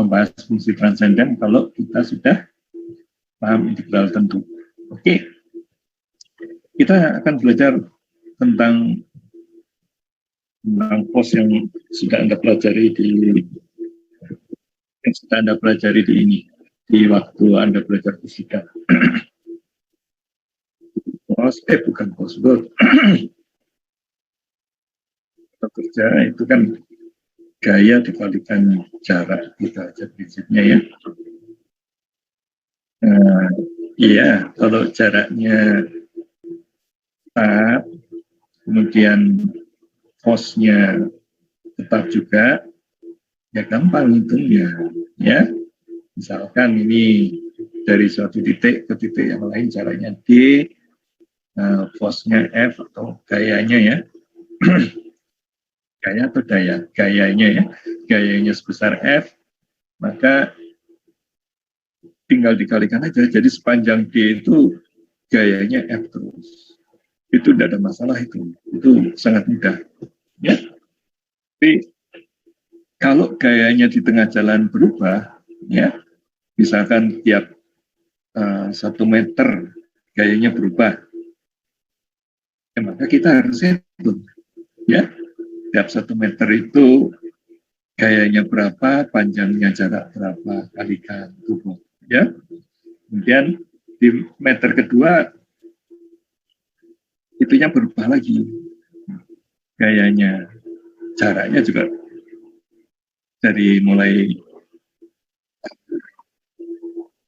membahas fungsi transenden kalau kita sudah paham integral tentu. Oke, kita akan belajar tentang pos yang sudah Anda pelajari di waktu Anda belajar fisika. Bukan pos kerja itu kan gaya dikalikan jarak, gitu aja prinsipnya ya. Iya, kalau jaraknya tetap, kemudian posnya tetap juga, ya gampang hitungnya, ya. Misalkan ini dari suatu titik ke titik yang lain jaraknya D, posnya F atau gayanya ya. Gaya atau daya, gayanya ya, gayanya sebesar F, maka tinggal dikalikan aja. Jadi sepanjang D itu gayanya F terus. Itu tidak ada masalah itu sangat mudah. Ya. Tapi kalau gayanya di tengah jalan berubah, ya, misalkan tiap 1 meter gayanya berubah, ya, maka kita harus hitung, ya. Tiap 1 meter itu gayanya berapa, panjangnya jarak berapa, kalikan tubuh, ya. Kemudian di meter kedua itunya berubah lagi, gayanya, jaraknya juga dari mulai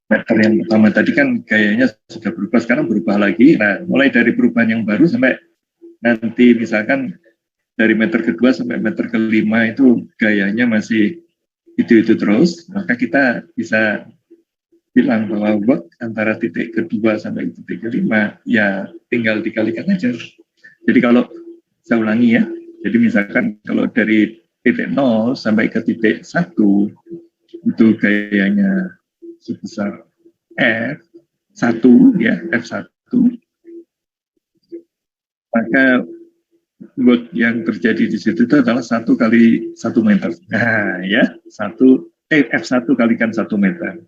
meter yang pertama tadi kan gayanya sudah berubah, sekarang berubah lagi. Nah, mulai dari perubahan yang baru sampai nanti misalkan dari meter kedua sampai meter kelima itu gayanya masih itu terus, maka kita bisa bilang bahwa work antara titik kedua sampai titik kelima ya tinggal dikalikan aja. Jadi kalau saya ulangi ya, jadi misalkan kalau dari titik 0 sampai ke titik 1 itu gayanya sebesar F1 ya, F1, maka work yang terjadi di situ itu adalah 1 kali 1 meter. Nah ya, F1 kalikan 1 meter.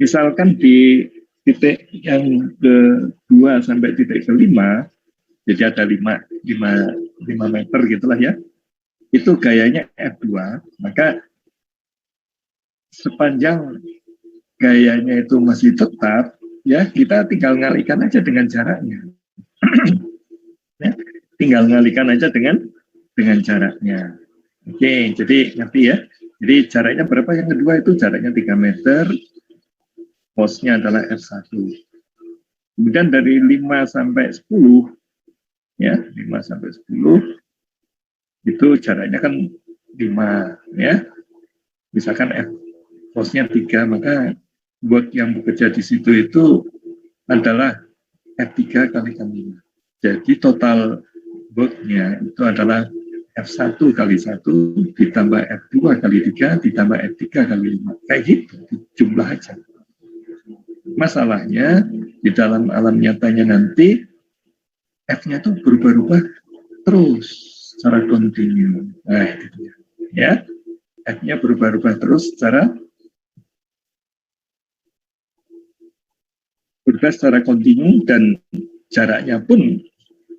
Misalkan di titik yang ke-2 sampai titik ke-5, jadi ada 5 meter gitulah ya, itu gayanya F2, maka sepanjang gayanya itu masih tetap, ya kita tinggal ngalikan aja dengan jaraknya. Ya, tinggal ngalikan aja dengan jaraknya. Oke, jadi ngerti ya. Jadi jaraknya berapa yang kedua itu? Jaraknya 3 meter, posnya adalah F1. Kemudian dari 5 sampai 10, ya 5 sampai 10, itu jaraknya kan 5, ya. Misalkan posnya 3, maka work yang bekerja di situ itu adalah F3 kalikan 5. Jadi total work-nya itu adalah F1 kali 1 ditambah F2 kali 3 ditambah F3 kali 5. Kayak gitu, jumlah aja. Masalahnya di dalam alam nyatanya nanti F-nya tuh berubah-ubah terus secara kontinu. Nah, itu ya. F-nya berubah-ubah terus secara kontinu dan jaraknya pun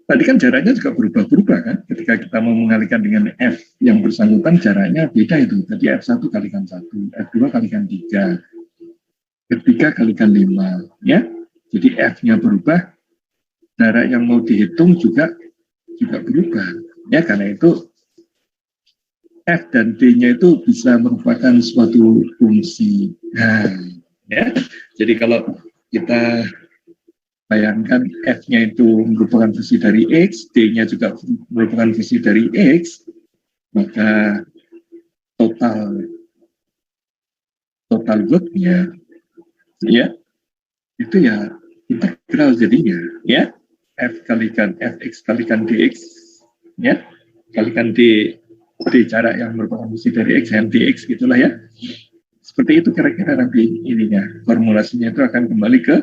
tadi kan jaraknya juga berubah-ubah kan, ketika kita mau mengalihkan dengan F yang bersangkutan jaraknya beda itu, tadi F1 kalikan 1, F2 kalikan 3, F3 kalikan 5, ya. Jadi F-nya berubah, jarak yang mau dihitung juga berubah, ya. Karena itu F dan D-nya itu bisa merupakan suatu fungsi. Nah, ya. Jadi kalau kita bayangkan F-nya itu merupakan fungsi dari X, D-nya juga merupakan fungsi dari X, maka total work-nya ya itu ya integral jadinya, ya. F kalikan Fx kalikan Dx, ya, kalikan D jarak yang merupakan fungsi dari X dan Dx gitulah ya. Seperti itu kira-kira nanti ininya, formulasinya itu akan kembali ke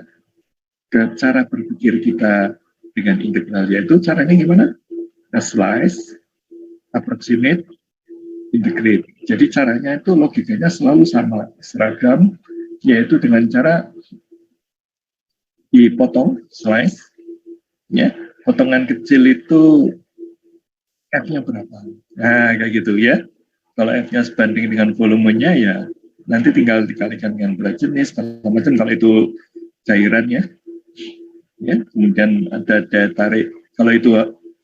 cara berpikir kita dengan integral, yaitu caranya gimana? Nah, slice, approximate, integrate. Jadi caranya itu logikanya selalu sama, seragam, yaitu dengan cara dipotong, slice, ya, potongan kecil itu F-nya berapa? Nah, kayak gitu ya. Kalau F-nya sebanding dengan volumenya ya nanti tinggal dikalikan dengan berat jenis, macam kalau itu cairannya, ya. Kemudian ada daya tarik. Kalau itu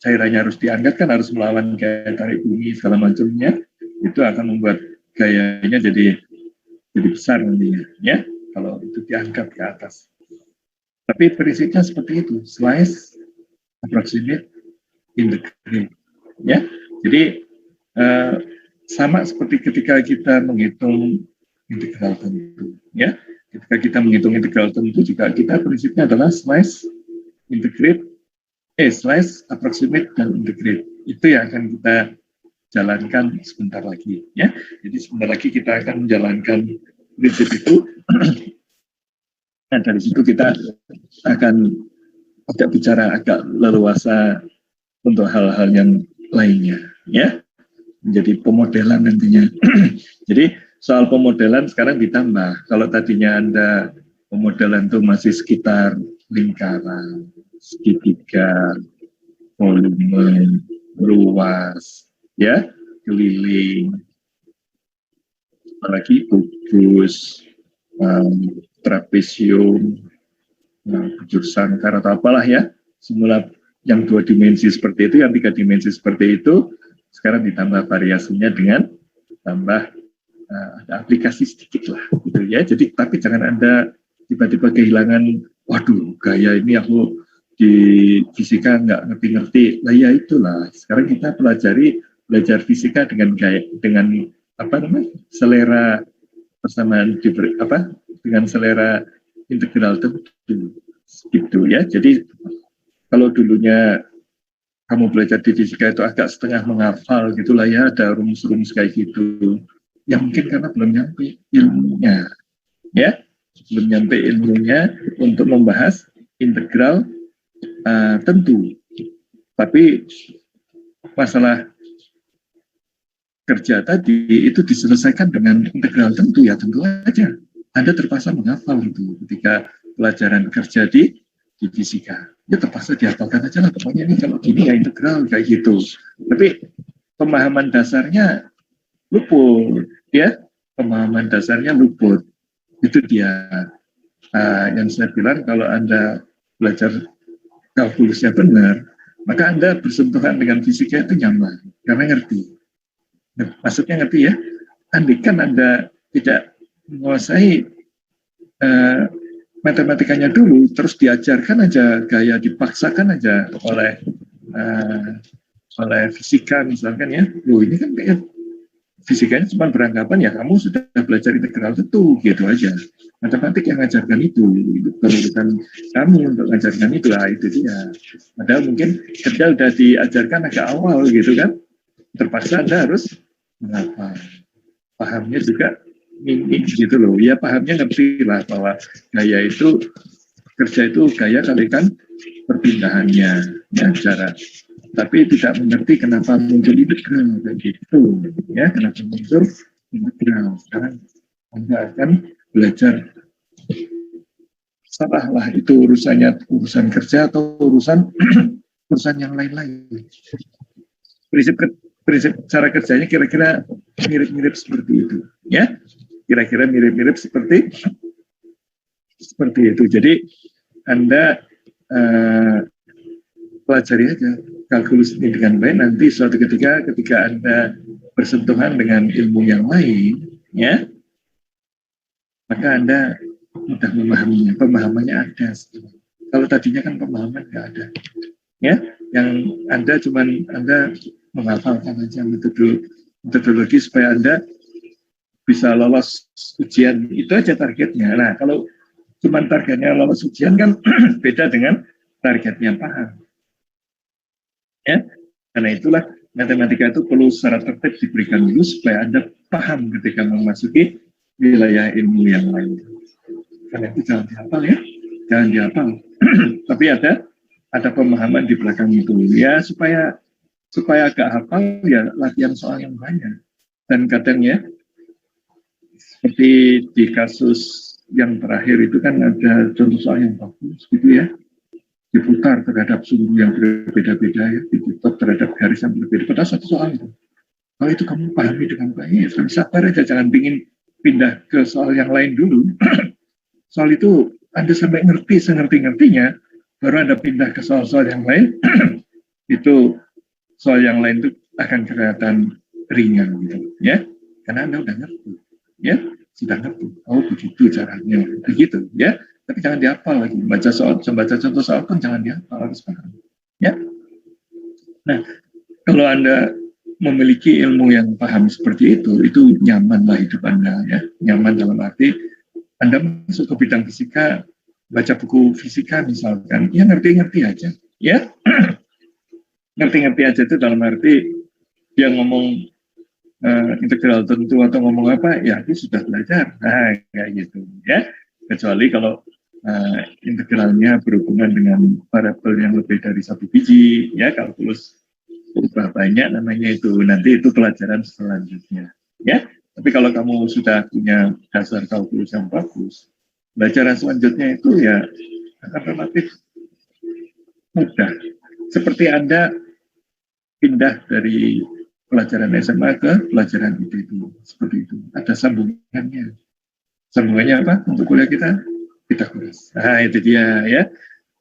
cairannya harus diangkat kan harus melawan daya tarik bumi segala macamnya. Itu akan membuat gayanya jadi besar nantinya, ya. Kalau itu diangkat ke atas. Tapi prinsipnya seperti itu, slice, approximate, integrate, ya. Jadi sama seperti ketika kita menghitung integral tentu, ya. Ketika kita menghitung integral tentu juga kita prinsipnya adalah slice, integrate, slice, approximate, dan integrate. Itu yang akan kita jalankan sebentar lagi, ya. Jadi sebentar lagi kita akan menjalankan prinsip itu. Nah, dari situ kita akan agak bicara agak leluasa untuk hal-hal yang lainnya, ya. Menjadi pemodelan nantinya. Jadi soal pemodelan sekarang ditambah. Kalau tadinya Anda pemodelan itu masih sekitar lingkaran, segitiga, volume, luas, ya, keliling, apalagi kubus, trapesium, bujur sangkar atau apalah ya, semula yang 2 dimensi seperti itu, yang 3 dimensi seperti itu, sekarang ditambah variasinya dengan tambah ada aplikasi sedikit lah, gitu ya. Jadi tapi jangan Anda tiba-tiba kehilangan, waduh, gaya ini aku di fisika nggak ngerti-ngerti. Lah ya itulah. Sekarang kita belajar fisika dengan gaya, dengan apa namanya, selera persamaan dengan selera integral tentu, gitu ya. Jadi kalau dulunya kamu belajar di fisika itu agak setengah menghafal gitulah ya, ada rumus-rumus kayak gitu. Ya mungkin karena belum nyampe ilmunya, ya, belum nyampe ilmunya untuk membahas integral tentu. Tapi masalah kerja tadi itu diselesaikan dengan integral tentu, ya tentu aja. Anda terpaksa menghafal itu ketika pelajaran kerja di fisika. Ya terpaksa dihafalkan aja lah, pokoknya ini kalau gini ya integral kayak gitu. Tapi pemahaman dasarnya luput, ya, pemahaman dasarnya luput. Itu dia yang saya bilang, kalau Anda belajar kalkulusnya benar, maka Anda bersentuhan dengan fisika itu nyaman, karena ngerti. Maksudnya ngerti ya, andikan Anda tidak menguasai matematikanya dulu, terus diajarkan aja, gaya dipaksakan aja oleh fisika misalkan ya, loh ini kan kayak fisikanya cuma beranggapan ya kamu sudah belajar integral tentu, gitu aja. Matematik yang ngajarkan itu bukan kamu untuk ngajarkan itu lah, itu dia. Padahal mungkin kerja udah diajarkan agak awal gitu kan, terpaksa Anda harus menghafal. Pahamnya juga ini gitu loh, ya pahamnya ngerti lah bahwa gaya itu, kerja itu gaya kalikan perpindahannya, ya, cara. Tapi tidak mengerti kenapa muncul integral kayak gitu, ya, kenapa muncul integral. Sekarang Anda akan belajar, salah lah itu urusan kerja atau urusan yang lain-lain. Prinsip cara kerjanya kira-kira mirip-mirip seperti itu, ya, kira-kira mirip-mirip seperti itu. Jadi Anda pelajari aja kalkulus ini dengan baik, nanti suatu ketika Anda bersentuhan dengan ilmu yang lain, ya, maka Anda mudah memahaminya, pemahamannya ada. Kalau tadinya kan pemahaman nggak ada, ya, yang Anda menghafalkan aja metodologi supaya Anda bisa lolos ujian, itu aja targetnya. Nah, kalau cuma targetnya lolos ujian kan beda dengan targetnya paham. Ya, karena itulah matematika itu perlu secara tertib diberikan dulu supaya Anda paham ketika memasuki wilayah ilmu yang lain. Karena itu jangan dihafal ya, jangan dihafal. Tapi ada pemahaman di belakang itu ya, supaya agak hafal ya, latihan soal yang banyak. Dan kadang ya, seperti di kasus yang terakhir itu kan ada contoh soal yang bagus gitu ya, diputar terhadap sumber yang berbeda-beda ya, diputar terhadap garis yang berbeda pada satu soal itu. Kalau itu kamu pahami dengan baik, sabar aja, jangan pingin pindah ke soal yang lain dulu. Soal itu Anda sampai ngerti, sengerti-ngertinya, baru Anda pindah ke soal-soal yang lain, itu soal yang lain itu akan kelihatan ringan gitu ya, karena Anda udah ngerti ya, sudah ngerti, oh begitu caranya, begitu ya. Tapi jangan dihafal lagi, baca contoh soal pun jangan dihafal, harus paham ya. Nah, kalau Anda memiliki ilmu yang paham seperti itu nyamanlah hidup Anda ya. Nyaman dalam arti Anda masuk ke bidang fisika, baca buku fisika misalkan, ya ngerti-ngerti aja ya. Ngerti-ngerti aja itu dalam arti dia ngomong integral tentu atau ngomong apa, ya itu sudah belajar. Nah, kayak gitu ya. Kecuali kalau integralnya berhubungan dengan variabel yang lebih dari satu biji, ya kalkulus berubah banyak namanya itu, nanti itu pelajaran selanjutnya ya. Tapi kalau kamu sudah punya dasar kalkulus yang bagus, pelajaran selanjutnya itu ya akan relatif mudah, seperti Anda pindah dari pelajaran SMA ke pelajaran itu seperti itu, ada sambungannya. Sambungannya apa untuk kuliah kita kuras. Nah itu dia ya,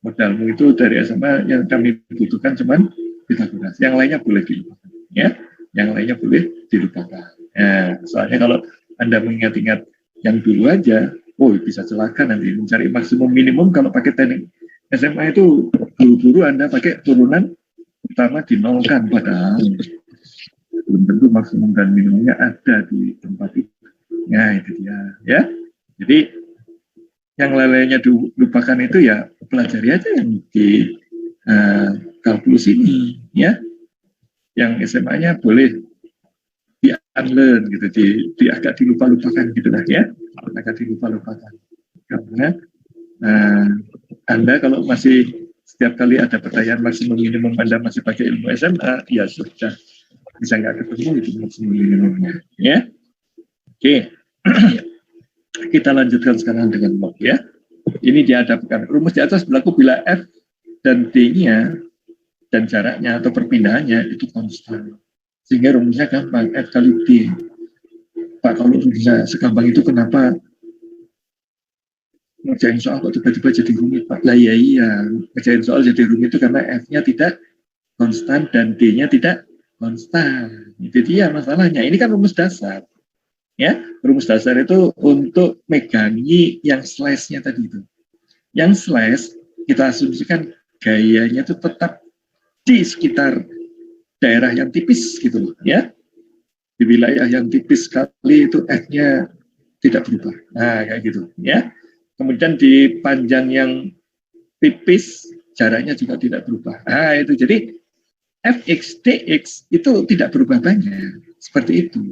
modalmu itu dari SMA yang kami butuhkan cuman kuras, yang lainnya boleh dilupakan ya, yang lainnya boleh dilupakan. Nah, soalnya kalau Anda mengingat-ingat yang dulu aja, oh bisa celaka nanti mencari maksimum minimum. Kalau pakai teknik SMA itu buru-buru Anda pakai turunan pertama dinolkan, padahal belum tentu maksimum dan minimumnya ada di tempat itu. Nah itu dia ya. Jadi yang lainnya dilupakan itu ya pelajari aja yang di kalkulus ini ya. Yang SMA-nya boleh di-unlearn gitu, di agak dilupa-lupakan gitu lah ya. Agak dilupa-lupakan. Karena Anda kalau masih setiap kali ada pertanyaan maksimum minimum Anda masih pakai ilmu SMA, ya sudah bisa nggak ketemu itu maksimum minimumnya ya. Oke. Kita lanjutkan sekarang dengan log ya. Ini dihadapkan rumus di atas berlaku bila F dan D-nya dan jaraknya atau perpindahannya itu konstan. Sehingga rumusnya gampang, F kali D. Pak, kalau bisa segampang itu kenapa ngerjain soal kok tiba-tiba jadi rumit, Pak? Lah iya, ngerjain soal jadi rumit itu karena F-nya tidak konstan dan D-nya tidak konstan. Itu dia masalahnya. Ini kan rumus dasar. Ya, rumus dasar itu untuk megangi yang slash-nya tadi itu. Yang slash kita asumsikan gayanya itu tetap di sekitar daerah yang tipis gitu ya. Di wilayah yang tipis sekali itu F-nya tidak berubah. Nah, kayak gitu ya. Kemudian di panjang yang tipis jaraknya juga tidak berubah. Nah, itu jadi Fx dx itu tidak berubah banyak. Seperti itu.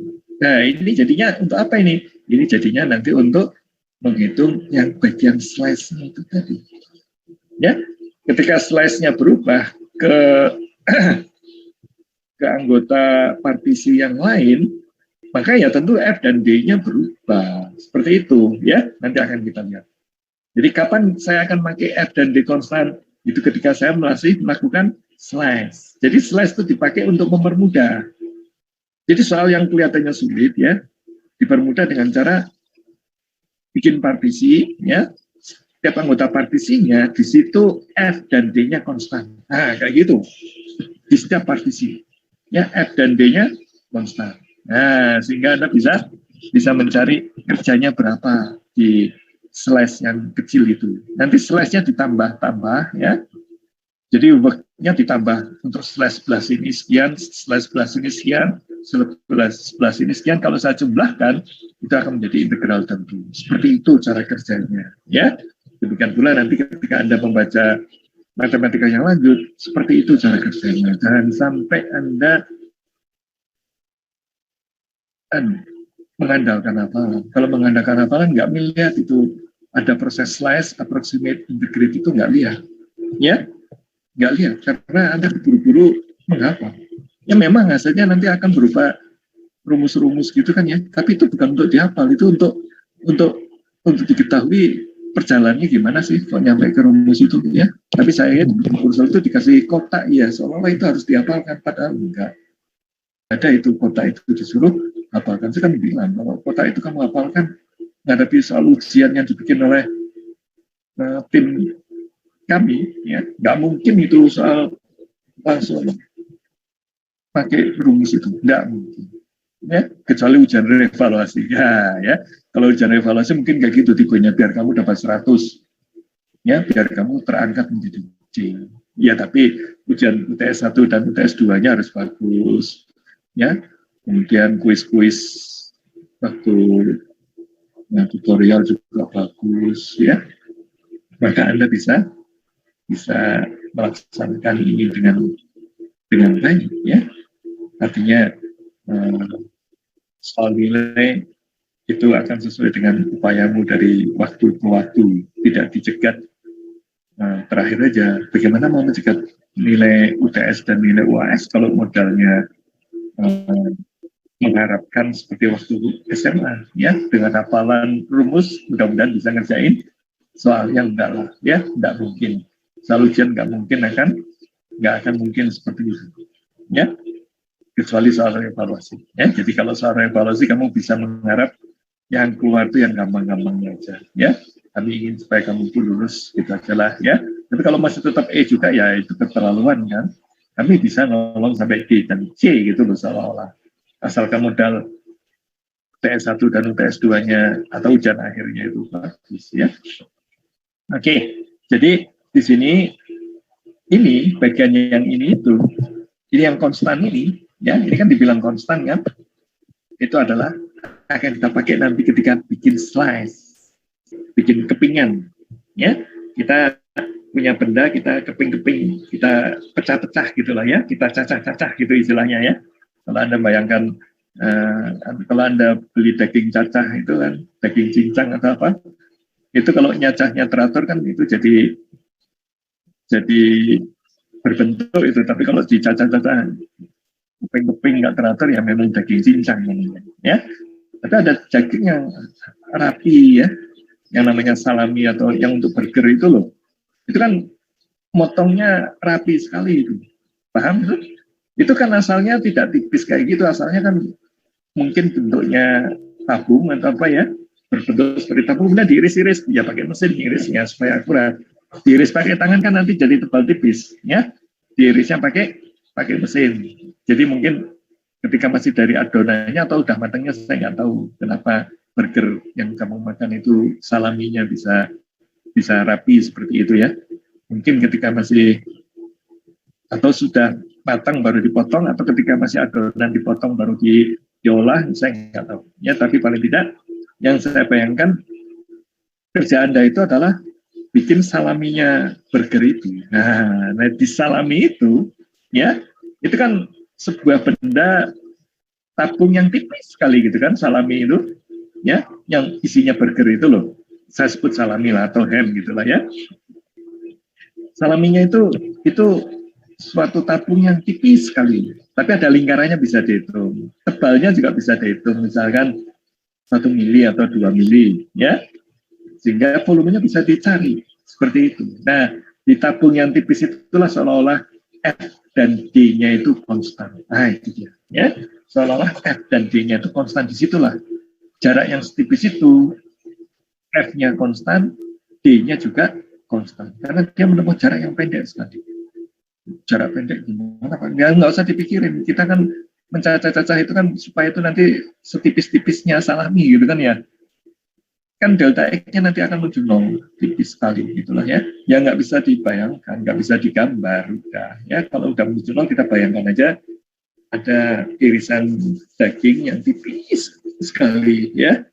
Nah, ini jadinya untuk apa ini? Ini jadinya nanti untuk menghitung yang bagian slash-nya itu tadi. Ya, ketika slash-nya berubah ke anggota partisi yang lain, maka ya tentu F dan D-nya berubah. Seperti itu, ya. Nanti akan kita lihat. Jadi kapan saya akan pakai F dan D konstan? Itu ketika saya masih melakukan slash. Jadi slash itu dipakai untuk mempermudah. Jadi soal yang kelihatannya sulit ya, dipermudah dengan cara bikin partisi ya. Setiap anggota partisinya di situ F dan D-nya konstan. Nah, kayak gitu. Di setiap partisi ya F dan D-nya konstan. Nah, sehingga Anda bisa mencari kerjanya berapa di slash yang kecil itu. Nanti slash-nya ditambah-tambah ya. Jadi work-nya ditambah untuk slash sebelah sini sekian, slash sebelah sini sekian, sebelah sini sekian. Kalau saya jumlahkan, itu akan menjadi integral tentu. Seperti itu cara kerjanya. Ya, demikian pula nanti ketika Anda membaca matematika yang lanjut, seperti itu cara kerjanya. Jangan sampai Anda mengandalkan hafalan. Kalau mengandalkan hafalan, nggak melihat itu ada proses slice, approximate, integrate itu nggak lihat. Ya, nggak lihat karena Anda buru-buru menghafal. Ya memang hasilnya nanti akan berupa rumus-rumus gitu kan ya, tapi itu bukan untuk dihafal, itu untuk untuk diketahui perjalanannya gimana sih kok nyampe ke rumus itu ya. Tapi saya di kursor itu dikasih kotak ya, seolah-olah itu harus dihafalkan, padahal enggak ada itu kotak itu disuruh hafalkan. Saya kan bilang kalau kotak itu kamu hafalkan menghadapi soal ujian yang dibikin oleh tim kami ya, nggak mungkin itu soal langsung pakai rumus itu, nggak mungkin ya, kecuali ujian revaluasi ya. Kalau ujian revaluasi mungkin kayak gitu tipenya, biar kamu dapat 100 ya, biar kamu terangkat menjadi C ya. Tapi ujian UTS 1 dan UTS 2 nya harus bagus ya. Kemudian kuis-kuis waktu tutorial juga bagus ya, maka Anda bisa melaksanakan ini dengan baik ya. Artinya soal nilai itu akan sesuai dengan upayamu dari waktu ke waktu, tidak dicegat. Terakhir aja, bagaimana mau mencegat nilai UTS dan nilai UAS kalau modalnya mengharapkan seperti waktu SMA ya, dengan hafalan rumus mudah-mudahan bisa ngerjain soal yang enggak lah ya, enggak mungkin. Soal ujian enggak akan mungkin seperti itu ya, kecuali soal evaluasi ya. Jadi kalau soal evaluasi kamu bisa mengharap yang keluar itu yang gampang-gampangnya aja ya. Kami ingin supaya kamu itu lulus gitu aja lah ya. Tapi kalau masih tetap E juga ya itu keterlaluan kan. Kami bisa nolong sampai D dan C gitu loh seolah-olah. Asalkan modal UTS 1 dan UTS 2-nya atau ujian akhirnya itu bagus ya. Oke, jadi di sini ini bagiannya yang ini yang konstan ini ya, ini kan dibilang konstan kan, itu adalah akan kita pakai nanti ketika bikin slice, bikin kepingan ya. Kita punya benda, kita keping-keping, kita pecah-pecah gitulah ya, kita cacah-cacah gitu istilahnya ya. Kalau Anda bayangkan kalau Anda beli daging cacah itu kan, daging cincang atau apa, itu kalau nyacahnya teratur kan itu jadi berbentuk itu. Tapi kalau dicacah-cacah keping-keping nggak teratur ya memang daging cincang ya. Tapi ada daging yang rapi ya, yang namanya salami atau yang untuk burger itu loh, itu kan motongnya rapi sekali itu, paham itu? Itu kan asalnya tidak tipis kayak gitu, asalnya kan mungkin bentuknya tabung atau apa ya, berbentuk seperti tabung, kemudian diiris-iris ya pakai mesin irisnya supaya akurat. Diiris pakai tangan kan nanti jadi tebal tipis ya, diirisnya pakai mesin. Jadi mungkin ketika masih dari adonannya atau udah matangnya saya nggak tahu kenapa burger yang kamu makan itu salaminya bisa rapi seperti itu ya. Mungkin ketika masih atau sudah matang baru dipotong, atau ketika masih adonan dipotong baru diolah, saya nggak tahu ya. Tapi paling tidak yang saya bayangkan kerja Anda itu adalah bikin salaminya burger itu. Nah di salami itu ya, itu kan sebuah benda tabung yang tipis sekali gitu kan, salami itu ya, yang isinya burger itu loh, saya sebut salami lah atau ham gitulah ya. Salaminya itu suatu tabung yang tipis sekali, tapi ada lingkarannya bisa dihitung, tebalnya juga bisa dihitung, misalkan 1 mili atau 2 mili ya, sehingga volumenya bisa dicari seperti itu. Nah di tabung yang tipis itulah seolah-olah F dan D-nya itu konstan. Nah itu dia ya, seolah-olah F dan D-nya itu konstan. Disitulah jarak yang setipis itu, F-nya konstan, D-nya juga konstan, karena dia menempuh jarak yang pendek sekali. Jarak pendek gimana Pak? Nggak usah dipikirin, kita kan mencacah-cacah itu kan supaya itu nanti setipis-tipisnya salami gitu kan ya. Kan delta X-nya nanti akan menuju 0, tipis sekali gitulah ya. Ya nggak bisa dibayangkan, nggak bisa digambar udah ya. Kalau udah menuju 0 kita bayangkan aja ada irisan daging yang tipis sekali ya.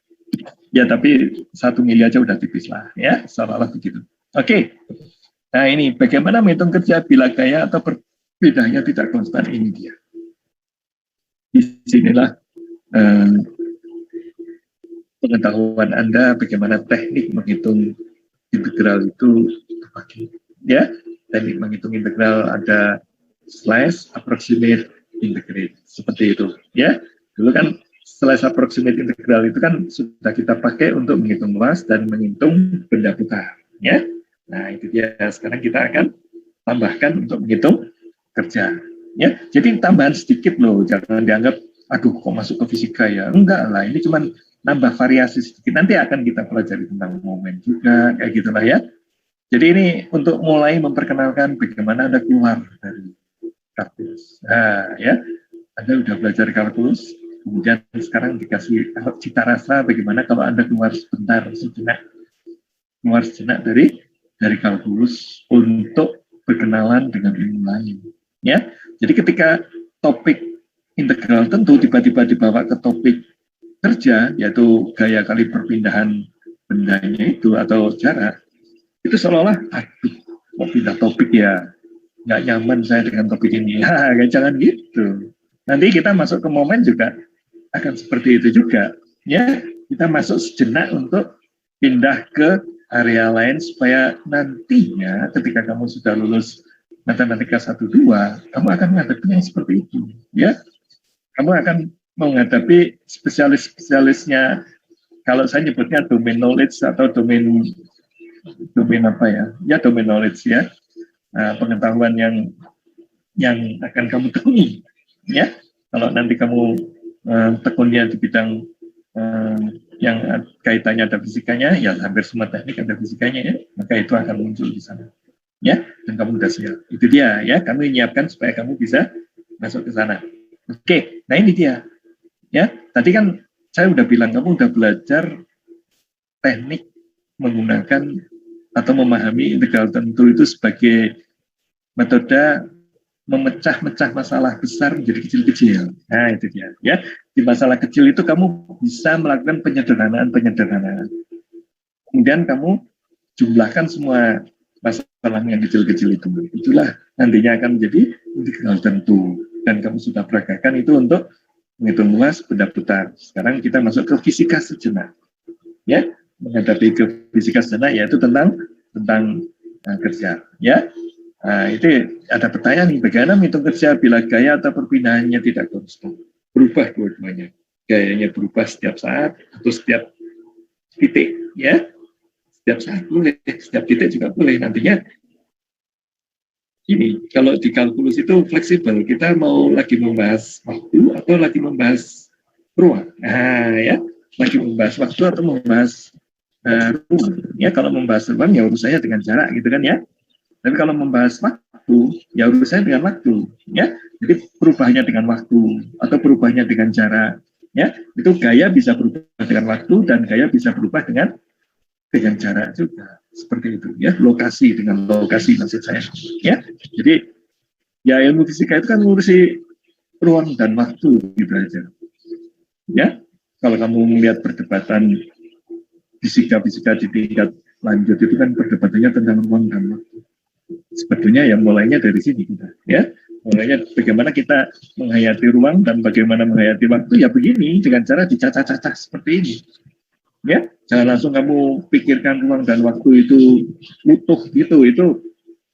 Ya tapi 1 mili aja udah tipis lah ya, seolah-olah begitu. Oke. Nah ini bagaimana menghitung kerja bila gaya atau perbedanya tidak konstan, ini dia. Disinilah pengetahuan Anda bagaimana teknik menghitung integral itu terpakai ya. Teknik menghitung integral ada slice, approximate, integrate, seperti itu ya. Dulu kan slice approximate integral itu kan sudah kita pakai untuk menghitung luas dan menghitung benda putar, ya. Nah, itu dia. Sekarang kita akan tambahkan untuk menghitung kerja, ya. Jadi tambahan sedikit loh, jangan dianggap aduh kok masuk ke fisika ya. Enggak lah, ini cuma nambah variasi sedikit. Nanti akan kita pelajari tentang momen juga, kayak gitulah ya. Jadi ini untuk mulai memperkenalkan bagaimana Anda keluar dari kalkulus. Nah, ya, Anda sudah belajar kalkulus, kemudian sekarang dikasih cita rasa bagaimana kalau Anda keluar sejenak dari kalkulus untuk berkenalan dengan ilmu lain. Ya, jadi ketika topik integral tentu tiba-tiba dibawa ke topik kerja, yaitu gaya kali perpindahan bendanya itu atau jarak, itu seolah-olah, aduh, mau pindah topik ya, nggak nyaman saya dengan topik ini. Ya, jangan gitu. Nanti kita masuk ke momen juga akan seperti itu juga. Ya, kita masuk sejenak untuk pindah ke area lain supaya nantinya ketika kamu sudah lulus matematika 1-2, kamu akan menghadapi yang seperti itu. Ya, kamu akan menghadapi spesialis-spesialisnya. Kalau saya nyebutnya domain knowledge atau domain apa ya? Ya, domain knowledge ya. Pengetahuan yang akan kamu tekuni, ya. Kalau nanti kamu tekunnya di bidang yang kaitannya ada fisikanya, ya hampir semua teknik ada fisikanya ya, maka itu akan muncul di sana, ya. Dan kamu sudah siap. Itu dia ya. Kami menyiapkan supaya kamu bisa masuk ke sana. Oke, nah ini dia. Ya, tadi kan saya udah bilang kamu udah belajar teknik menggunakan atau memahami integral tentu itu sebagai metode memecah-mecah masalah besar menjadi kecil-kecil. Nah, itu dia. Ya, di masalah kecil itu kamu bisa melakukan penyederhanaan. Kemudian kamu jumlahkan semua masalah yang kecil-kecil itu. Itulah nantinya akan menjadi integral tentu. Dan kamu sudah peragakan itu untuk menghitung luas benda putar. Sekarang kita masuk ke fisika sejenak. Ya, menghadapi ke fisika sejenak yaitu tentang kerja. Ya. Nah, itu ada pertanyaan nih, bagaimana menghitung kerja bila gaya atau perpindahannya tidak konstan? Berubah dua-duanya. Gayanya berubah setiap saat atau setiap titik, ya. Setiap saat boleh, setiap titik juga boleh. Nantinya ini, kalau di kalkulus itu fleksibel. Kita mau lagi membahas waktu atau lagi membahas ruang. Nah, ya, lagi membahas waktu atau membahas ruang. Ya, kalau membahas ruang ya urusannya dengan jarak gitu kan ya. Tapi kalau membahas waktu, ya urusannya dengan waktu, ya. Jadi perubahannya dengan waktu atau perubahannya dengan jarak, ya. Itu gaya bisa berubah dengan waktu dan gaya bisa berubah dengan jarak juga. Seperti itu, ya. Lokasi dengan lokasi maksud saya, ya. Jadi ya ilmu fisika itu kan ngurusi ruang dan waktu gitu aja, ya. Kalau kamu melihat perdebatan fisika-fisika di tingkat lanjut itu kan perdebatannya tentang ruang dan waktu. Sebetulnya ya mulainya dari sini kita, ya. Mulainya bagaimana kita menghayati ruang dan bagaimana menghayati waktu, ya begini, dengan cara dicacah-cacah seperti ini. Ya, jangan langsung kamu pikirkan ruang dan waktu itu utuh gitu, itu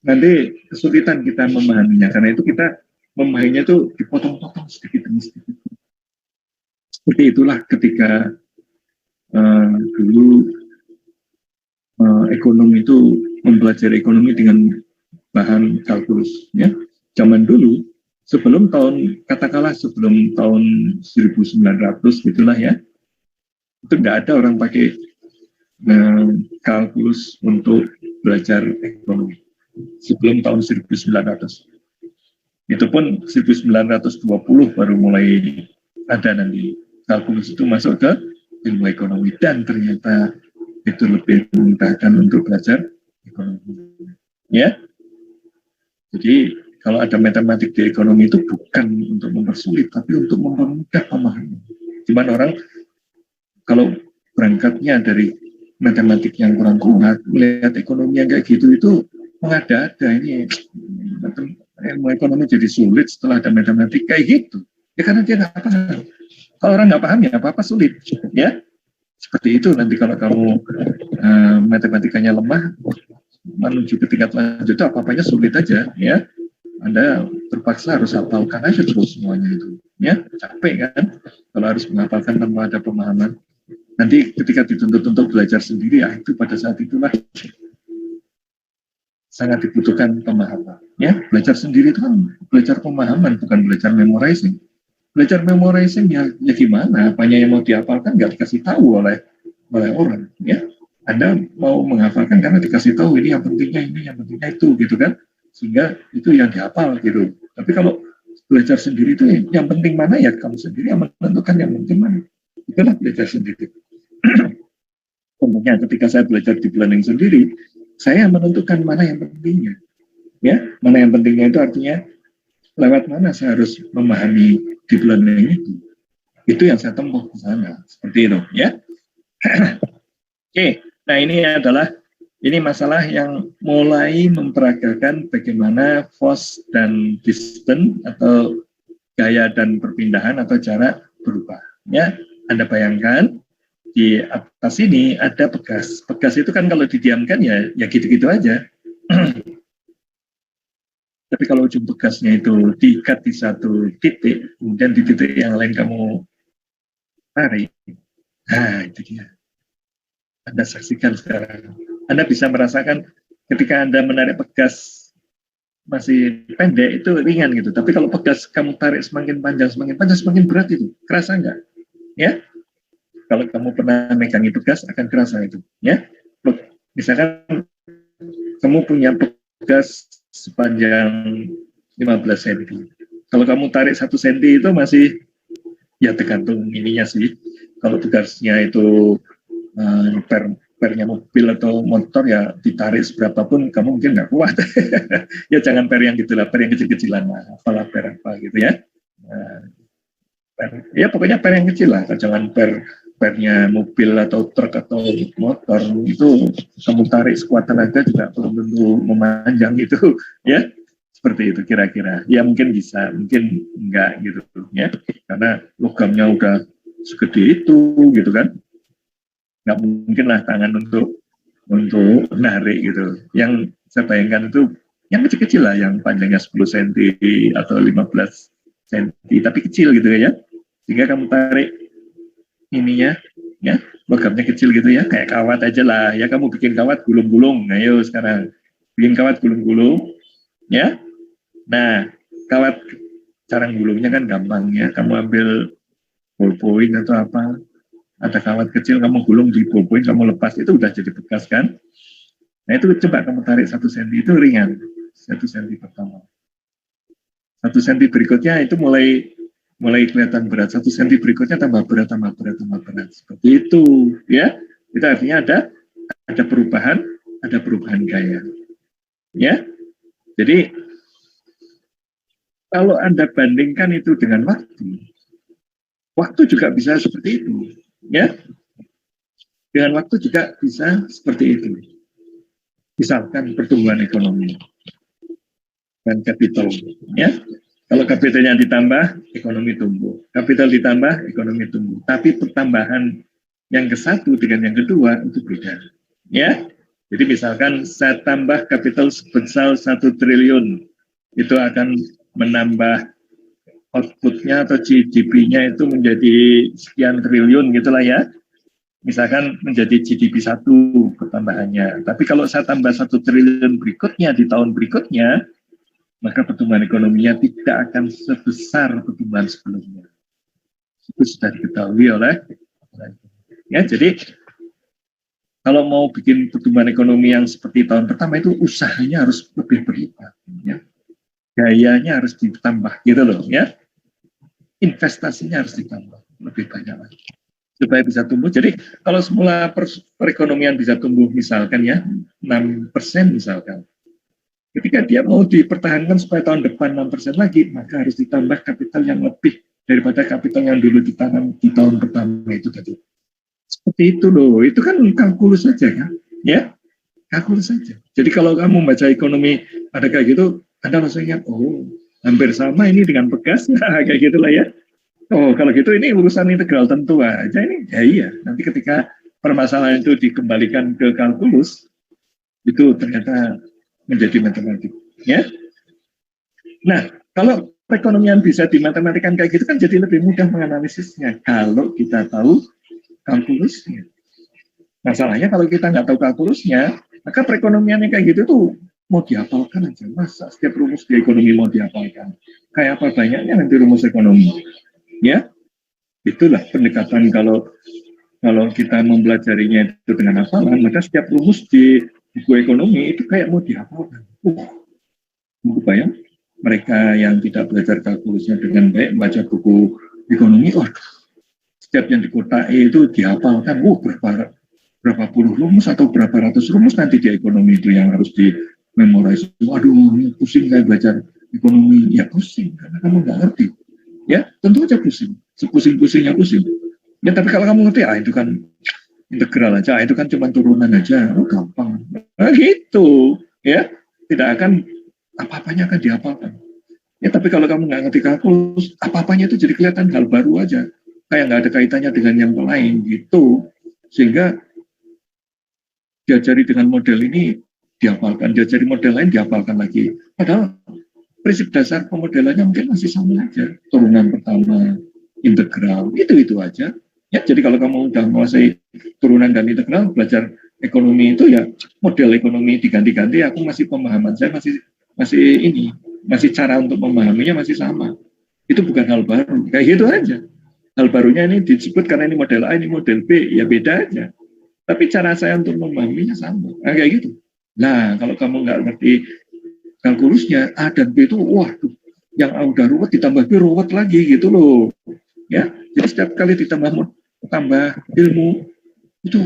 nanti kesulitan kita memahaminya, karena itu kita memahaminya itu dipotong-potong sedikit demi sedikit. Seperti itulah ketika dulu ekonomi itu mempelajari ekonomi dengan bahan kalkulus, ya. Zaman dulu sebelum tahun 1900 gitulah ya, itu tidak ada orang pakai kalkulus untuk belajar ekonomi sebelum tahun 1900. Itu pun 1920 baru mulai ada nanti kalkulus itu masuk ke ilmu ekonomi, dan ternyata itu lebih memudahkan untuk belajar ekonomi, ya. Jadi kalau ada matematik di ekonomi itu bukan untuk mempersulit, tapi untuk mempermudah pemahaman. Cuman orang kalau berangkatnya dari matematik yang kurang kuat, melihat ekonomi yang kayak gitu itu mengada-ada, ini ilmu ekonomi jadi sulit setelah ada matematik kayak gitu. Ya karena dia nggak paham. Kalau orang nggak paham ya apa-apa sulit, ya. Seperti itu nanti kalau kamu matematikanya lemah, menuju ke tingkat lanjut apa-apanya sulit aja, ya. Anda terpaksa harus hafalkan aja terus semuanya itu, ya. Capek kan. kalau harus menghafalkan tanpa ada pemahaman. Nanti ketika dituntut untuk belajar sendiri, ya itu pada saat itulah sangat dibutuhkan pemahaman. Ya, belajar sendiri itu kan belajar pemahaman, bukan belajar memorizing. Belajar memorizing ya gimana? Apanya yang mau dihafalkan nggak dikasih tahu oleh orang. Ya, Anda mau menghafalkan karena dikasih tahu ini yang pentingnya ini, yang pentingnya itu, gitu kan? Sehingga itu yang dihafal gitu. Tapi kalau belajar sendiri itu yang penting mana ya kamu sendiri yang menentukan yang penting mana. Itulah belajar sendiri. Contohnya ketika saya belajar di planning sendiri, saya menentukan mana yang pentingnya. Ya, mana yang pentingnya itu artinya lewat mana saya harus memahami di planning itu. Itu yang saya tempuh ke sana. Seperti itu, ya. Oke, nah ini masalah yang mulai memperagakan bagaimana force dan distance atau gaya dan perpindahan atau jarak berubah. Ya, Anda bayangkan di atas ini ada pegas. Pegas itu kan kalau didiamkan ya gitu-gitu aja. Tapi kalau ujung pegasnya itu diikat di satu titik, kemudian di titik yang lain kamu tarik, nah itu dia. Anda saksikan sekarang. Anda bisa merasakan ketika Anda menarik pegas masih pendek itu ringan gitu. Tapi kalau pegas kamu tarik semakin panjang, semakin berat itu. Kerasa nggak? Ya? Kalau kamu pernah megangi pegas akan kerasa itu, ya. Misalkan kamu punya pegas sepanjang 15 cm. Kalau kamu tarik 1 cm itu masih ya tergantung ininya sih. Kalau pegasnya itu pernya mobil atau motor ya ditarik seberapa pun kamu mungkin nggak kuat. Ya jangan per yang gitu lah, per yang kecil-kecilan lah. Apalah per apa gitu ya. Ya pokoknya per yang kecil lah, jangan pernya mobil atau truk atau motor itu kamu tarik sekuat tenaga juga belum tentu memanjang itu, ya seperti itu kira-kira. Ya mungkin bisa, mungkin enggak gitu ya, karena logamnya udah segede itu gitu kan, nggak mungkin lah tangan untuk narik gitu. Yang saya bayangkan itu yang kecil-kecil lah, yang panjangnya 10 cm atau 15 cm, tapi kecil gitu ya, sehingga kamu tarik ininya, ya logamnya kecil gitu ya, kayak kawat aja lah, ya kamu bikin kawat gulung-gulung, ayo sekarang bikin kawat gulung-gulung, ya. Nah, kawat cara gulungnya kan gampang ya, kamu ambil ballpoint atau apa, ada kawat kecil kamu gulung di ballpoint, kamu lepas itu udah jadi bekas kan. Nah itu coba kamu tarik 1 cm itu ringan, 1 cm pertama. 1 cm berikutnya itu mulai kelihatan berat, 1 cm berikutnya tambah berat, seperti itu ya. Itu artinya ada perubahan gaya ya. Jadi kalau Anda bandingkan itu dengan waktu juga bisa seperti itu ya. Dengan waktu juga bisa seperti itu. Misalkan pertumbuhan ekonomi dan kapital ya. Kalau kapitalnya ditambah, ekonomi tumbuh. Kapital ditambah, ekonomi tumbuh. Tapi pertambahan yang ke satu dengan yang kedua itu beda. Ya, jadi misalkan saya tambah kapital sebesar 1 triliun, itu akan menambah outputnya atau GDP-nya itu menjadi sekian triliun gitulah ya. Misalkan menjadi GDP 1 pertambahannya. Tapi kalau saya tambah 1 triliun berikutnya di tahun berikutnya, maka pertumbuhan ekonominya tidak akan sebesar pertumbuhan sebelumnya. Itu sudah diketahui oleh ya. Jadi kalau mau bikin pertumbuhan ekonomi yang seperti tahun pertama itu usahanya harus lebih berlipat ya. Gayanya harus ditambah gitu loh ya. Investasinya harus ditambah lebih banyak lagi supaya bisa tumbuh. Jadi kalau semula perekonomian bisa tumbuh misalkan ya 6% misalkan, ketika dia mau dipertahankan supaya tahun depan 6% lagi, maka harus ditambah kapital yang lebih daripada kapital yang dulu ditanam di tahun pertama itu tadi. Seperti itu loh, itu kan kalkulus saja kan, ya, kalkulus saja. Jadi kalau kamu baca ekonomi ada kayak gitu, Anda langsung ingat, oh, hampir sama ini dengan pegas, kayak gitulah ya. Oh, kalau gitu ini urusan integral tentu aja ini, ya iya. Nanti ketika permasalahan itu dikembalikan ke kalkulus, itu ternyata menjadi matematik, ya. Nah, kalau perekonomian bisa dimatematikan kayak gitu kan jadi lebih mudah menganalisisnya kalau kita tahu kalkulusnya. Masalahnya kalau kita nggak tahu kalkulusnya, maka perekonomiannya kayak gitu tuh mau dihafalkan aja. Masa setiap rumus di ekonomi mau dihafalkan? Kayak apa banyaknya nanti rumus ekonomi? Ya, itulah pendekatan kalau kita mempelajarinya itu dengan hafalan, maka setiap rumus di buku ekonomi itu kayak mau dihafalkan. Bayang mereka yang tidak belajar kalkulusnya dengan baik membaca buku ekonomi, setiap yang dikotai itu dihafalkan. Berapa puluh rumus atau berapa ratus rumus nanti di ekonomi itu yang harus di memorize. Waduh, pusing kayak belajar ekonomi. Ya pusing karena kamu nggak ngerti. Ya tentu aja pusing. Sepusing-pusingnya pusing. Ya tapi kalau kamu ngerti, itu kan integral aja, itu kan cuma turunan aja, gampang. Nah, gitu, ya tidak akan apa-apanya akan dihafalkan. Ya tapi kalau kamu nggak ngerti kalkulus, apa-apanya itu jadi kelihatan hal baru aja, kayak nggak ada kaitannya dengan yang lain gitu, sehingga diajari dengan model ini dihafalkan, diajari model lain dihafalkan lagi. Padahal prinsip dasar pemodelannya mungkin masih sama aja, turunan pertama, integral, itu aja. Ya, jadi kalau kamu udah menguasai turunan dan integral, belajar ekonomi itu ya model ekonomi diganti-ganti, aku masih pemahaman saya masih cara untuk memahaminya masih sama. Itu bukan hal baru, kayak gitu aja. Hal barunya ini disebut karena ini model A, ini model B, ya beda aja. Tapi cara saya untuk memahaminya sama. Nah, kayak gitu. Nah, kalau kamu nggak ngerti kalkulusnya, A dan B itu, yang A udah ruwet ditambah B ruwet lagi gitu loh. Ya, jadi setiap kali ditambah ilmu, itu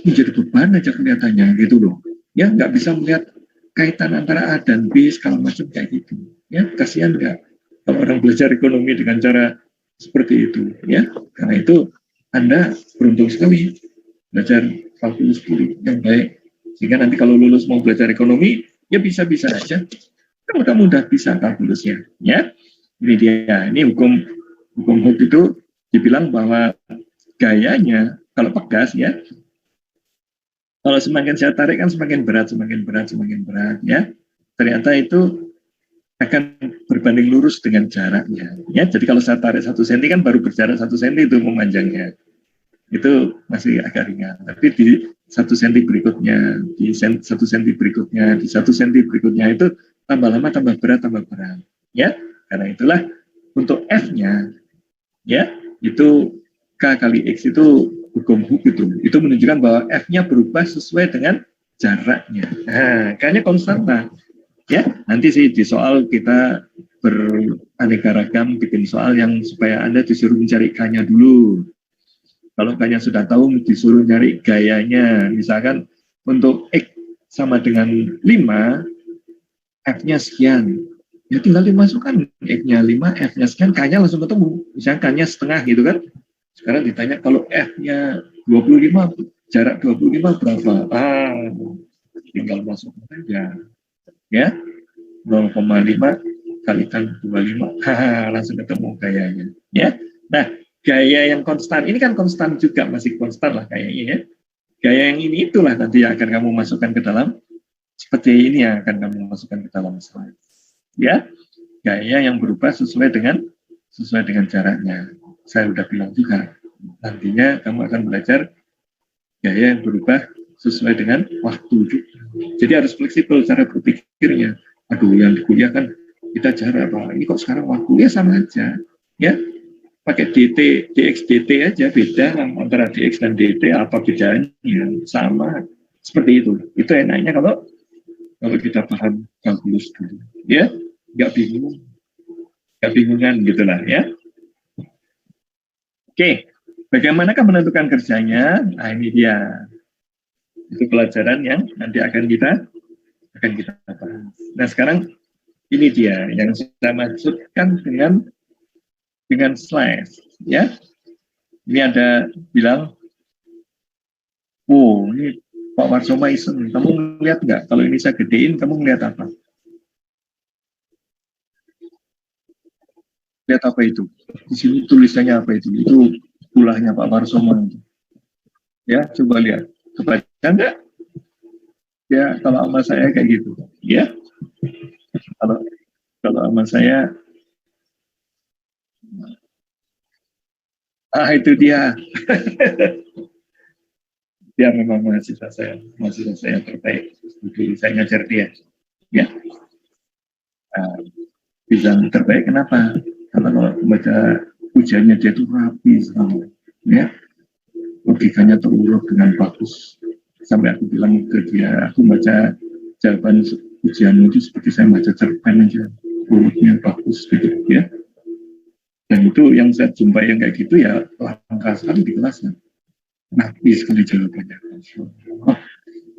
menjadi beban aja kelihatannya gitu loh. Ya, nggak bisa melihat kaitan antara A dan B segala macam kayak gitu. Ya, kasihan nggak kalau orang belajar ekonomi dengan cara seperti itu. Ya, karena itu Anda beruntung sekali belajar kalkulus dulu yang baik, sehingga nanti kalau lulus mau belajar ekonomi ya bisa-bisa aja kalau kamu udah bisa kalkulusnya. Ya, ini dia, ini hukum Hooke itu dibilang bahwa gayanya kalau pegas ya, kalau semakin saya tarik kan semakin berat ya, ternyata itu akan berbanding lurus dengan jaraknya ya. Jadi kalau saya tarik 1 cm kan baru berjarak 1 cm itu memanjangnya, itu masih agak ringan. Tapi di 1 cm berikutnya, di 1 cm berikutnya, di 1 cm berikutnya itu tambah lama tambah berat ya. Karena itulah untuk F-nya ya itu K kali X itu hukum Hooke itu menunjukkan bahwa F-nya berubah sesuai dengan jaraknya. Nah, K-nya konstan lah. Ya, nanti sih di soal kita beraneka ragam bikin soal yang supaya Anda disuruh mencari K-nya dulu. Kalau K-nya sudah tahu, disuruh nyari gayanya. Misalkan untuk X sama dengan 5, F-nya sekian. Ya tinggal dimasukkan X-nya 5, F-nya sekian, K-nya langsung ketemu. Misalkan K-nya setengah gitu kan. Sekarang ditanya kalau F-nya 25, jarak 25 berapa? Tinggal masukkan aja. Ya, 0,5 kalikan 25, langsung ketemu gayanya. Ya, nah gaya yang konstan ini kan konstan juga, masih konstan lah kayaknya ya. Gaya yang ini itulah nanti yang akan kamu masukkan ke dalam, seperti ini yang akan kamu masukkan ke dalam slide. Ya, gaya yang berubah sesuai dengan jaraknya. Saya udah bilang juga, nantinya kamu akan belajar gaya yang berubah sesuai dengan waktu juga. Jadi harus fleksibel cara berpikirnya. Aduh, yang di kuliah kan kita cara apa? Ini kok sekarang waktu ya sama aja. Ya, pakai DT, DX, DT aja, beda antara DX dan DT, apa bedanya? Sama. Seperti itu. Itu enaknya kalau kita paham kalkulus dulu. Ya, nggak bingungan gitulah ya. Oke, bagaimanakah menentukan kerjanya? Nah, ini dia. Itu pelajaran yang nanti akan kita bahas. Nah, sekarang ini dia yang saya maksudkan dengan slide ya. Ini ada bilang, ini Pak Warsoma iseng, kamu ngeliat nggak kalau ini saya gedein, kamu ngeliat apa? Lihat apa itu? Di sini tulisannya apa itu? Itu ulahnya Pak Warsoma. Ya, coba lihat. Kebaca nggak? Ya, kalau sama saya kayak gitu. Ya, kalau sama saya Itu dia. Dia memang mahasiswa saya terbaik. Jadi saya ngajar dia. Ya, uh, bisa terbaik kenapa? Karena kalau baca ujiannya dia itu rapi sekali. Ya, logikanya terurut dengan bagus. Sampai aku bilang ke dia, aku baca jawaban ujian itu seperti saya baca cerpen aja, urutnya bagus gitu ya. Dan itu yang saya jumpai yang kayak gitu ya langka sekali di kelasnya. Nabi sekali jawabannya. Oh,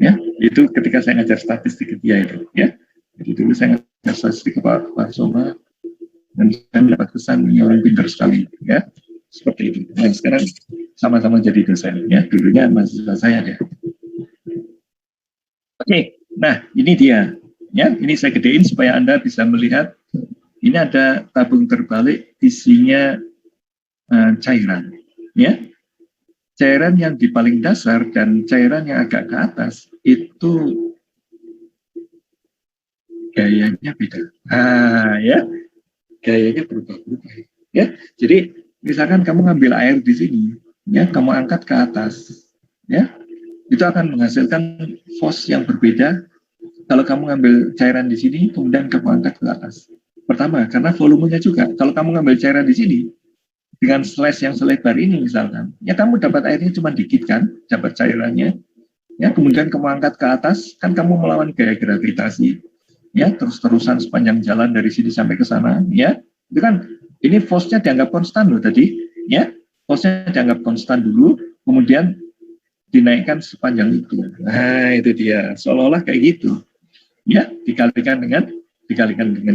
ya, itu ketika saya ngajar statistik ke dia itu, ya. Jadi dulu saya ngajar statistik ke Pak Soma dan saya mendapat kesan ini orang pintar sekali, ya. Seperti itu. Nah, sekarang sama-sama jadi dosen, ya. Dulunya mahasiswa saya, ya. Oke, nah ini dia, ya. Ini saya gedein supaya Anda bisa melihat. Ini ada tabung terbalik, isinya cairan, ya. Cairan yang di paling dasar dan cairan yang agak ke atas itu gayanya beda. Ya, gayanya berubah-ubah. Ya, jadi misalkan kamu ngambil air di sini, ya, kamu angkat ke atas, ya, itu akan menghasilkan force yang berbeda. Kalau kamu ngambil cairan di sini, kemudian kamu angkat ke atas. Pertama, karena volumenya juga. Kalau kamu ngambil cairan di sini, dengan slash yang selebar ini misalkan, ya kamu dapat airnya cuma dikit kan, dapat cairannya, ya kemudian kamu angkat ke atas, kan kamu melawan gaya gravitasi, ya terus-terusan sepanjang jalan dari sini sampai ke sana, ya itu kan ini force-nya dianggap konstan loh tadi, ya force-nya dianggap konstan dulu, kemudian dinaikkan sepanjang itu. Nah itu dia, seolah-olah kayak gitu, ya dikalikan dengan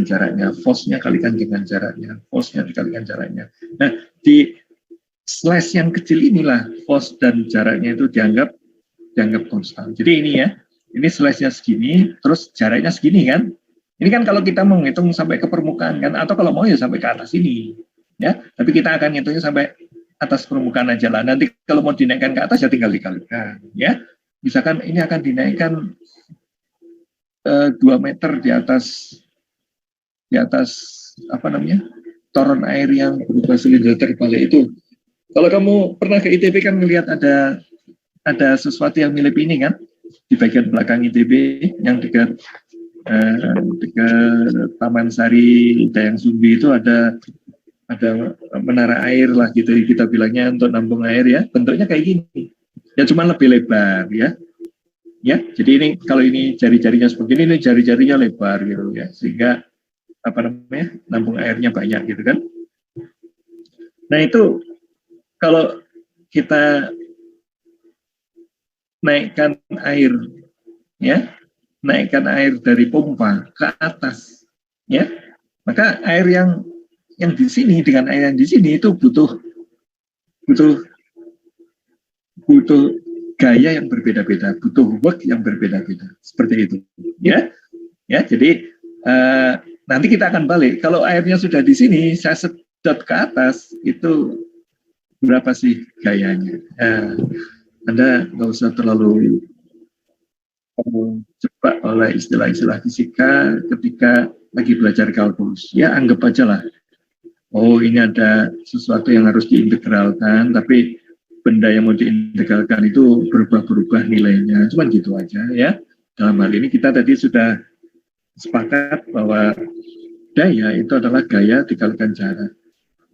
jaraknya, force-nya kalikan dengan jaraknya, force-nya dikalikan jaraknya. Nah, di slash yang kecil inilah force dan jaraknya itu dianggap konstan. Jadi ini ya, ini slash-nya segini, terus jaraknya segini kan. Ini kan kalau kita menghitung sampai ke permukaan kan, atau kalau mau ya sampai ke atas ini. Ya, tapi kita akan ngitungnya sampai atas permukaan aja lah. Nanti kalau mau dinaikkan ke atas ya tinggal dikalikan. Ya, misalkan ini akan dinaikkan 2 meter di atas apa namanya toron air yang berupa silinder terbalik itu. Kalau kamu pernah ke ITB kan melihat ada sesuatu yang mirip ini kan di bagian belakang ITB yang dekat Taman Sari Dayang Sumbi itu ada menara air lah gitu kita bilangnya untuk nampung air ya, bentuknya kayak gini ya, cuma lebih lebar ya. Ya, jadi ini kalau ini jari-jarinya seperti ini jari-jarinya lebar gitu ya, sehingga apa namanya nampung airnya banyak gitu kan. Nah itu kalau kita naikkan air ya, naikkan air dari pompa ke atas ya, maka air yang di sini dengan air yang di sini itu butuh gaya yang berbeda-beda, butuh work yang berbeda-beda, seperti itu, ya. Jadi nanti kita akan balik. Kalau airnya sudah di sini, saya sedot ke atas, itu berapa sih gayanya? Anda nggak usah terlalu cepat oleh istilah-istilah fisika ketika lagi belajar kalkulus. Ya anggap aja lah. Oh ini ada sesuatu yang harus diintegralkan, tapi benda yang mau diintegralkan itu berubah-berubah nilainya, cuma gitu aja ya. Dalam hal ini kita tadi sudah sepakat bahwa daya itu adalah gaya dikalikan jarak.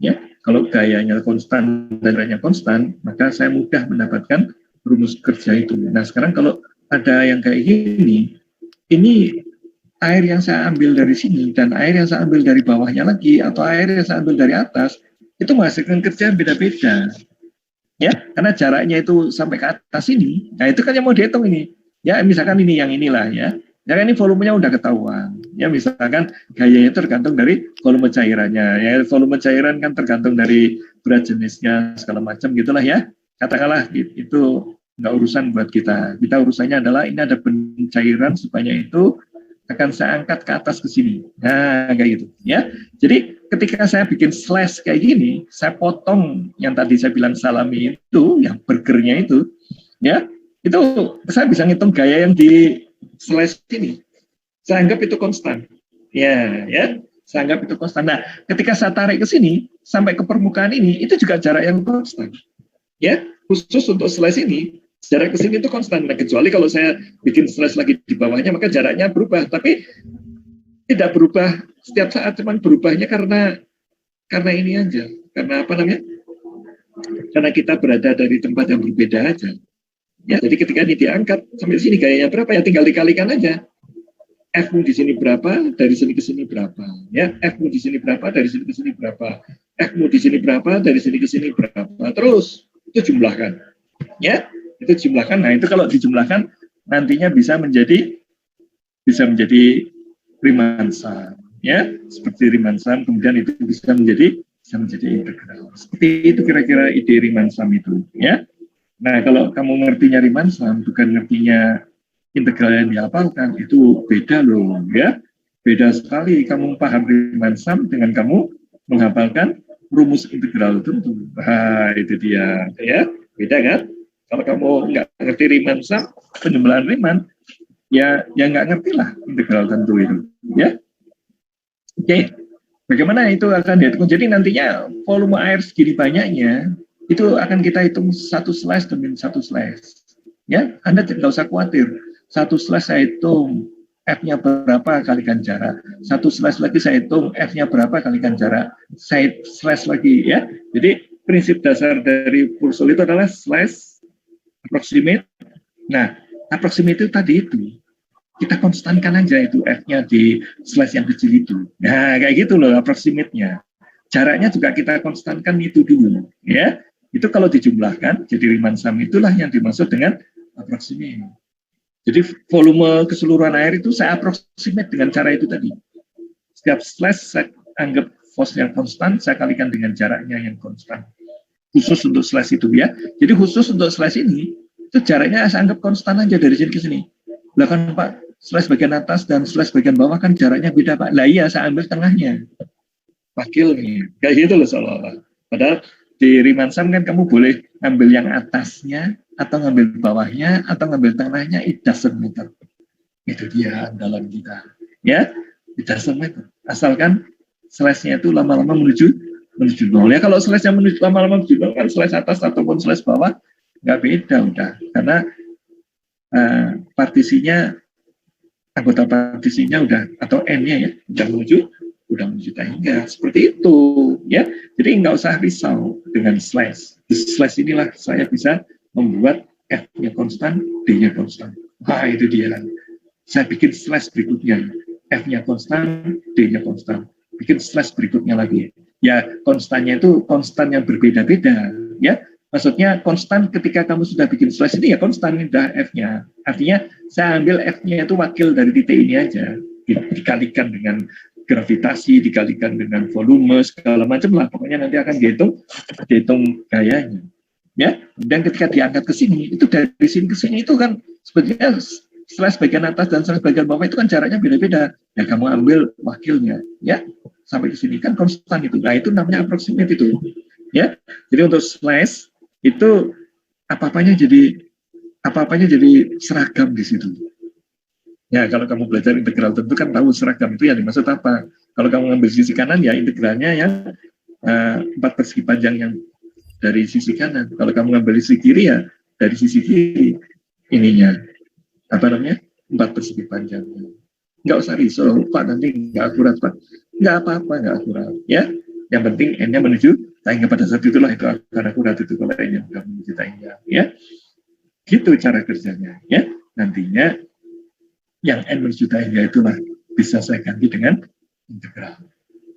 Ya, kalau gayanya konstan dan jaraknya konstan, maka saya mudah mendapatkan rumus kerja itu. Nah sekarang kalau ada yang kayak gini, ini air yang saya ambil dari sini dan air yang saya ambil dari bawahnya lagi atau air yang saya ambil dari atas itu menghasilkan kerja beda-beda. Ya, karena jaraknya itu sampai ke atas ini, nah itu kan yang mau dihitung ini. Ya, misalkan ini yang inilah ya. Ya kan ini volumenya udah ketahuan. Ya, misalkan gayanya tergantung dari volume cairannya. Ya, volume cairan kan tergantung dari berat jenisnya segala macam gitulah ya. Katakanlah itu nggak urusan buat kita. Kita urusannya adalah ini ada cairan sebanyak itu akan saya angkat ke atas ke sini. Nah, kayak gitu ya. Jadi ketika saya bikin slash kayak gini, saya potong yang tadi saya bilang salami itu, yang burgernya itu, ya, itu saya bisa ngitung gaya yang di slash ini. Saya anggap itu konstan. Ya. Saya anggap itu konstan. Nah, ketika saya tarik ke sini, sampai ke permukaan ini, itu juga jarak yang konstan. Ya, khusus untuk slice ini, jarak ke sini itu konstan. Nah, kecuali kalau saya bikin slice lagi di bawahnya, maka jaraknya berubah. Tapi tidak berubah setiap saat, cuman berubahnya karena ini aja. Karena apa namanya? Karena kita berada dari tempat yang berbeda aja. Ya, jadi ketika ini diangkat sampai sini gayanya berapa ya tinggal dikalikan aja. F-mu di sini berapa, dari sini ke sini berapa. Ya, F-mu di sini berapa, dari sini ke sini berapa. F-mu di sini berapa, dari sini ke sini berapa. Terus itu jumlahkan. Ya, itu jumlahkan. Nah, itu kalau dijumlahkan nantinya bisa menjadi Riemann sum. Ya, seperti Riemann sum, kemudian itu bisa menjadi integral. Seperti itu kira-kira ide Riemann sum itu, ya. Nah, kalau kamu ngertinya Riemann sum, bukan ngertinya integral yang dihafalkan, itu beda loh, ya. Beda sekali kamu paham Riemann sum dengan kamu menghafalkan rumus integral tentu. Nah, itu dia, ya. Beda kan? Kalau kamu nggak ngerti Riemann sum, penjumlahan Riemann, ya nggak ngerti lah integral tentu itu, ya. Oke, bagaimana itu akan dihitung? Jadi nantinya volume air segini banyaknya, itu akan kita hitung satu slice demi satu slice. Ya, Anda tidak usah khawatir. Satu slice saya hitung F-nya berapa kalikan jarak. Satu slice lagi saya hitung F-nya berapa kalikan jarak. Saya slice lagi, ya. Jadi prinsip dasar dari Purcell itu adalah slice, approximate. Nah, approximate itu tadi itu. Kita konstankan aja itu F-nya di slice yang kecil itu. Nah, kayak gitu loh approximate-nya. Jaraknya juga kita konstankan itu dulu, ya. Itu kalau dijumlahkan, jadi Riemann sum itulah yang dimaksud dengan approximate. Jadi volume keseluruhan air itu saya approximate dengan cara itu tadi. Setiap slice saya anggap force yang konstan, saya kalikan dengan jaraknya yang konstan. Khusus untuk slice itu, ya. Jadi khusus untuk slice ini, itu jaraknya saya anggap konstan aja dari sini ke sini. Lah kan Pak, slice bagian atas dan slice bagian bawah kan jaraknya beda Pak. Lah iya, saya ambil tengahnya. Wakilnya. Kayak gitu loh seolah-olah. Padahal di Riemann sum kan kamu boleh ngambil yang atasnya, atau ngambil bawahnya, atau ngambil tengahnya, it doesn't matter. Itu dia andalan kita. Ya, it doesn't matter. Asalkan slice-nya itu lama-lama menuju nol. Ya kalau slice-nya lama-lama menuju nol, kan slice atas ataupun slice bawah, nggak beda udah. Karena partisinya, anggota partisinya udah, atau N-nya ya, udah menuju tangga. Seperti itu, ya. Jadi nggak usah risau dengan slice. Di slice inilah saya bisa membuat F-nya konstan, D-nya konstan. Wah, itu dia. Saya bikin slice berikutnya. F-nya konstan, D-nya konstan. Bikin slice berikutnya lagi. Ya, konstannya itu konstan yang berbeda-beda, ya. Maksudnya konstan ketika kamu sudah bikin slice ini ya konstan udah F-nya. Artinya saya ambil F-nya itu wakil dari titik ini aja. Dikalikan dengan gravitasi, dikalikan dengan volume, segala macam lah. Pokoknya nanti akan dihitung gayanya. Ya, dan ketika diangkat ke sini, itu dari sini ke sini itu kan sebetulnya slice bagian atas dan slice bagian bawah itu kan jaraknya beda-beda. Ya kamu ambil wakilnya, ya sampai ke sini kan konstan itu. Nah itu namanya approximate itu. Ya, jadi untuk slice itu apa-apanya jadi seragam di situ. Ya, kalau kamu belajar integral tentu kan tahu seragam itu yang dimaksud apa. Kalau kamu ngambil sisi kanan ya integralnya yang 4 persegi panjang yang dari sisi kanan. Kalau kamu ngambil sisi kiri ya dari sisi kiri ininya. Apa namanya? 4 persegi panjangnya. Nggak usah risau, Pak, nanti nggak akurat, Pak. Nggak apa-apa, nggak akurat. Ya, yang penting N-nya menuju tangga pada saat itulah itu akan akurat itu kalau N-nya sudah menuju tangga. Ya, gitu cara kerjanya. Ya, nantinya yang N menuju tangga itulah bisa saya ganti dengan integral.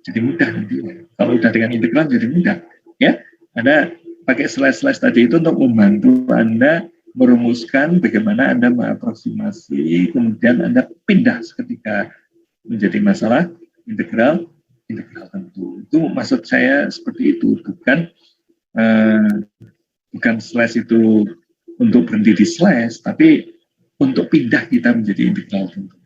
Jadi mudah nantinya. Kalau udah dengan integral jadi mudah. Ya, Anda pakai slice-slice tadi itu untuk membantu Anda merumuskan bagaimana Anda mengaproksimasi, kemudian Anda pindah seketika menjadi masalah integral tentu. Itu maksud saya seperti itu, bukan slice itu untuk berhenti di slice, tapi untuk pindah kita menjadi integral tentu.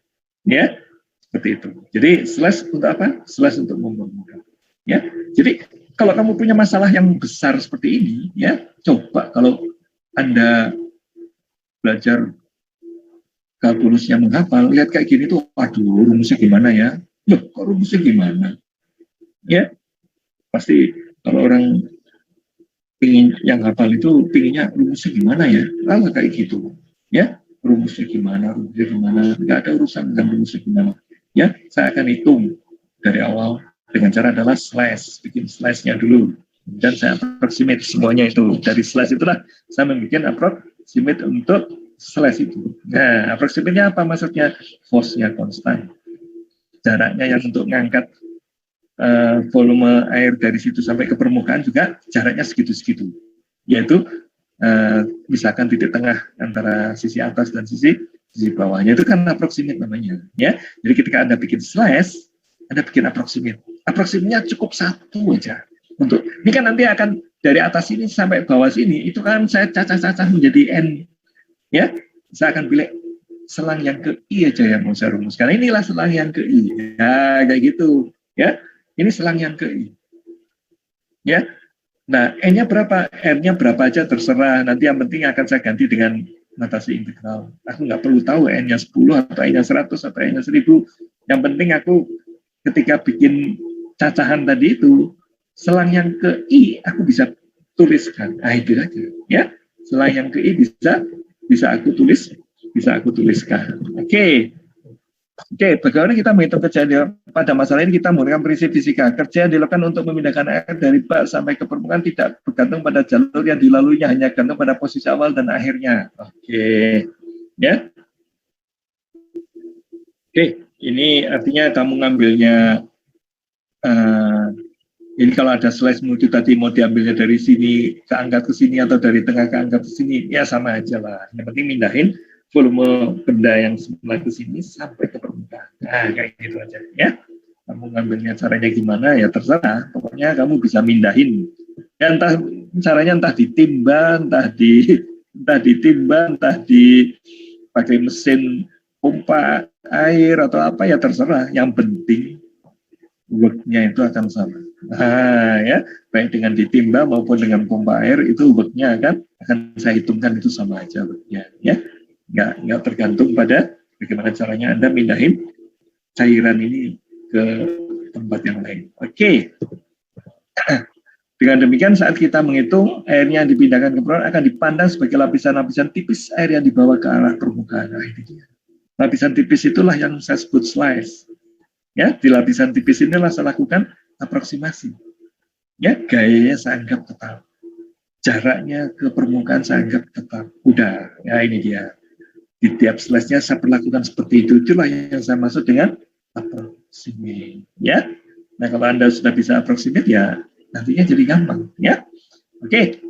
Ya, seperti itu. Jadi slice untuk apa? Slice untuk mempermudah. Ya, jadi kalau kamu punya masalah yang besar seperti ini, ya coba kalau Anda belajar kalkulusnya menghafal, lihat kayak gini tuh, aduh rumusnya gimana ya? Loh, kok rumusnya gimana? Ya, pasti kalau orang pingin yang hafal itu pinginnya rumusnya gimana ya? Lalu kayak gitu. Ya, rumusnya gimana? Nggak ada urusan dengan rumusnya gimana. Ya, saya akan hitung dari awal dengan cara adalah slash, bikin slashnya dulu. Dan saya approximate semuanya itu. Dari slash itulah saya membuat approximate untuk slash itu. Nah, approximate-nya apa maksudnya? Force-nya konstan. Jaraknya yang untuk ngangkat volume air dari situ sampai ke permukaan juga jaraknya segitu-segitu. Yaitu misalkan titik tengah antara sisi atas dan sisi bawahnya itu kan approximate namanya. Ya, jadi ketika Anda bikin slash, Anda bikin approximate. Approximate-nya cukup satu aja. Untuk ini kan nanti akan dari atas sini sampai bawah sini itu kan saya cacah-cacah menjadi n. Ya, saya akan pilih selang yang ke I aja yang mau saya rumuskan. Inilah selang yang ke I. Ya, kayak gitu. Ya, ini selang yang ke I. Ya, nah N-nya berapa? R-nya berapa aja terserah. Nanti yang penting akan saya ganti dengan notasi integral. Aku nggak perlu tahu N-nya 10 atau N-nya 100 atau N-nya 1000. Yang penting aku ketika bikin cacahan tadi itu, selang yang ke I aku bisa tuliskan. Nah itu aja. Ya, selang yang ke I bisa aku tuliskan. Oke. Oke, bagaimana kita menghitung kerja pada masalah ini kita menggunakan prinsip fisika. Kerja yang dilakukan untuk memindahkan air dari bak sampai ke permukaan tidak bergantung pada jalur yang dilaluinya, hanya gantung pada posisi awal dan akhirnya. Oke, ya. Oke, ini artinya kamu ngambilnya ini kalau ada slice multi tadi mau diambilnya dari sini keangkat ke sini atau dari tengah keangkat ke sini, ya sama aja lah. Yang penting mindahin volume benda yang sebelah ke sini sampai ke permukaan. Nah, kayak gitu aja ya. Kamu ngambilnya caranya gimana ya terserah. Pokoknya kamu bisa mindahin. Ya entah caranya entah ditimba, entah dipakai mesin pompa air atau apa ya terserah. Yang penting work-nya itu akan sama. Nah, ya, baik dengan ditimba maupun dengan pompa air itu work-nya akan saya hitungkan itu sama aja work-nya, ya. Nggak tergantung pada bagaimana caranya Anda mindahin cairan ini ke tempat yang lain. Oke. Dengan demikian saat kita menghitung airnya yang dipindahkan ke permukaan akan dipandang sebagai lapisan-lapisan tipis air yang dibawa ke arah permukaan. Nah, ini dia. Lapisan tipis itulah yang saya sebut slice. Ya, di lapisan tipis inilah saya lakukan aproksimasi. Ya, gayanya saya anggap tetap. Jaraknya ke permukaan saya anggap tetap. Udah, ya ini dia. Di tiap slice-nya saya perlakukan seperti itu. Itulah yang saya maksud dengan approximate. Ya, nah kalau Anda sudah bisa approximate ya nantinya jadi gampang. Ya, oke.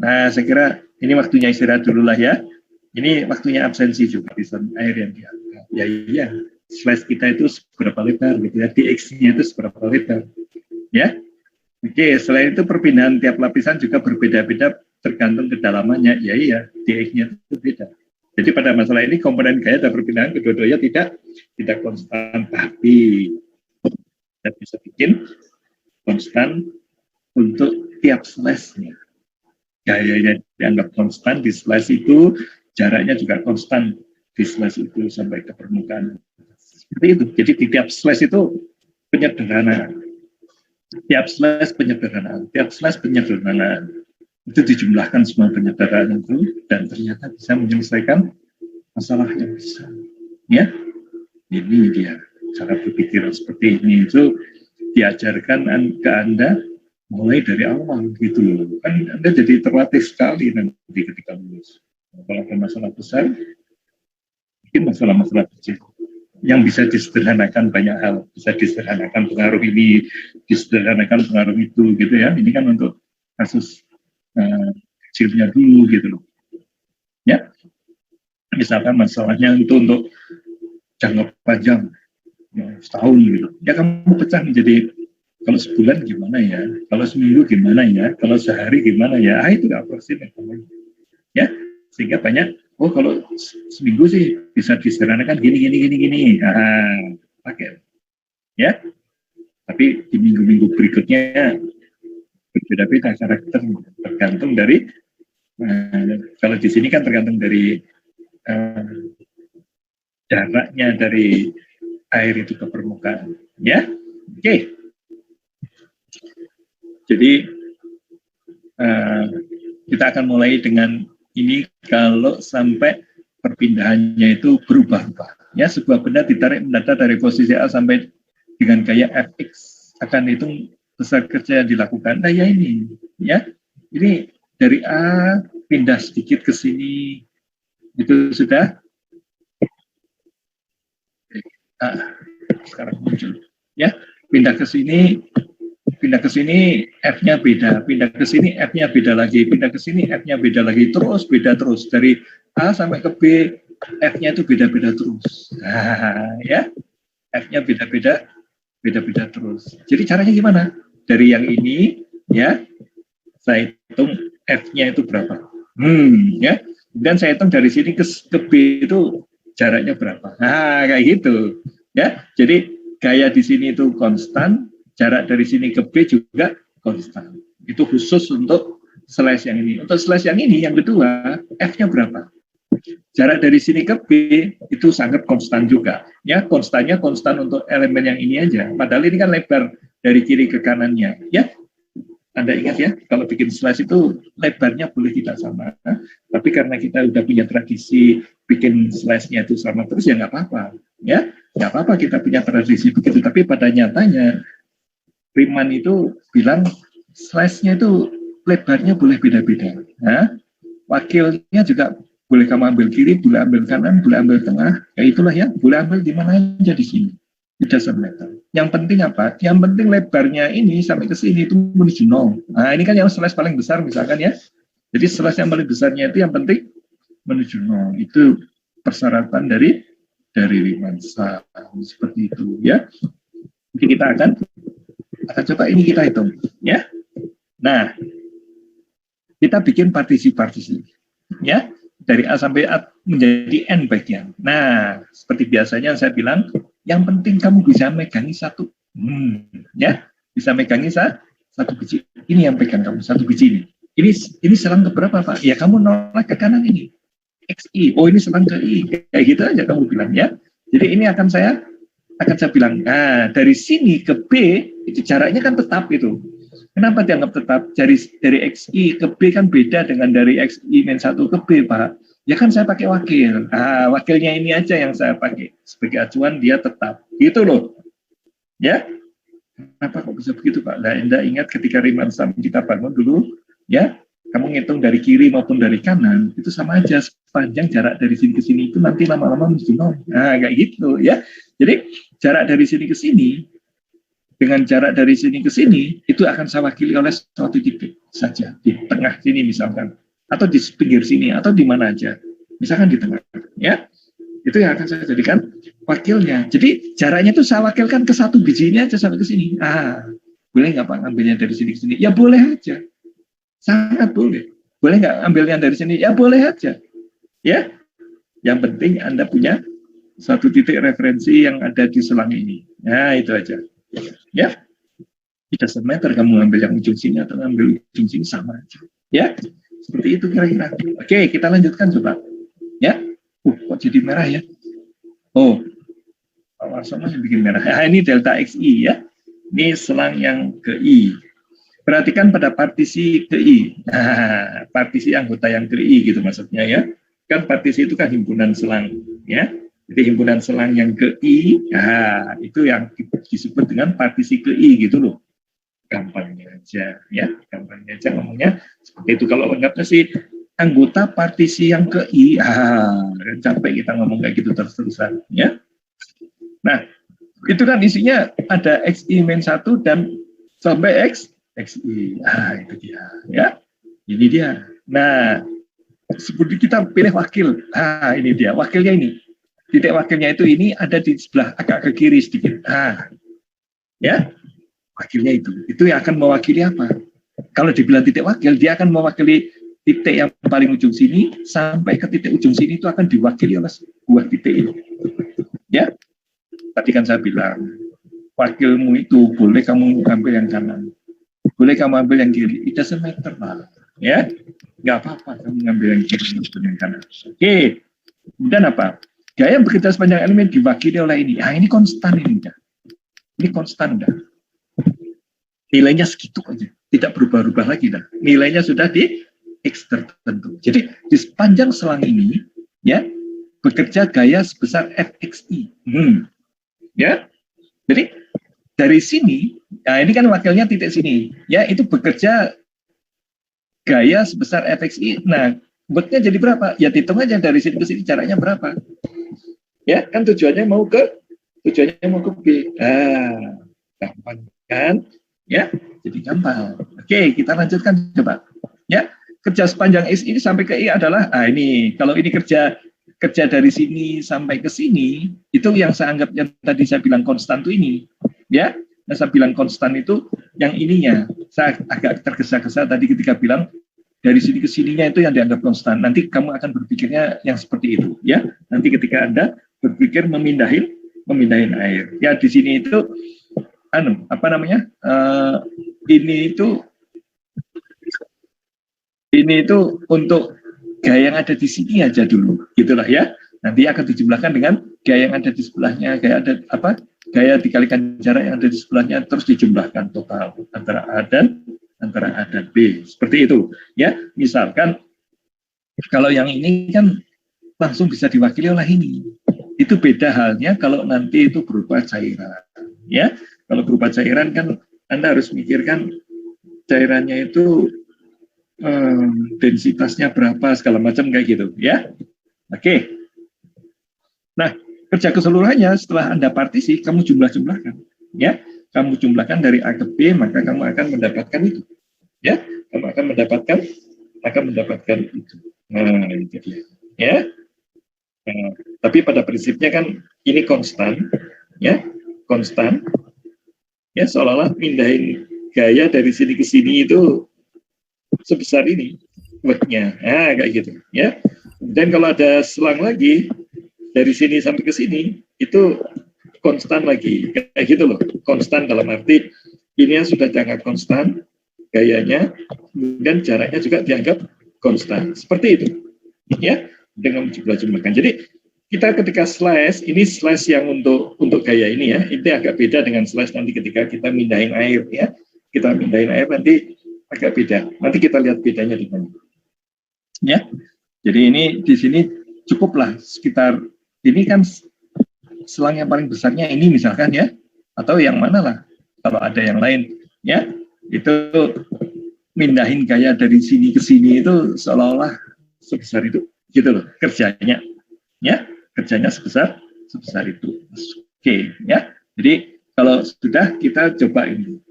Nah saya kira ini waktunya istirahat dulu lah ya. Ini waktunya absensi juga di air yang diangkat. Ya iya. Slice kita itu seberapa lebar gitu ya, dx-nya itu seberapa lebar, ya. Oke, selain itu perpindahan tiap lapisan juga berbeda-beda tergantung kedalamannya, ya iya, dx-nya itu beda. Jadi pada masalah ini komponen gaya dan perpindahan kedua-duanya tidak konstan, tapi kita bisa bikin konstan untuk tiap slice-nya. Gayanya dianggap konstan di slice itu, jaraknya juga konstan di slice itu sampai ke permukaan. Seperti itu. Jadi di tiap slash itu penyederhanaan. Tiap slash penyederhanaan. Itu dijumlahkan semua penyederhanaan itu dan ternyata bisa menyelesaikan masalah yang besar. Ya, ini dia cara berpikir seperti ini itu diajarkan ke Anda mulai dari awal gitu loh. Kan Anda jadi terlatih sekali nanti ketika lulus. Kalau ada masalah besar, mungkin masalah-masalah kecil yang bisa disederhanakan banyak hal, bisa disederhanakan pengaruh ini, disederhanakan pengaruh itu, gitu ya. Ini kan untuk kasus kecilnya dulu, gitu loh. Ya, misalkan masalahnya itu untuk jangka panjang, ya, setahun gitu. Ya kamu pecah menjadi kalau sebulan gimana ya, kalau seminggu gimana ya, kalau sehari gimana ya, itu nggak approximate namanya. Ya, sehingga banyak. Oh kalau seminggu sih bisa disederhanakan gini. Pakai. Ya. Tapi di minggu-minggu berikutnya berbeda-beda karakter tergantung dari kalau di sini kan tergantung dari jaraknya dari air itu ke permukaan. Ya, oke. Jadi kita akan mulai dengan ini kalau sampai perpindahannya itu berubah-ubah. Ya, sebuah benda ditarik mendatar dari posisi A sampai dengan gaya fx akan hitung besar kerja yang dilakukan. Nah, ya ini, ya, ini dari A pindah sedikit ke sini, itu sudah. Sekarang muncul, ya, pindah ke sini F-nya beda, pindah ke sini F-nya beda lagi, pindah ke sini F-nya beda lagi, terus beda terus dari A sampai ke B, F-nya itu beda-beda terus. Nah, ya, F-nya beda-beda terus. Jadi caranya gimana? Dari yang ini, ya, saya hitung F-nya itu berapa. Ya, dan saya hitung dari sini ke B itu jaraknya berapa. Nah, kayak gitu. Ya, jadi gaya di sini itu konstan, jarak dari sini ke B juga konstan. Itu khusus untuk slash yang ini. Untuk slash yang ini, yang kedua, F-nya berapa? Jarak dari sini ke B itu sangat konstan juga. Ya, konstannya konstan untuk elemen yang ini aja. Padahal ini kan lebar dari kiri ke kanannya. Ya, Anda ingat ya, kalau bikin slash itu lebarnya boleh tidak sama. Tapi karena kita udah punya tradisi bikin slash-nya itu sama terus, ya nggak apa-apa. Ya, nggak apa-apa kita punya tradisi begitu. Tapi pada nyatanya, Riemann itu bilang slash-nya itu lebarnya boleh beda-beda. Nah, wakilnya juga boleh kamu ambil kiri, boleh ambil kanan, boleh ambil tengah. Ya itulah ya, boleh ambil di mana aja di sini. It doesn't matter. Yang penting apa? Yang penting lebarnya ini sampai ke sini itu menuju 0. Nah, ini kan yang slash paling besar misalkan ya. Jadi slash yang paling besarnya itu yang penting menuju 0. Itu persyaratan dari Riemann seperti itu ya. Jadi kita akan coba ini kita hitung ya. Nah, kita bikin partisi-partisi ya. Dari A sampai A menjadi N bagian. Nah, seperti biasanya saya bilang, yang penting kamu bisa megangi satu. Ya, bisa megangi satu biji. Ini yang pegang kamu, satu biji ini. Ini serang ke berapa, Pak? Ya, kamu nolak ke kanan ini. XI. Oh, ini serang ke I. Kayak gitu aja kamu bilang ya. Jadi ini akan saya bilang, nah, dari sini ke B, itu jaraknya kan tetap itu. Kenapa dianggap tetap? Dari XI ke B kan beda dengan dari XI-1 ke B, Pak. Ya kan saya pakai wakil. Ah, wakilnya ini aja yang saya pakai. Sebagai acuan dia tetap. Gitu loh. Ya. Kenapa kok bisa begitu, Pak? Nah, Anda ingat ketika Riemann sum kita bangun dulu, ya, kamu ngitung dari kiri maupun dari kanan, itu sama aja. Sepanjang jarak dari sini ke sini itu nanti lama-lama mesti 0. Nah, kayak gitu, ya. Jadi, jarak dari sini ke sini, dengan jarak dari sini ke sini, itu akan saya wakili oleh suatu titik saja. Di tengah sini misalkan. Atau di pinggir sini, atau di mana aja. Misalkan di tengah. Ya, itu yang akan saya jadikan wakilnya. Jadi jaraknya itu saya wakilkan ke satu biji ini aja sampai ke sini. Ah, boleh nggak Pak ngambilnya dari sini ke sini? Ya boleh aja. Sangat boleh. Boleh nggak ambilnya dari sini? Ya boleh aja. Ya, yang penting Anda punya satu titik referensi yang ada di selang ini. Nah, itu aja. Ya, tidak semeter kamu ngambil yang ujung sini atau ngambil ujung sini sama aja. Ya, seperti itu kira-kira. Oke, kita lanjutkan coba. Ya, kok jadi merah ya? Oh, Pak Warsono yang bikin merah. Nah, ini delta XI ya. Ini selang yang ke I. Perhatikan pada partisi ke I. Nah, partisi anggota yang ke I gitu maksudnya ya. Kan partisi itu kan himpunan selang ya. Jadi himpunan selang yang ke I, nah, itu yang disebut dengan partisi ke I gitu loh. Gampangnya aja ya, gampangnya aja ngomongnya seperti itu. Kalau enggaknya sih anggota partisi yang ke I, capek kita ngomong kayak gitu terus-terusan ya. Nah, itu kan isinya ada XI-1 dan sampai XI. Itu dia ya. Ini dia. Nah, seperti kita pilih wakil. Ini dia wakilnya ini. Titik wakilnya itu ini ada di sebelah agak ke kiri sedikit. Ya, wakilnya itu yang akan mewakili apa? Kalau dibilang titik wakil, dia akan mewakili titik yang paling ujung sini sampai ke titik ujung sini itu akan diwakili oleh sebuah titik ini. Ya, tadi kan saya bilang wakilmu itu boleh kamu ambil yang kanan, boleh kamu ambil yang kiri. It doesn't matter, Pak. Ya, nggak apa-apa kamu ngambil yang kiri maupun yang kanan. Oke, kemudian apa? Gaya yang bekerja sepanjang elemen diwakili oleh ini. Ini konstan ini. Ini konstan dah. Nilainya segitu aja, tidak berubah-ubah lagi dah. Nilainya sudah di X tertentu. Jadi di sepanjang selang ini, ya, bekerja gaya sebesar fxi. Ya, jadi dari sini, nah ini kan wakilnya titik sini, ya, itu bekerja gaya sebesar fxi. Nah, buatnya jadi berapa? Ya hitung aja dari sini ke sini jaraknya berapa. Ya, kan tujuannya mau ke B. Gampang kan? Ya, jadi gampang. Oke, kita lanjutkan coba. Ya, kerja sepanjang X ini sampai ke I adalah, ini, kalau ini kerja dari sini sampai ke sini, itu yang saya anggap yang tadi saya bilang konstan itu ini. Ya, yang saya bilang konstan itu yang ininya. Saya agak tergesa-gesa tadi ketika bilang dari sini ke sininya itu yang dianggap konstan. Nanti kamu akan berpikirnya yang seperti itu, ya. Nanti ketika Anda berpikir memindahin air. Ya, di sini itu ini itu untuk gaya yang ada di sini aja dulu, gitulah ya. Nanti akan dijumlahkan dengan gaya yang ada di sebelahnya, gaya dikalikan jarak yang ada di sebelahnya, terus dijumlahkan total antara A dan B, seperti itu ya. Misalkan kalau yang ini kan langsung bisa diwakili oleh ini. Itu beda halnya kalau nanti itu berupa cairan, ya. Kalau berupa cairan kan Anda harus mikirkan cairannya itu densitasnya berapa, segala macam kayak gitu, ya. Oke. Nah, kerja keseluruhannya setelah Anda partisi, kamu jumlahkan, ya. Kamu jumlahkan dari A ke B, maka kamu akan mendapatkan itu, ya. Kamu akan mendapatkan itu. Nah, itu dia, ya. Nah, tapi pada prinsipnya kan ini konstan, ya, konstan, ya, seolah-olah pindahin gaya dari sini ke sini itu sebesar ini worknya, kayak gitu, ya. Dan kalau ada selang lagi dari sini sampai ke sini itu konstan lagi, kayak gitu loh. Konstan dalam arti ini yang sudah dianggap konstan gayanya, dan jaraknya juga dianggap konstan, seperti itu, ya, dengan jumlah-jumlahkan. Jadi kita ketika slash, ini slash yang untuk gaya ini ya, itu agak beda dengan slash nanti ketika kita mindahin air, ya. Kita mindahin air nanti agak beda. Nanti kita lihat bedanya di mana. Ya. Jadi ini di sini cukuplah sekitar ini kan selang yang paling besarnya ini misalkan ya, atau yang mana lah kalau ada yang lain, ya. Itu mindahin gaya dari sini ke sini itu seolah-olah sebesar itu, gitu loh kerjanya, ya. Kerjanya sebesar itu. Oke, ya. Jadi kalau sudah, kita coba ini.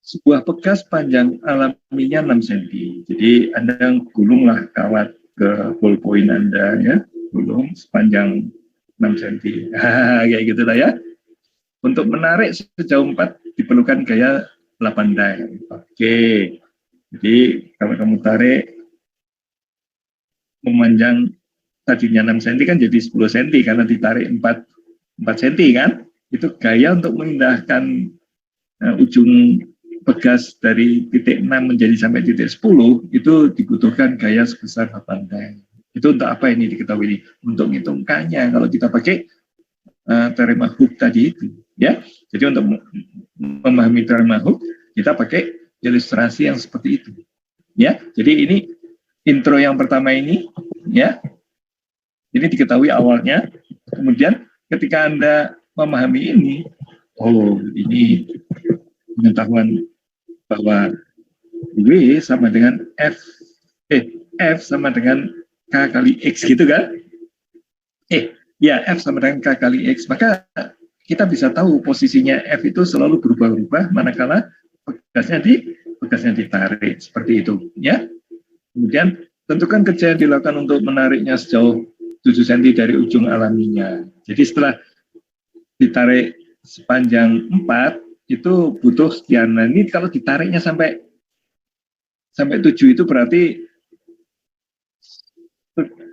Sebuah bekas panjang alaminya 6 cm. Jadi Anda gulunglah kawat ke ballpoint Anda, ya. Gulung sepanjang 6 cm. Kayak gitu lah ya. Untuk menarik sejauh 4 diperlukan gaya 8 dai. Oke. Jadi kalau kamu tarik memanjang tadinya 6 cm kan jadi 10 cm karena ditarik 4 cm kan. Itu gaya untuk memindahkan ujung begas dari titik 6 menjadi sampai titik 10 itu dibutuhkan gaya sebesar 8 dai. Itu untuk apa ini diketahui? Untuk menghitungkannya kalau kita pakai teorema Hooke tadi itu, ya. Jadi untuk memahami teorema Hooke kita pakai ilustrasi yang seperti itu, ya. Jadi ini intro yang pertama ini, ya. Ini diketahui awalnya. Kemudian ketika Anda memahami ini, oh ini pengetahuan bahwa W sama dengan F sama dengan K kali X gitu kan? F sama dengan K kali X, maka kita bisa tahu posisinya F itu selalu berubah-ubah manakala begasnya ditarik, seperti itu, ya. Kemudian tentukan kerja yang dilakukan untuk menariknya sejauh 7 cm dari ujung alaminya. Jadi setelah ditarik sepanjang 4 itu butuh sekian. Nah, ini kalau ditariknya sampai 7 itu berarti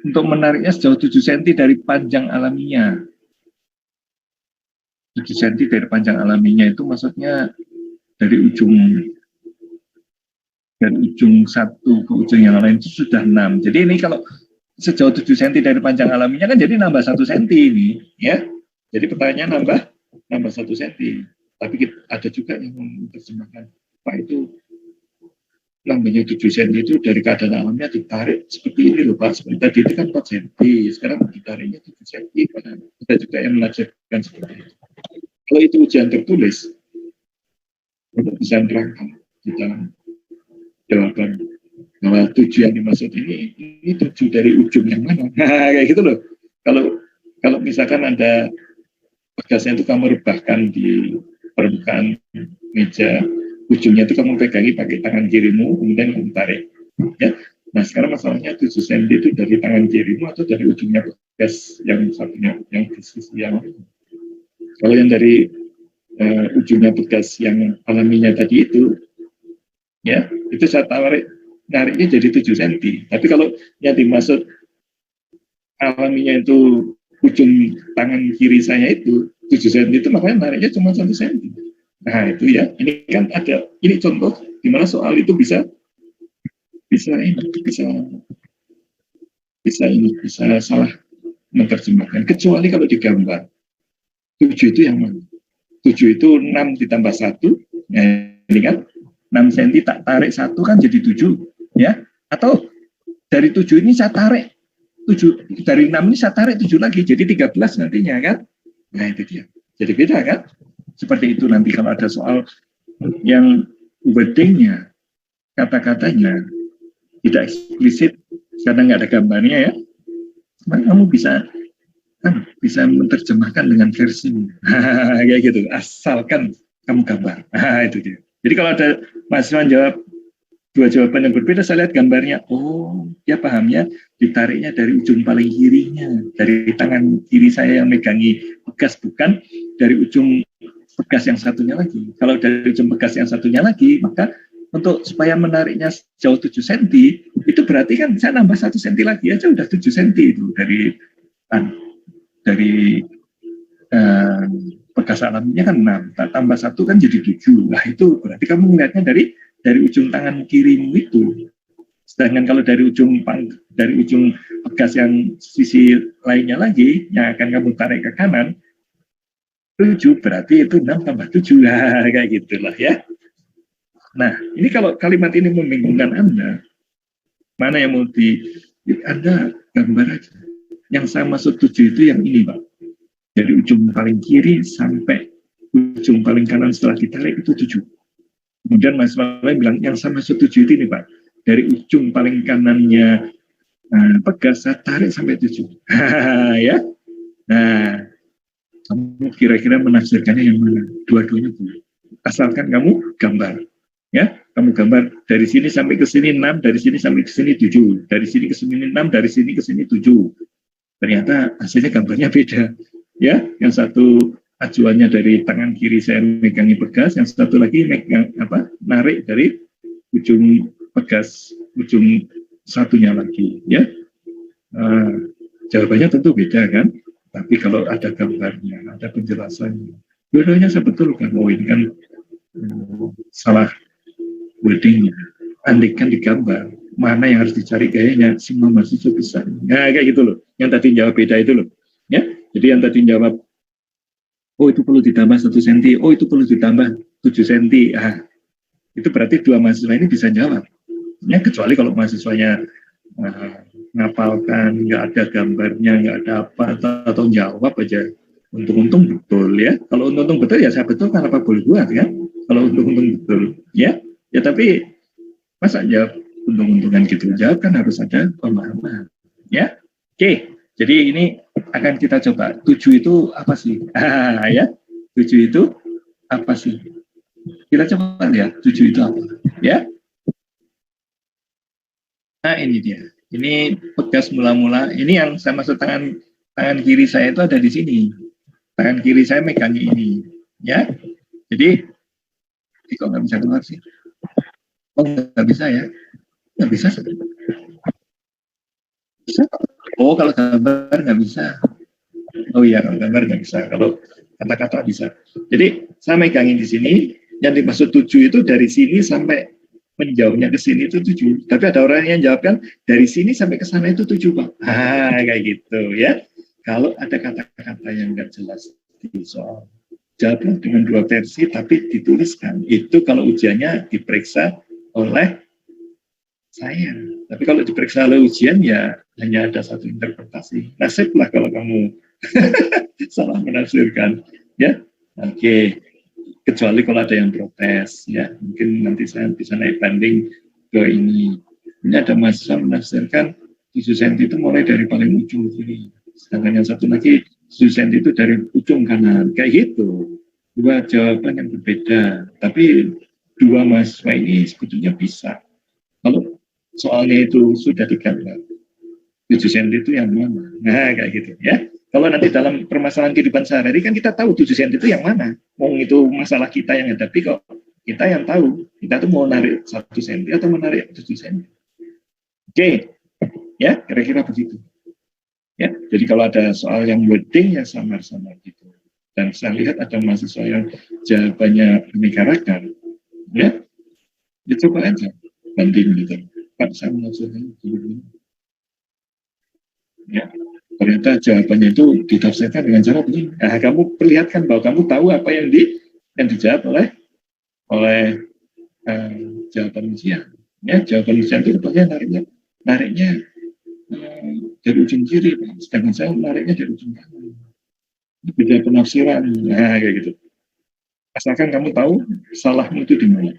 untuk menariknya sejauh 7 cm dari panjang alaminya. 7 cm dari panjang alaminya itu maksudnya dari ujung satu ke ujung yang lain itu sudah 6. Jadi ini kalau sejauh 7 cm dari panjang alaminya kan jadi nambah 1 cm ini, ya. Jadi pertanyaan nambah nambah 1 senti. Tapi ada juga yang menerjemahkan, Pak itu nambahnya 7 senti itu dari keadaan alamnya ditarik seperti ini loh Pak. Seperti tadi itu kan 4 senti, sekarang ditariknya 7 senti. Ada juga yang mengajarkan seperti itu. Kalau itu ujian tertulis, untuk bisa nerangkan di dalam jawaban bahwa 7 yang dimaksud ini 7 dari ujung yang mana. Nah, kayak gitu loh. Kalau misalkan ada pegasnya itu kamu rebahkan di permukaan meja, ujungnya itu kamu pegangi pakai tangan kirimu, kemudian kamu tarik. Ya. Nah sekarang masalahnya 7 cm itu dari tangan kirimu atau dari ujungnya pegas yang satunya, yang di sisi yang lain. Kalau yang dari ujungnya pegas yang alaminya tadi itu, ya itu saya nariknya jadi 7 cm. Tapi kalau yang dimaksud alaminya itu ujung tangan kiri saya itu 7 cm itu, makanya nariknya cuma 1 cm. Nah itu ya, ini kan ada, ini contoh di mana soal itu bisa salah menerjemahkan. Kecuali kalau digambar 7 itu yang mana? 7 itu 6 ditambah 1, ya, ini kan 6 cm tak tarik 1 kan jadi 7, ya. Atau dari 7 ini saya tarik 7, dari 6 ini saya tarik 7 lagi, jadi 13 nantinya kan. Nah itu dia, jadi beda kan. Seperti itu nanti kalau ada soal yang wordingnya, kata-katanya tidak eksplisit karena nggak ada gambarnya ya, maka kamu bisa menerjemahkan dengan versi kayak gitu, asalkan kamu gambar. Itu dia. Jadi kalau ada mahasiswa jawab 2 jawaban yang berbeda, saya lihat gambarnya, oh dia pahamnya ditariknya dari ujung paling kirinya, dari tangan kiri saya yang megangi pegas, bukan dari ujung pegas yang satunya lagi. Kalau dari ujung pegas yang satunya lagi, maka untuk supaya menariknya jauh 7 cm, itu berarti kan saya nambah 1 cm lagi aja udah 7 cm itu dari pegas alaminya kan 6, tambah 1 kan jadi 7. Nah itu berarti kamu melihatnya dari ujung tangan kirimu itu. Sedangkan kalau dari ujung pegas yang sisi lainnya lagi, yang akan kamu tarik ke kanan, 7 berarti itu 6 tambah 7 lah, kayak gitulah ya. Nah, ini kalau kalimat ini membingungkan Anda, mana yang mau Anda gambar aja. Yang saya maksud 7 itu yang ini, Pak. Dari ujung paling kiri sampai ujung paling kanan setelah ditarik itu 7. Kemudian Mas Malai bilang, yang saya maksud 7 itu ini, Pak. Dari ujung paling kanannya pegas, saya tarik sampai 7. Ya. Nah, kamu kira-kira menafsirkannya yang mana? Dua-duanya boleh. Asalkan kamu gambar. Ya, kamu gambar dari sini sampai ke sini 6, dari sini sampai ke sini 7, dari sini ke sini 6, dari sini ke sini 7. Ternyata hasilnya gambarnya beda. Ya, yang satu acuannya dari tangan kiri saya megangi pegas, yang satu lagi narik dari ujung pegas, ujung satunya lagi. Ya, jawabannya tentu beda kan. Tapi kalau ada gambarnya, ada penjelasannya, dua-duanya saya betulkan. Oh ini kan salah wordingnya. Andaikan digambar, mana yang harus dicari gayanya, semua mahasiswa bisa. Nah kayak gitu loh. Yang tadi jawab beda itu loh. Ya, jadi yang tadi jawab, oh itu perlu ditambah 1 cm, oh itu perlu ditambah 7 cm. Itu berarti 2 mahasiswa ini bisa jawab. Ya, kecuali kalau mahasiswanya ngapalkan, nggak ada gambarnya, nggak ada apa, atau jawab aja untung-untung betul ya. Kalau untung-untung betul ya saya betul, kan apa boleh buat ya. Kalau untung-untung betul ya tapi masa jawab untung-untungan gitu, jawab kan harus ada pemahaman ya. Oke, jadi ini akan kita coba 7 itu apa sih. Ya, 7 itu apa sih, kita coba lihat 7 itu apa ya. Nah ini dia, ini pegas mula-mula, ini yang saya maksud tangan kiri saya itu ada di sini, tangan kiri saya megangi ini ya. Jadi kok nggak bisa keluar sih? Oh nggak bisa ya, nggak bisa. Bisa. Oh kalau gambar nggak bisa. Oh iya kalau gambar nggak bisa, kalau kata-kata bisa. Jadi saya megangin di sini, yang dimaksud 7 itu dari sini sampai menjauhnya ke sini itu 7. Tapi ada orang yang jawabkan dari sini sampai ke sana itu 7 Pak. Kayak gitu ya. Kalau ada kata-kata yang nggak jelas di soal jawablah dengan 2 versi tapi dituliskan. Itu kalau ujiannya diperiksa oleh saya. Tapi kalau diperiksa oleh ujian ya hanya ada satu interpretasi. Nasiblah kalau kamu salah menafsirkan. Ya, oke. Kecuali kalau ada yang protes, ya mungkin nanti saya bisa naik banding ke ini. Ini ada mahasiswa menafsirkan 7 cm itu mulai dari paling ujung kiri. Sedangkan yang satu lagi 7 cm itu dari ujung kanan. Kayak gitu. Dua jawaban yang berbeda. Tapi dua mahasiswa ini sebetulnya bisa. Kalau soalnya itu sudah digambar, 7 cm itu yang mana? Nah, kayak gitu ya. Kalau nanti dalam permasalahan kehidupan sehari-hari kan kita tahu 7 cm itu yang mana. Mau itu masalah kita yang hadapi kok kita yang tahu. Kita tuh mau narik 1 cm atau menarik 7 cm. Oke, ya kira-kira begitu. Ya, jadi kalau ada soal yang wording ya samar-samar gitu. Dan saya lihat ada mahasiswa yang jawabannya menegarakan, ya coba aja banding gitu. Pak, saya menafsirkan begini. Ya, ternyata jawabannya itu ditafsirkan dengan cara begini. Nah, kamu perlihatkan bahwa kamu tahu apa yang dijawab oleh jawaban ujian. Ya, jawaban ujian itu rupanya nariknya dari ujung kiri, sedangkan saya nariknya dari ujung kanan. Beda penafsiran. Nah, kayak gitu. Asalkan kamu tahu salahmu itu di mana.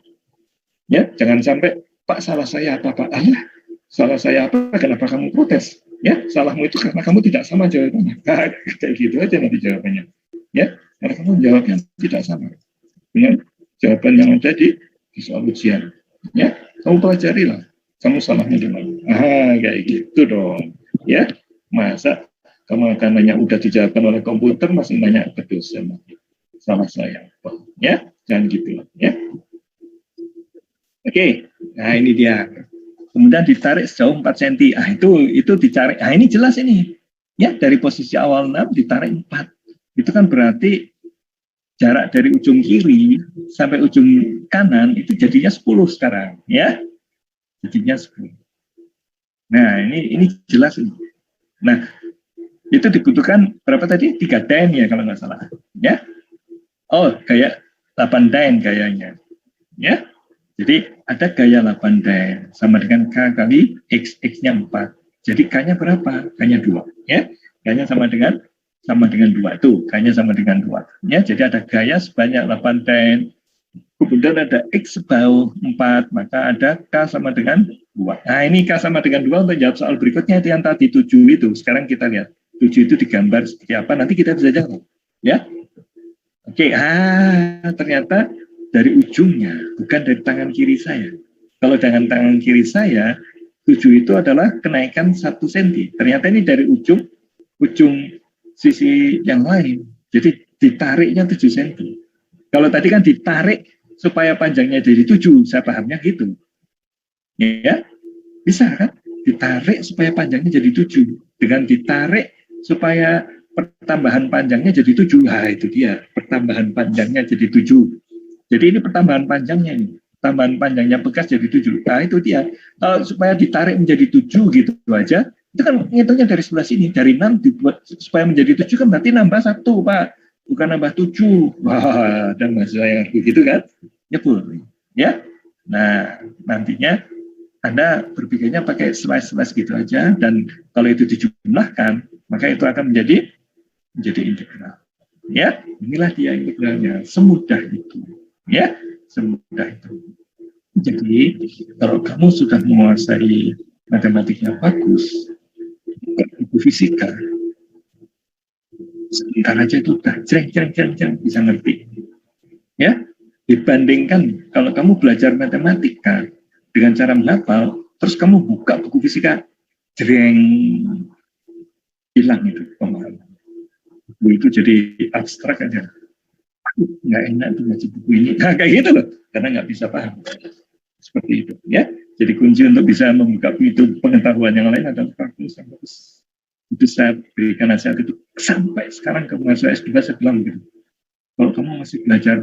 Ya, jangan sampai Pak salah saya apa Pak? Salah saya apa? Kenapa kamu protes? Ya, salahmu itu karena kamu tidak sama jawabannya. Nah, kayak gitu aja nanti jawabannya. Ya, karena kamu jawabnya tidak sama dengan jawaban yang ada di soal ujian. Ya, kamu pelajarilah. Kamu salahnya di mana? Kayak gitu dong. Ya, masa kamu akan nanya udah dijawabkan oleh komputer masih nanya ke dosen. Salah saya. Ya, jangan gitu ya. Oke, nah ini dia. Kemudian ditarik sejauh 4 cm. Itu ditarik. Nah, ini jelas ini. Ya, dari posisi awal 6 ditarik 4. Itu kan berarti jarak dari ujung kiri sampai ujung kanan itu jadinya 10 sekarang, ya. Jadinya 10. Nah, ini jelas ini. Nah, itu dibutuhkan berapa tadi? 3 den ya kalau nggak salah. Ya. Oh, kayak 8 den gayanya. Ya. Jadi ada gaya 8 den sama dengan K kali X, X-nya 4. Jadi K-nya berapa? K-nya 2. Ya. K-nya sama dengan 2. Itu K-nya sama dengan 2. Ya, jadi ada gaya sebanyak 8 den. Kemudian ada X sebau 4, maka ada K sama dengan 2. Nah, ini K sama dengan 2 untuk jawab soal berikutnya itu yang tadi 7 itu. Sekarang kita lihat. 7 itu digambar seperti apa, nanti kita bisa jawab. Ya. Oke, ternyata dari ujungnya, bukan dari tangan kiri saya. Kalau dengan tangan kiri saya, 7 itu adalah kenaikan 1 cm. Ternyata ini dari ujung sisi yang lain. Jadi ditariknya 7 cm. Kalau tadi kan ditarik supaya panjangnya jadi 7, saya pahamnya gitu. Ya, bisa kan? Ditarik supaya panjangnya jadi 7. Dengan ditarik supaya pertambahan panjangnya jadi 7. Nah, itu dia. Pertambahan panjangnya jadi 7. Jadi ini pertambahan panjangnya ini. Tambahan panjangnya bekas jadi 7. Nah, itu dia. Kalau supaya ditarik menjadi 7 gitu aja, itu kan ngitungnya dari sebelah sini. Dari 6 dibuat supaya menjadi 7 kan berarti nambah 1, Pak. Bukan nambah 7. Wah, dan mahasiswa yang begitu kan? Ya, boleh. Ya. Nah, nantinya Anda berpikirnya pakai slice-slice gitu aja, dan kalau itu dijumlahkan, maka itu akan menjadi integral. Ya, inilah dia integralnya. Semudah itu. Ya, semudah itu. Jadi, kalau kamu sudah menguasai matematiknya bagus, buku fisika, sebentar aja itu udah jeng bisa ngerti. Ya, dibandingkan kalau kamu belajar matematika dengan cara menghafal, terus kamu buka buku fisika, jreng, hilang itu pemahaman. Buku itu jadi abstrak aja. Nggak enak tuh baca buku ini. Nah, kayak gitu loh, karena nggak bisa paham. Seperti itu, ya. Jadi kunci untuk bisa membuka itu pengetahuan yang lain adalah bagus. Itu saya berikan nasihat itu sampai sekarang ke mahasiswa S2 saya bilang gitu. Kalau kamu masih belajar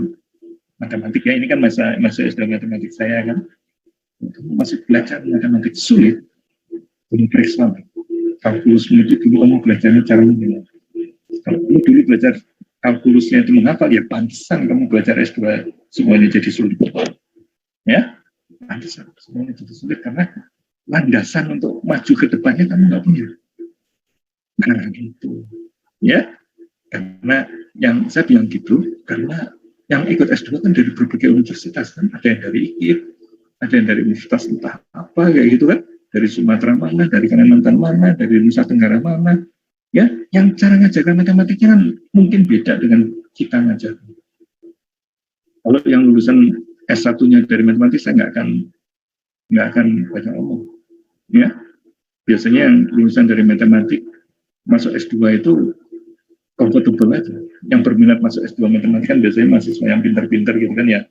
matematik, ya ini kan masa S2 matematik saya kan, kamu masih belajar matematik sulit, kompleks banget. Kalkulusmu itu dulu kamu belajarnya caranya gimana? Kalau kamu dulu belajar kalkulusnya itu menghafal, ya pantesan kamu belajar S2 semuanya jadi sulit. Ya, pantesan semuanya jadi sulit karena landasan untuk maju ke depannya kamu nggak punya. Nah, gitu. Ya, karena yang saya bilang gitu, karena yang ikut S2 kan dari berbagai universitas kan, ada yang dari IKIP, ada yang dari universitas entah apa kayak gitu kan, dari Sumatera mana, dari Kalimantan mana, dari Nusa Tenggara mana, ya, yang cara ngajarkan matematiknya kan mungkin beda dengan kita ngajar. Kalau yang lulusan S1-nya dari matematik saya nggak akan banyak ngomong, ya. Biasanya yang lulusan dari matematik masuk S2 itu comfortable aja. Yang berminat masuk S2 matematika kan biasanya mahasiswa yang pintar-pintar gitu kan ya.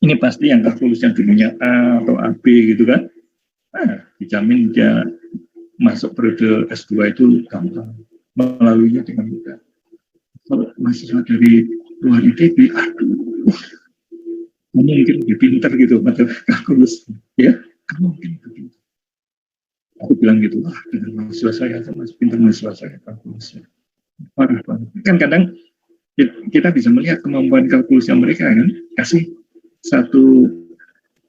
Ini pasti yang kalkulus yang dulunya A atau AB gitu kan. Nah, dijamin dia masuk periode S2 itu gampang. Melaluinya dengan mudah. Kalau mahasiswa dari luar ITB, aduh, kamu mungkin lebih pintar gitu materi kalkulus. Ya, kamu mungkin lebih pintar. Aku bilang gitu, wah dengan mahasiswa saya masih pintar mahasiswa saya kalkulusnya. Parah banget. Kan kadang kita bisa melihat kemampuan kalkulusnya mereka kan, kasih satu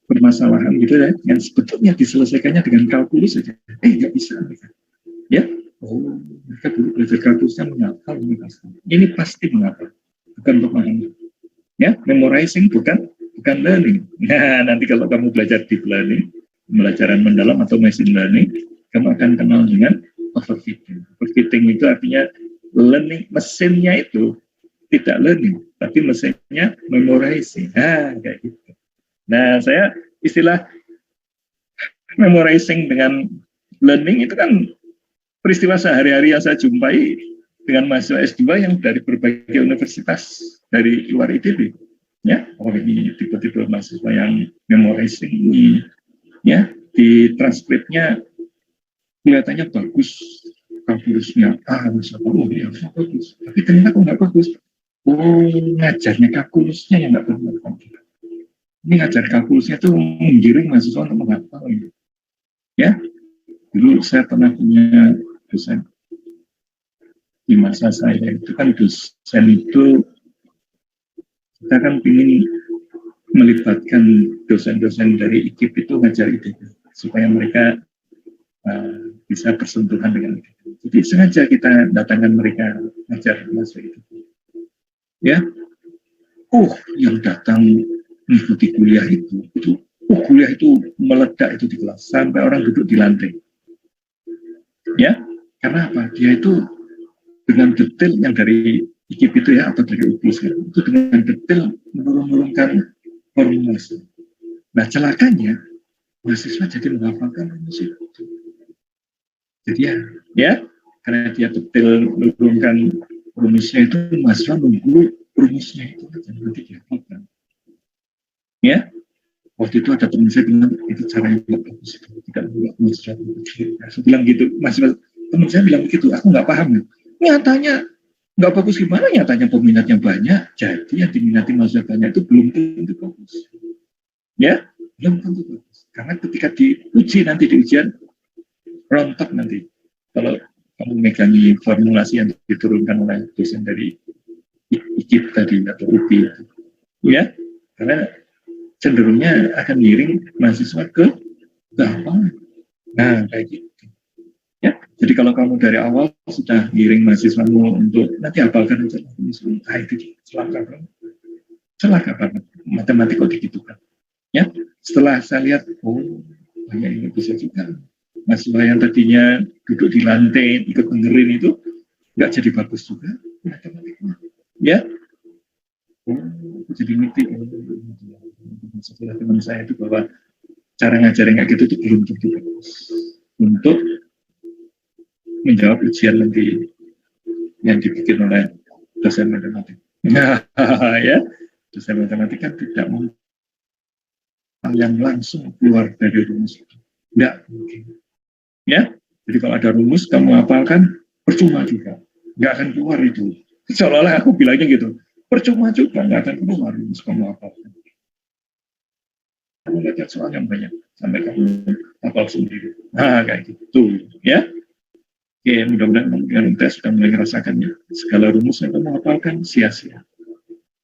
permasalahan gitu ya, yang sebetulnya diselesaikannya dengan kalkulus saja. Nggak bisa mereka. Ya, oh mereka dulu belajar kalkulusnya menghafal, ini pasti menghafal, bukan untuk memahami. Ya, memorizing bukan learning. Nah, nanti kalau kamu belajar deep learning, pembelajaran mendalam atau machine learning, kamu akan kenal dengan overfitting. Overfitting itu artinya learning, mesinnya itu tidak learning, tapi mesinnya memorizing. Nah, kayak gitu. Nah, saya istilah memorizing dengan learning itu kan peristiwa sehari-hari yang saya jumpai dengan mahasiswa S2 yang dari berbagai universitas dari luar ITB. Ya, oh ini tipe-tipe mahasiswa yang memorizing ini, ya, di transkripnya kelihatannya bagus, kalkulusnya misalnya, oh ya bagus, tapi ternyata kok nggak bagus. Oh, ngajarnya kalkulusnya yang nggak benar. Ini ngajar kalkulusnya itu menggiring mahasiswa untuk menghafal. Ya, dulu saya pernah punya dosen di masa saya itu kan dosen itu kita kan ingin melibatkan dosen-dosen dari IKIP itu ngajar ITB supaya mereka bisa bersentuhan dengan ITB. Jadi sengaja kita datangkan mereka ngajar mahasiswa itu. Ya, yang datang mengikuti kuliah itu kuliah itu meledak itu di kelas sampai orang duduk di lantai. Ya, karena apa? Dia itu dengan detail yang dari IKIP itu ya atau dari UPIS itu dengan detail menurunkan formulasi. Nah, celakanya mahasiswa jadi menghafalkan rumus itu. Jadi ya, karena dia detail menurunkan rumusnya itu, mahasiswa nunggu rumusnya itu nanti dihafalkan. Ya, waktu itu ada teman saya bilang itu caranya nggak bagus, tidak membuat mahasiswa. Saya bilang gitu, mahasiswa teman saya bilang begitu, aku nggak paham. Nyatanya nggak bagus gimana? Nyatanya peminatnya banyak, jadi yang diminati mahasiswa banyak itu belum tentu bagus. Ya, belum tentu bagus. Karena ketika diuji nanti di ujian rontok nanti. Kalau kamu megangi formulasi yang diturunkan oleh dosen dari IKIP tadi atau UPI, ya, karena cenderungnya akan miring mahasiswa ke gampang. Nah, kayak gitu. Ya, jadi kalau kamu dari awal sudah giring mahasiswamu untuk nanti hafalkan aja, nah itu celaka banget. Celaka banget. Matematik kok digitukan. Ya, setelah saya lihat, banyak yang bisa juga. Mahasiswa yang tadinya duduk di lantai ikut dengerin itu nggak jadi bagus juga matematiknya. Ya, jadi ngerti setelah teman saya itu bahwa cara ngajarin kayak gitu itu belum tentu bagus untuk menjawab ujian nanti yang dibikin oleh dosen matematik. Ya, dosen matematik kan tidak mau yang langsung keluar dari rumus itu. Tidak mungkin. Ya, jadi kalau ada rumus kamu hafalkan percuma juga, nggak akan keluar itu. Seolah-olah aku bilangnya gitu, percuma juga nggak akan keluar rumus kamu hafalkan. Kamu lihat soal yang banyak sampai kamu hafal sendiri. Nah, kayak gitu, ya. Oke, mudah-mudahan kita sudah mulai merasakannya. Segala rumus yang kamu hafalkan sia-sia.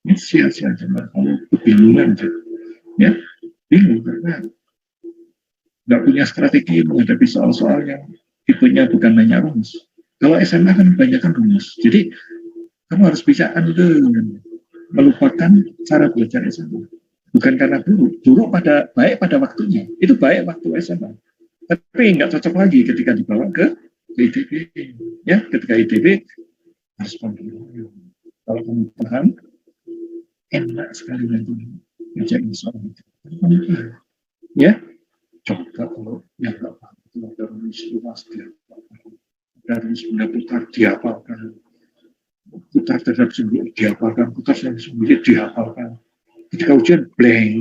Ini sia-sia cuma kamu kebingungan, ya, bingung karena nggak punya strategi menghadapi soal-soal yang tipenya bukan hanya rumus. Kalau SMA kan kebanyakan rumus, jadi kamu harus bisa melupakan cara belajar SMA. Bukan karena buruk baik pada waktunya, itu baik waktu SMA. Tapi nggak cocok lagi ketika dibawa ke ITB. Ya, ketika ITB harus paham. Kalau kamu paham, enak sekali nanti ngerjain soal itu. Ya, coba kalau yang nggak paham itu ada rumus luas dihafalkan, ada rumus benda putar dihafalkan, putar terhadap sumber dihafalkan, putar terhadap sumber dihafalkan. Ketika ujian blank,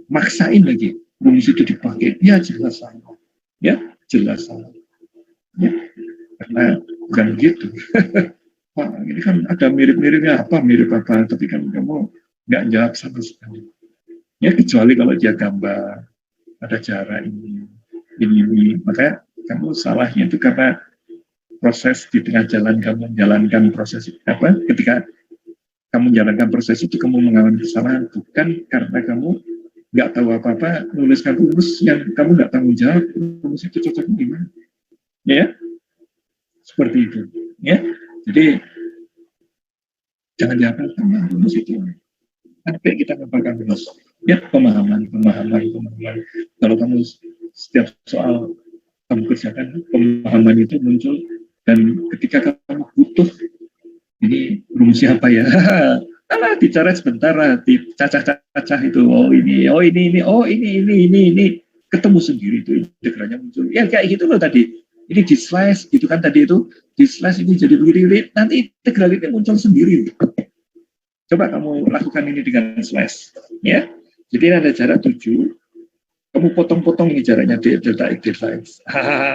maksain lagi rumus itu dipakai, ya jelas salah, ya jelas salah, ya karena bukan gitu. Wah, ini kan ada mirip-miripnya apa, mirip apa, tapi kan kamu nggak jawab sama sekali. Ya kecuali kalau dia gambar, ada cara ini. Makanya kamu salahnya itu karena proses di tengah jalan kamu menjalankan proses apa, ketika kamu menjalankan proses itu kamu mengalami kesalahan, bukan karena kamu nggak tahu apa-apa, nuliskan rumus yang kamu nggak tanggung jawab, rumus itu cocoknya gimana, ya seperti itu, ya. Jadi jangan dihafalkan rumus itu, sampai kita mendapatkan rumus, ya pemahaman. Kalau kamu setiap soal kamu kerjakan, pemahaman itu muncul, dan ketika kamu butuh ini rumusnya apa ya, alah bicara sebentar, dicacah-cacah itu, ini ketemu sendiri itu integralnya muncul. Ya kayak gitu loh tadi. Ini di slice gitu kan tadi itu, di slice ini jadi begini, nanti integral ini muncul sendiri. Coba kamu lakukan ini dengan slice, ya. Jadi ada jarak 7, kamu potong-potong ini jaraknya delta x,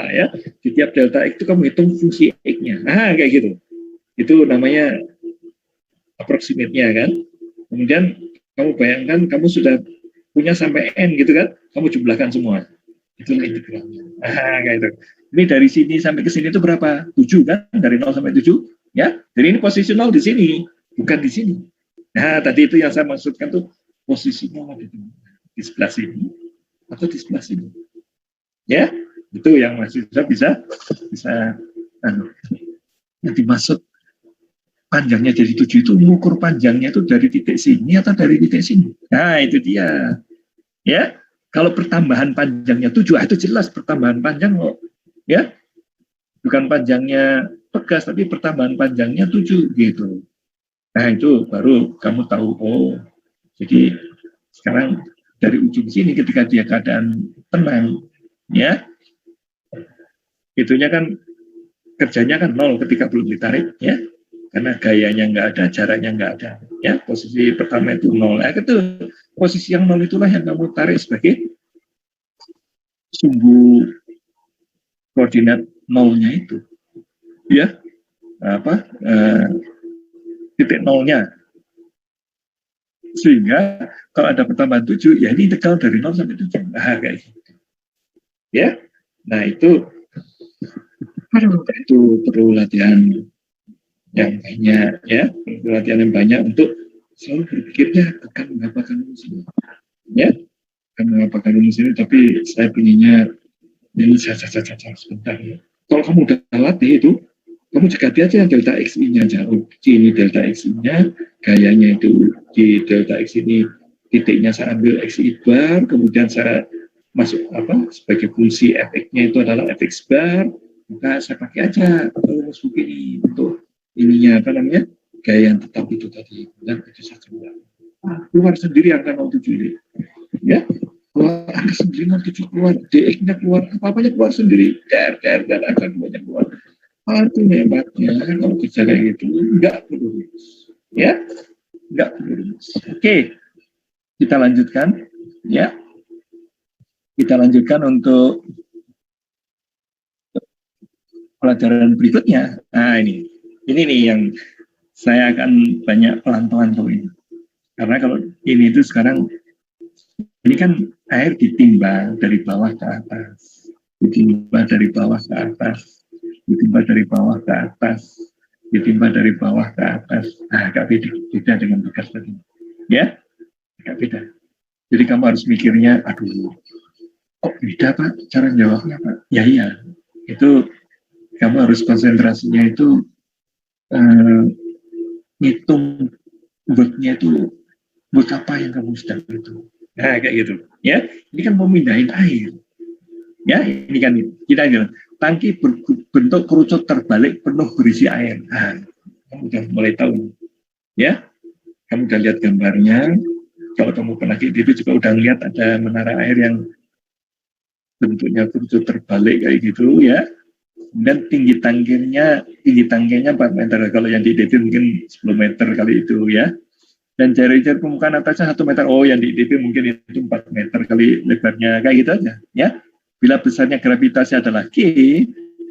ya. Di tiap delta x itu kamu hitung fungsi x-nya, kayak gitu. Itu namanya approximate-nya kan. Kemudian kamu bayangkan kamu sudah punya sampai n gitu kan, kamu jumlahkan semua. Itulah integralnya. Kayak itu. Ini dari sini sampai ke sini itu berapa? 7 kan? Dari 0 sampai 7, ya. Jadi ini posisi 0 di sini, bukan di sini. Nah, tadi itu yang saya maksudkan tuh posisinya di sebelah sini atau di sebelah sini. Ya, itu yang masih bisa yang dimaksud panjangnya jadi 7 itu mengukur panjangnya itu dari titik sini atau dari titik sini. Nah, itu dia. Ya, kalau pertambahan panjangnya 7, itu jelas pertambahan panjang kok. Ya, bukan panjangnya tegas, tapi pertambahan panjangnya 7 gitu. Nah, itu baru kamu tahu, oh, jadi sekarang dari ujung sini ketika dia keadaan tenang, ya, itunya kan kerjanya kan 0 ketika belum ditarik, ya. Karena gayanya nggak ada, jaraknya nggak ada, ya. Posisi pertama itu 0. Nah, itu posisi yang 0 itulah yang kamu tarik sebagai sumbu koordinat 0-nya itu, ya, titik 0-nya. Sehingga kalau ada pertambahan 7, ya ini integral dari 0 sampai 7. Nah, kayak gitu. Ya, nah itu perlu latihan yang banyak, ya, latihan yang banyak untuk selalu berpikirnya akan menghafalkan rumus ini, ya, akan menghafalkan rumus ini. Tapi saya pinginnya ini sebentar, ya. Kalau kamu udah latih itu, kamu cekati aja delta xi-nya aja. Ini delta xi-nya, gayanya itu di delta x ini, titiknya saya ambil xi bar, kemudian saya masuk sebagai fungsi fx-nya itu adalah fx bar, maka saya pakai aja rumus begini untuk ininya gaya yang tetap itu tadi, dan itu saja keluar sendiri angka 07 ini, ya, keluar angka sendiri 07, keluar dx-nya keluar, apa-apanya keluar sendiri, dan angka 2-nya keluar. Itu hebatnya kalau kerja kayak gitu, nggak perlu rumus, ya, nggak perlu rumus. Oke, kita lanjutkan, ya, kita lanjutkan untuk pelajaran berikutnya. Nah, ini nih yang saya akan banyak pelan-pelan tuh ini. Karena kalau ini itu sekarang, ini kan air ditimbang dari bawah ke atas. ditimpa dari bawah ke atas, ditimpa dari bawah ke atas, ditimpa dari bawah ke atas. Nah, agak beda dengan tugas tadi. Ya, agak beda. Jadi kamu harus mikirnya, aduh, kok beda Pak cara jawabnya Pak? Ya iya, itu kamu harus konsentrasinya itu ngitung wordnya itu buat apa yang kamu sedang itu. Nah, kayak gitu. Ya, ini kan mau mindahin air. Ya, ini kan kita bilang tangki berbentuk kerucut terbalik penuh berisi air. Nah, kamu udah mulai tahu. Ya, kamu udah lihat gambarnya. Kalau kamu pernah itu juga udah lihat ada menara air yang bentuknya kerucut terbalik kayak gitu ya. Dan tinggi tangkinya 4 meter. Kalau yang di DP mungkin 10 meter kali itu ya. Dan jari-jari permukaan atasnya 1 meter. Oh, yang di DP mungkin itu 4 meter kali lebarnya kayak gitu aja ya. Bila besarnya gravitasi adalah G,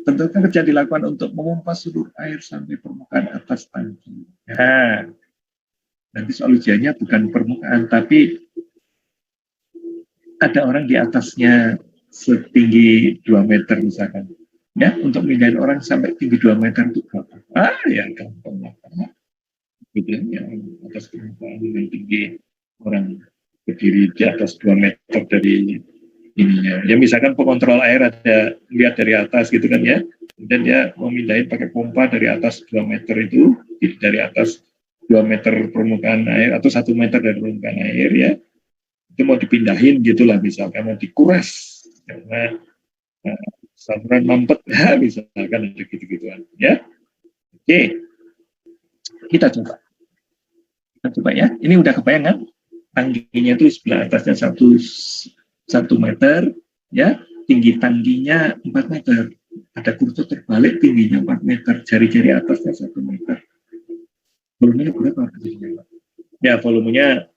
bentuknya kerja dilakukan untuk memompa seluruh air sampai permukaan atas tangki. Nah, nanti soal ujiannya bukan permukaan, tapi ada orang di atasnya setinggi 2 meter misalkan. Ya, untuk mindahin orang sampai tinggi 2 meter itu berapa? Ya gampang lah. Gitu ya, atas permukaan yang tinggi orang berdiri di atas 2 meter dari ininya. Ya misalkan pengontrol air ada lihat dari atas gitu kan ya. Dan dia mau mindahin pakai pompa dari atas 2 meter itu, dari atas 2 meter permukaan air atau 1 meter dari permukaan air ya. Itu mau dipindahin gitulah, misalkan mau dikuras karena saluran mampet ya, misalkan ada gitu-gituan ya. Oke, kita coba ya. Ini udah kebayang kan? Tangkinya itu sebelah atasnya 1 meter ya, tinggi tangkinya 4 meter, ada kerucut terbalik tingginya 4 meter, jari-jari atasnya 1 meter. Volumenya berapa? Ya, volumenya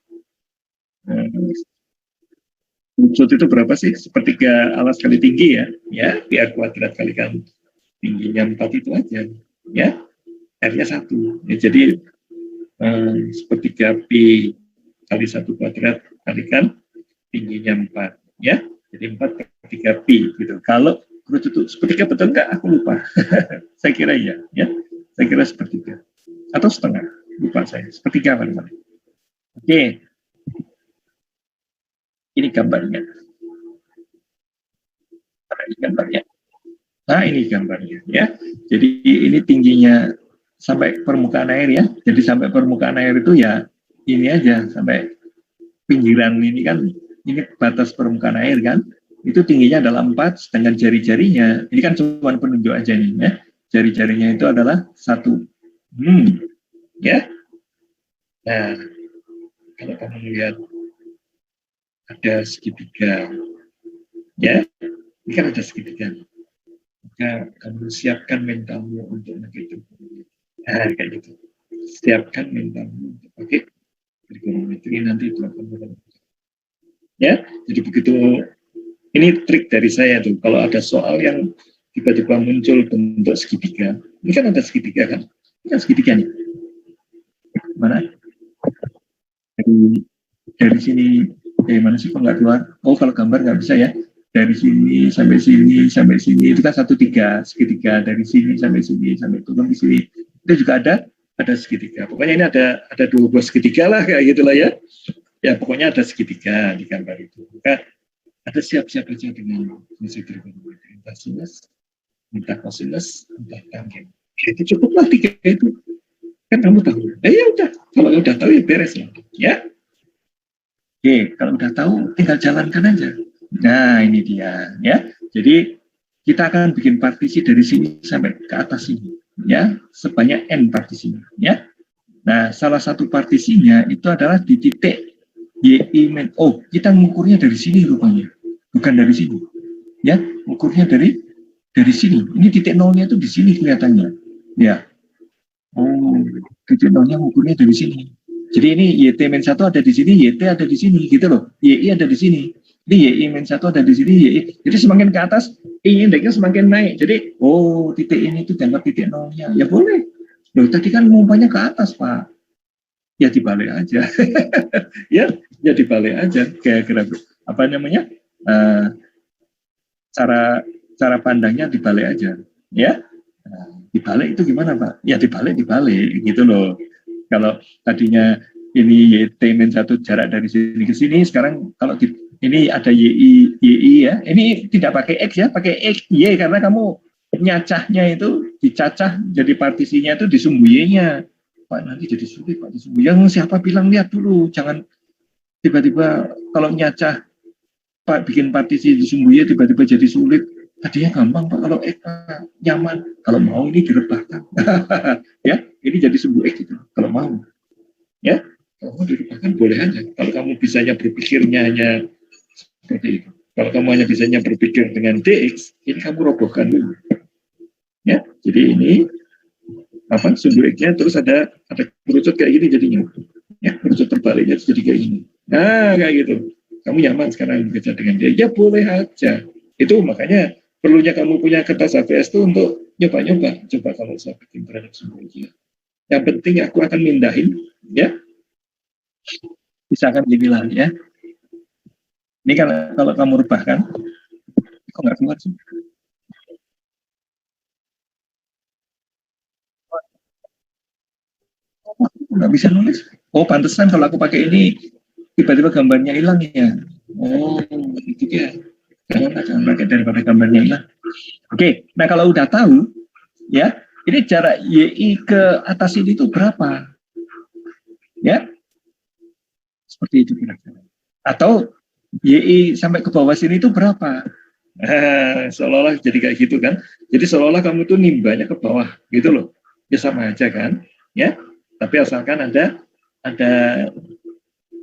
kerucut itu berapa sih? Sepertiga alas kali tinggi ya, biar kuadrat kalikan tingginya 4 itu aja ya, R-nya 1 ya, jadi sepertiga pi kali 1 kuadrat kalikan tingginya 4 ya, jadi 4/3 pi gitu. Kalau kerucut itu sepertiga betul nggak? Aku lupa. Saya kira iya ya, saya kira sepertiga atau setengah, lupa saya, sepertiga mana. Oke, ini gambarnya. Nah, ini gambarnya ya. Jadi ini tingginya sampai permukaan air ya. Jadi sampai permukaan air itu ya ini aja, sampai pinggiran ini kan, ini batas permukaan air kan. Itu tingginya adalah 4, sedangkan jari-jarinya ini kan cuma penunjuk aja nih ya. Jari-jarinya itu adalah 1. Ya. Nah, kalau kamu lihat ada segitiga ya, ini kan ada segitiga. Maka kamu siapkan mentalmu untuk menghitung. Nah, kayak gitu. Siapkan mentalmu untuk pakai trigonometri nanti itu akan ya. Jadi begitu, ini trik dari saya tuh. Kalau ada soal yang tiba-tiba muncul bentuk segitiga, ini kan ada segitiga kan? Ini kan segitiga nih. Mana? Dari sini, dari mana sih kok nggak keluar? Oh, kalau gambar nggak bisa ya. Dari sini sampai sini sampai sini itu kan 1/3 segitiga, dari sini sampai turun di sini itu juga ada segitiga. Pokoknya ini ada 2 buah segitiga lah kayak gitulah ya. Ya pokoknya ada segitiga di gambar itu. Maka ada siap-siap aja dengan fungsi trigonometri, entah sinus, entah kosinus, entah tanggen. Itu cukuplah 3 itu. Kan kamu tahu. Ya udah, kalau udah tahu ya beres lah. Ya. Oke, kalau udah tahu tinggal jalankan aja. Nah, ini dia ya. Jadi kita akan bikin partisi dari sini sampai ke atas sini ya, sebanyak n partisinya ya. Nah, salah satu partisinya itu adalah di titik YI min. Oh, kita mengukurnya dari sini rupanya. Bukan dari sini. Ya, ukurnya dari sini. Ini titik nolnya itu di sini kelihatannya. Ya. Oh, titik nolnya ukurnya dari sini. Jadi ini YT-1 ada di sini, YT ada di sini, gitu loh. YI ada di sini. Ini YI-1 ada di sini, YI. Jadi semakin ke atas, I indeksnya semakin naik. Jadi, oh titik ini itu dianggap titik nolnya. Ya boleh. Loh, tadi kan umpamanya ke atas, Pak. Ya dibalik aja. ya dibalik aja. Kayak apa namanya? Cara cara pandangnya dibalik aja, ya. Nah, dibalik itu gimana Pak? Ya dibalik gitu loh. Kalau tadinya ini YT-1 jarak dari sini ke sini, sekarang kalau ini ada YI ya, ini tidak pakai X ya, pakai X, Y, karena kamu nyacahnya itu dicacah jadi partisinya itu di sumbu Y-nya. Pak nanti jadi sulit Pak di sumbu. Yang siapa bilang lihat dulu, jangan tiba-tiba kalau nyacah Pak bikin partisi di sumbu Y tiba-tiba jadi sulit. Tadinya gampang Pak kalau X nyaman, kalau mau ini direbahkan. Ya, ini jadi sumbu X gitu, kalau mau. Ya, kalau mau direbahkan boleh aja. Kalau kamu bisanya berpikirnya hanya seperti itu. Kalau kamu hanya bisanya berpikir dengan DX, ini kamu robohkan dulu. Ya, jadi ini apa sumbu X-nya terus ada kerucut kayak gini jadinya. Ya, kerucut terbaliknya jadi kayak gini. Nah, kayak gitu. Kamu nyaman sekarang bekerja dengan dia? Ya boleh aja. Itu makanya perlunya kamu punya kertas HVS itu untuk nyoba-nyoba. Coba kalau saya bikin terhadap sumbu X. Yang penting aku akan mindahin, ya. Misalkan gini lah, ya. Ini kalau kamu rubahkan, kok nggak keluar sih? Nggak bisa nulis. Oh, pantesan kalau aku pakai ini, tiba-tiba gambarnya hilang ya. Oh, itu dia. Jangan pakai daripada gambarnya hilang. Oke, nah kalau udah tahu, ya, ini jarak YI ke atas ini itu berapa? Ya, seperti itu kira-kira. Atau YI sampai ke bawah sini itu berapa? Seolah-olah jadi kayak gitu kan. Jadi seolah-olah kamu tuh nimbanya ke bawah gitu loh. Ya sama aja kan, ya. Tapi asalkan ada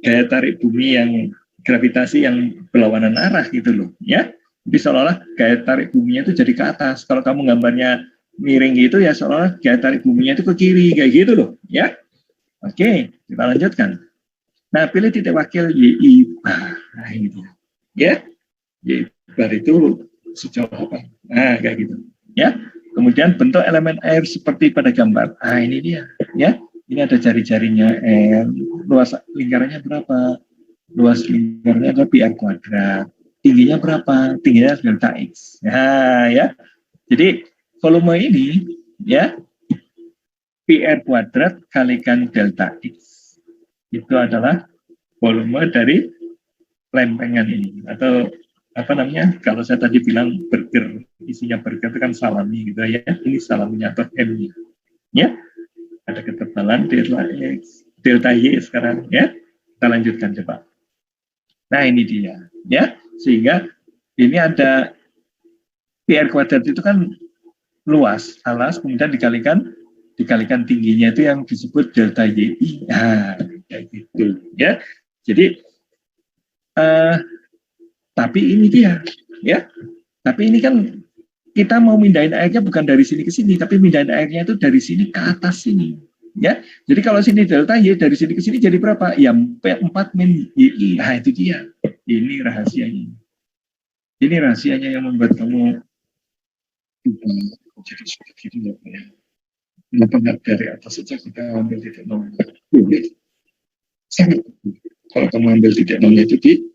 gaya tarik bumi yang gravitasi yang berlawanan arah gitu loh, ya. Jadi seolah-olah gaya tarik buminya itu jadi ke atas. Kalau kamu gambarnya miring gitu ya seolah-olah gaya tarik buminya itu ke kiri kayak gitu loh, ya. Oke, kita lanjutkan. Nah, pilih titik wakil YI bar. Nah, ini dia. Ya, YI bar itu sejauh apa? Nah, kayak gitu. Ya. Kemudian bentuk elemen air seperti pada gambar. Nah, ini dia. Ya, ini ada jari-jarinya R. Luas lingkarannya berapa? Luas lingkarannya adalah pi r kuadrat. Tingginya berapa? Tingginya delta X. Nah, ya. Jadi, volume ini, ya, pi r kuadrat kalikan delta X. Itu adalah volume dari lempengan ini. Atau apa namanya, kalau saya tadi bilang burger, isinya burger itu kan salami gitu ya, ini salaminya atau M-nya, ya, ada ketebalan delta X, delta Y sekarang, ya, kita lanjutkan coba. Nah ini dia, ya, sehingga ini ada PR kuadrat itu kan luas, alas, kemudian dikalikan tingginya itu yang disebut delta YI, nah, kayak gitu, ya, jadi tapi ini dia, ya. Tapi ini kan kita mau mindahin airnya bukan dari sini ke sini, tapi mindahin airnya itu dari sini ke atas sini, ya. Jadi kalau sini delta Y dari sini ke sini jadi berapa? Ya 4 min YI. Nah itu dia. Ini rahasianya. Ini rahasianya yang membuat kamu jadi seperti itu ya. Kenapa nggak dari atas saja kita ambil titik nol? Sangat. Kalau kamu ambil titik nolnya itu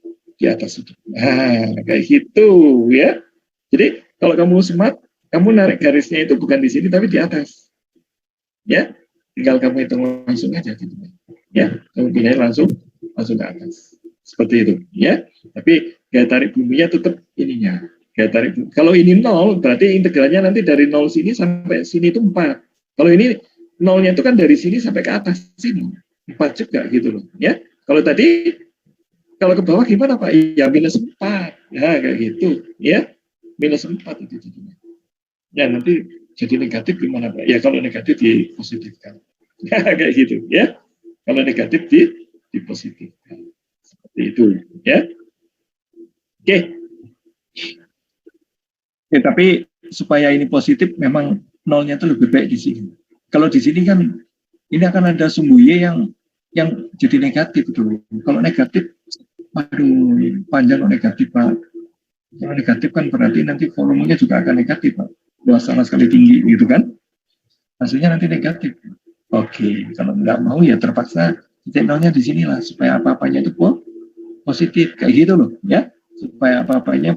di atas itu. Nah, kayak gitu ya. Jadi kalau kamu smart, kamu narik garisnya itu bukan di sini tapi di atas. Ya, tinggal kamu hitung langsung aja gitu. Ya, kamu pindahin langsung ke atas. Seperti itu, ya. Tapi gaya tarik buminya tetap ininya. Gaya tarik bumi. Kalau ini 0, berarti integralnya nanti dari 0 sini sampai sini itu 4. Kalau ini nolnya itu kan dari sini sampai ke atas sini. 4 juga gitu loh, ya. Kalau tadi kalau ke bawah gimana Pak? Ya minus 4. Ya kayak gitu. Ya minus 4 itu jadinya. Ya nanti jadi negatif gimana Pak? Ya kalau negatif dipositifkan. Ya kayak gitu. Ya kalau negatif dipositifkan. Seperti itu. Ya. Oke. Ya, tapi supaya ini positif memang nolnya itu lebih baik di sini. Kalau di sini kan ini akan ada sumbu Y yang jadi negatif itu. Kalau negatif waduh, panjang kok negatif Pak. Kalau negatif kan berarti nanti volumenya juga akan negatif Pak. Luas sama sekali tinggi gitu kan. Hasilnya nanti negatif. Oke, kalau nggak mau ya terpaksa titik nolnya di sinilah supaya apa-apanya itu positif kayak gitu loh ya. Supaya apa-apanya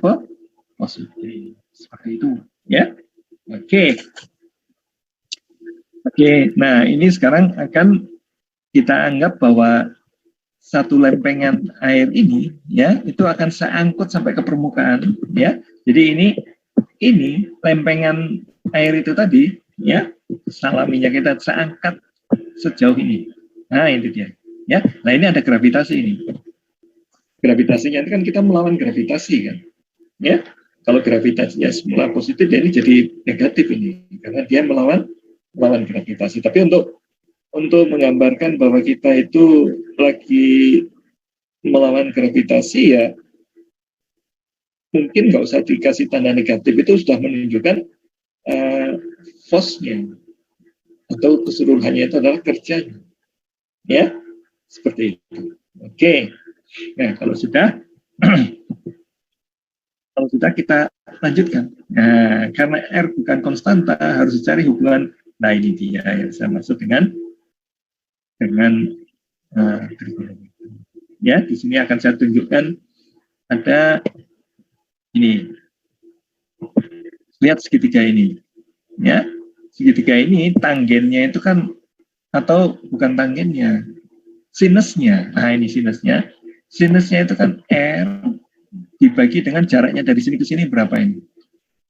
positif. Seperti itu, ya. Oke. Oke, nah ini sekarang akan kita anggap bahwa satu lempengan air ini ya itu akan seangkut sampai ke permukaan ya. Jadi ini lempengan air itu tadi ya, salaminya kita seangkat sejauh ini. Nah, ini dia. Ya. Nah, ini ada gravitasi ini. Gravitasinya itu kan kita melawan gravitasi kan. Ya. Kalau gravitasinya semula positif ya ini jadi negatif ini karena dia melawan gravitasi. Tapi untuk menggambarkan bahwa kita itu lagi melawan gravitasi ya mungkin nggak usah dikasih tanda negatif, itu sudah menunjukkan force-nya atau keseluruhannya itu adalah kerjanya, ya seperti itu. Oke, nah kalau sudah kita lanjutkan. Nah, karena R bukan konstanta harus dicari hubungan. Nah ini dia yang saya maksud dengan ya di sini akan saya tunjukkan ada ini. Lihat segitiga ini, ya segitiga ini tangennya itu kan atau bukan tangennya, sinusnya. Nah ini sinusnya itu kan R dibagi dengan jaraknya dari sini ke sini berapa ini?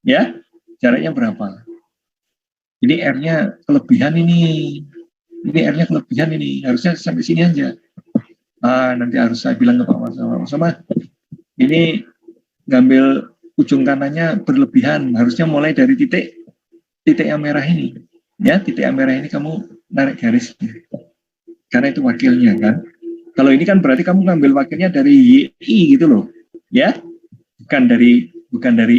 Ya, jaraknya berapa? Ini R-nya kelebihan ini R-nya kelebihan ini, harusnya sampai sini aja. Nanti harus saya bilang ke Pak Mas sama ini ngambil ujung kanannya berlebihan, harusnya mulai dari titik yang merah ini. Ya, titik yang merah ini kamu narik garisnya. Karena itu wakilnya kan. Kalau ini kan berarti kamu ngambil wakilnya dari YI gitu loh. Ya. Bukan dari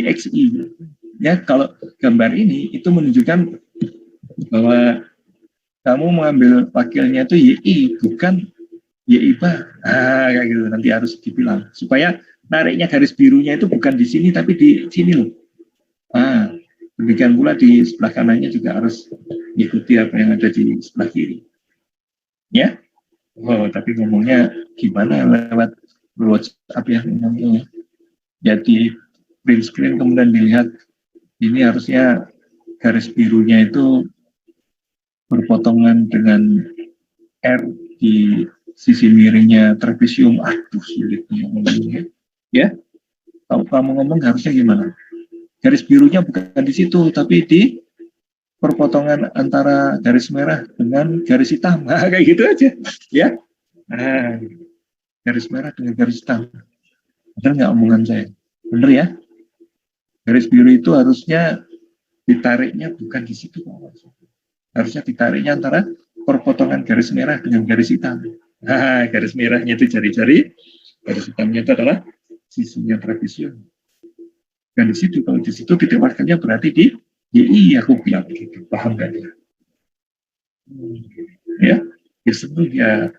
XI. Ya, kalau gambar ini itu menunjukkan bahwa kamu mengambil wakilnya itu YI, bukan YI bar. Kayak gitu nanti harus dibilang supaya nariknya garis birunya itu bukan di sini tapi di sini loh. Demikian pula di sebelah kanannya juga harus mengikuti apa yang ada di sebelah kiri. Ya. Tapi ngomongnya gimana lewat WhatsApp ya ngomongnya. Jadi print screen kemudian dilihat ini harusnya garis birunya itu berpotongan dengan R di sisi miringnya trapesium. Sulitnya ngomongnya. Ya, kalau kamu ngomong harusnya gimana? Garis birunya bukan di situ, tapi di perpotongan antara garis merah dengan garis hitam. Kayak gitu aja, ya. Garis merah dengan garis hitam. Benar nggak omongan saya? Benar ya? Garis biru itu harusnya ditariknya bukan di situ, harusnya ditariknya antara perpotongan garis merah dengan garis hitam. Garis merahnya itu jari-jari, garis hitamnya itu adalah sisinya trapesium. Dan di situ, kalau di situ titik wakilnya berarti di YI, aku bilang gitu, paham nggak ya? Ya, sebelum dia